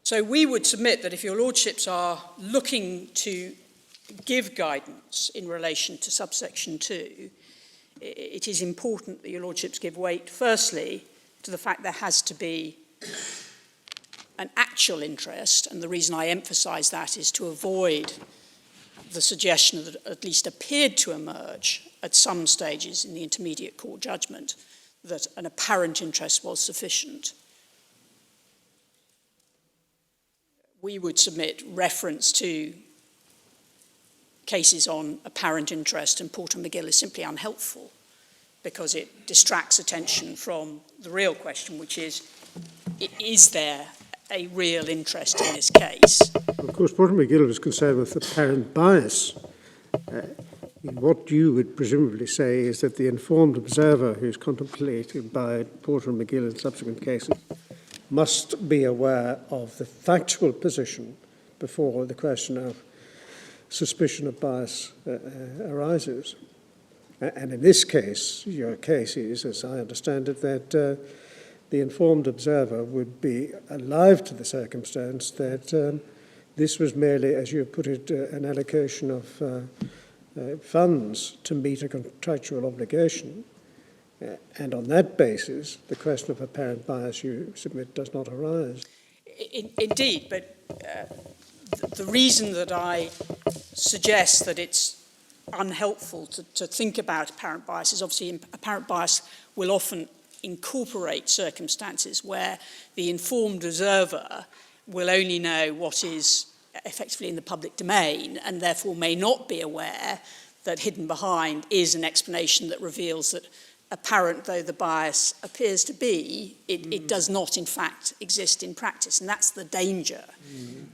So we would submit that if your lordships are looking to give guidance in relation to subsection 2, it is important that your lordships give weight, firstly, to the fact there has to be an actual interest, and the reason I emphasise that is to avoid the suggestion that at least appeared to emerge at some stages in the intermediate court judgment that an apparent interest was sufficient. We would submit reference to cases on apparent interest, and Porter McGill is simply unhelpful because it distracts attention from the real question, which is there a real interest in this case? Of course, Porter McGill was concerned with apparent bias. What you would presumably say is that the informed observer who's contemplated by Porter McGill in subsequent cases must be aware of the factual position before the question of suspicion of bias arises. And in this case, your case is, as I understand it, that the informed observer would be alive to the circumstance that this was merely, as you put it, an allocation of funds to meet a contractual obligation. And on that basis, the question of apparent bias you submit does not arise. Indeed, but the reason that I suggest that it's unhelpful to think about apparent bias is obviously apparent bias will often incorporate circumstances where the informed observer will only know what is effectively in the public domain and therefore may not be aware that hidden behind is an explanation that reveals that, apparent though the bias appears to be, it does not in fact exist in practice. And that's the danger,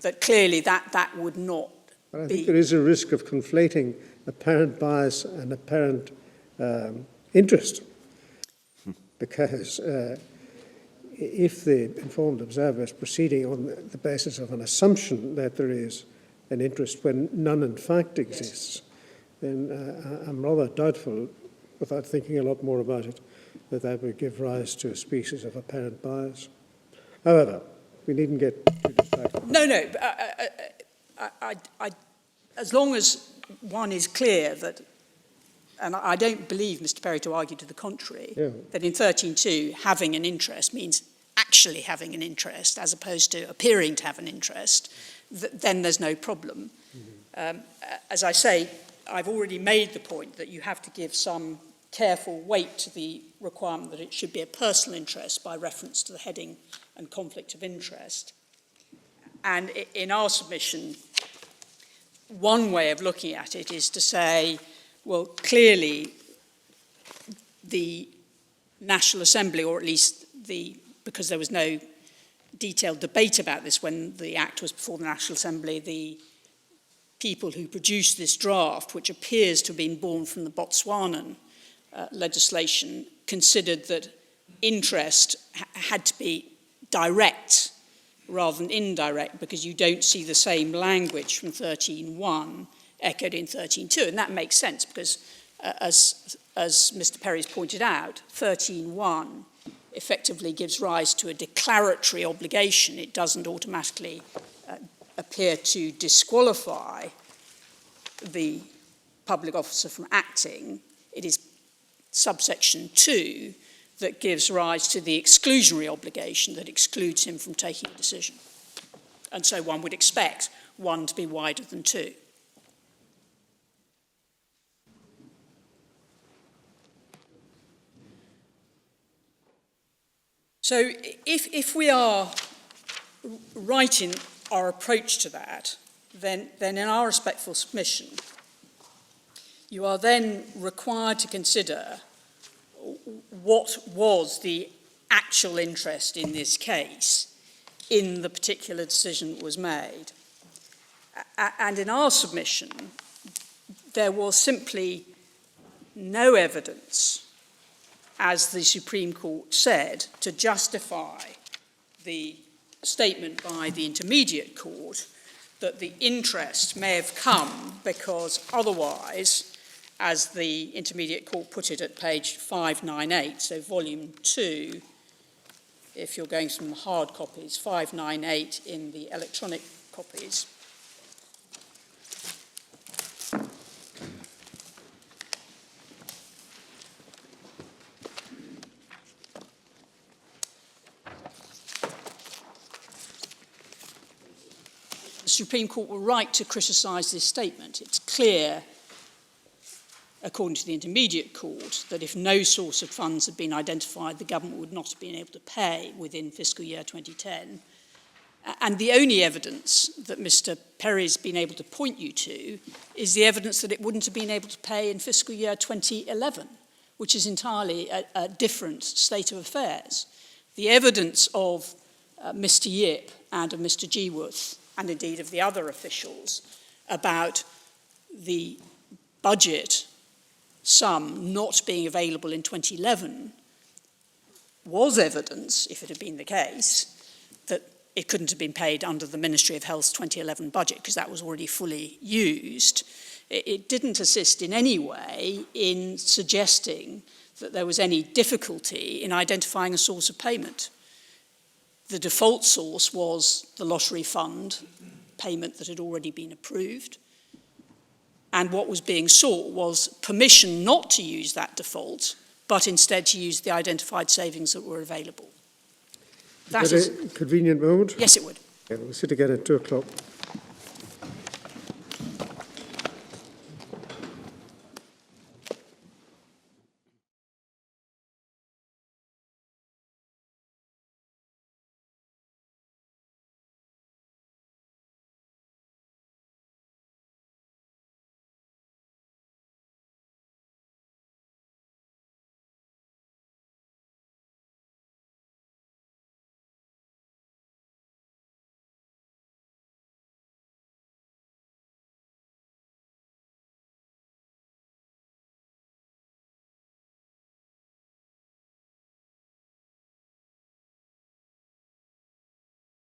that clearly that would not But I think there is a risk of conflating apparent bias and apparent interest. Because if the informed observer is proceeding on the basis of an assumption that there is an interest when none in fact exists, then I'm rather doubtful, without thinking a lot more about it, that would give rise to a species of apparent bias. However, we needn't get too distracted. No. As long as one is clear that, and I don't believe Mr. Perry to argue to the contrary, that in 13.2 having an interest means actually having an interest as opposed to appearing to have an interest, then there's no problem. As I say, I've already made the point that you have to give some careful weight to the requirement that it should be a personal interest by reference to the heading and conflict of interest. And in our submission, one way of looking at it is to say, well, clearly the National Assembly, or at least because there was no detailed debate about this when the Act was before the National Assembly, the people who produced this draft, which appears to have been born from the Botswanan legislation, considered that interest had to be direct rather than indirect, because you don't see the same language from 13.1 echoed in 13.2. And that makes sense because, as Mr. Perry's pointed out, 13.1 effectively gives rise to a declaratory obligation. It doesn't automatically appear to disqualify the public officer from acting. It is subsection 2 that gives rise to the exclusionary obligation that excludes him from taking a decision. And so one would expect 1 to be wider than 2. So if we are right in our approach to that, then in our respectful submission, you are then required to consider what was the actual interest in this case in the particular decision that was made. And in our submission, there was simply no evidence, as the Supreme Court said, to justify the statement by the Intermediate Court that the interest may have come because otherwise, as the Intermediate Court put it at page 598, so volume 2, if you're going from the hard copies, 598 in the electronic copies. The Supreme Court were right to criticise this statement. It's clear, according to the Intermediate Court, that if no source of funds had been identified, the government would not have been able to pay within fiscal year 2010. And the only evidence that Mr. Perry's been able to point you to is the evidence that it wouldn't have been able to pay in fiscal year 2011, which is entirely a different state of affairs. The evidence of Mr. Yip and of Mr. Jugnauth, and indeed of the other officials, about the budget sum not being available in 2011 was evidence, if it had been the case, that it couldn't have been paid under the Ministry of Health's 2011 budget because that was already fully used. It didn't assist in any way in suggesting that there was any difficulty in identifying a source of payment. The default source was the lottery fund payment that had already been approved. And what was being sought was permission not to use that default, but instead to use the identified savings that were available. Is that a convenient moment? Yes, it would. Yeah, we'll sit again at 2 o'clock.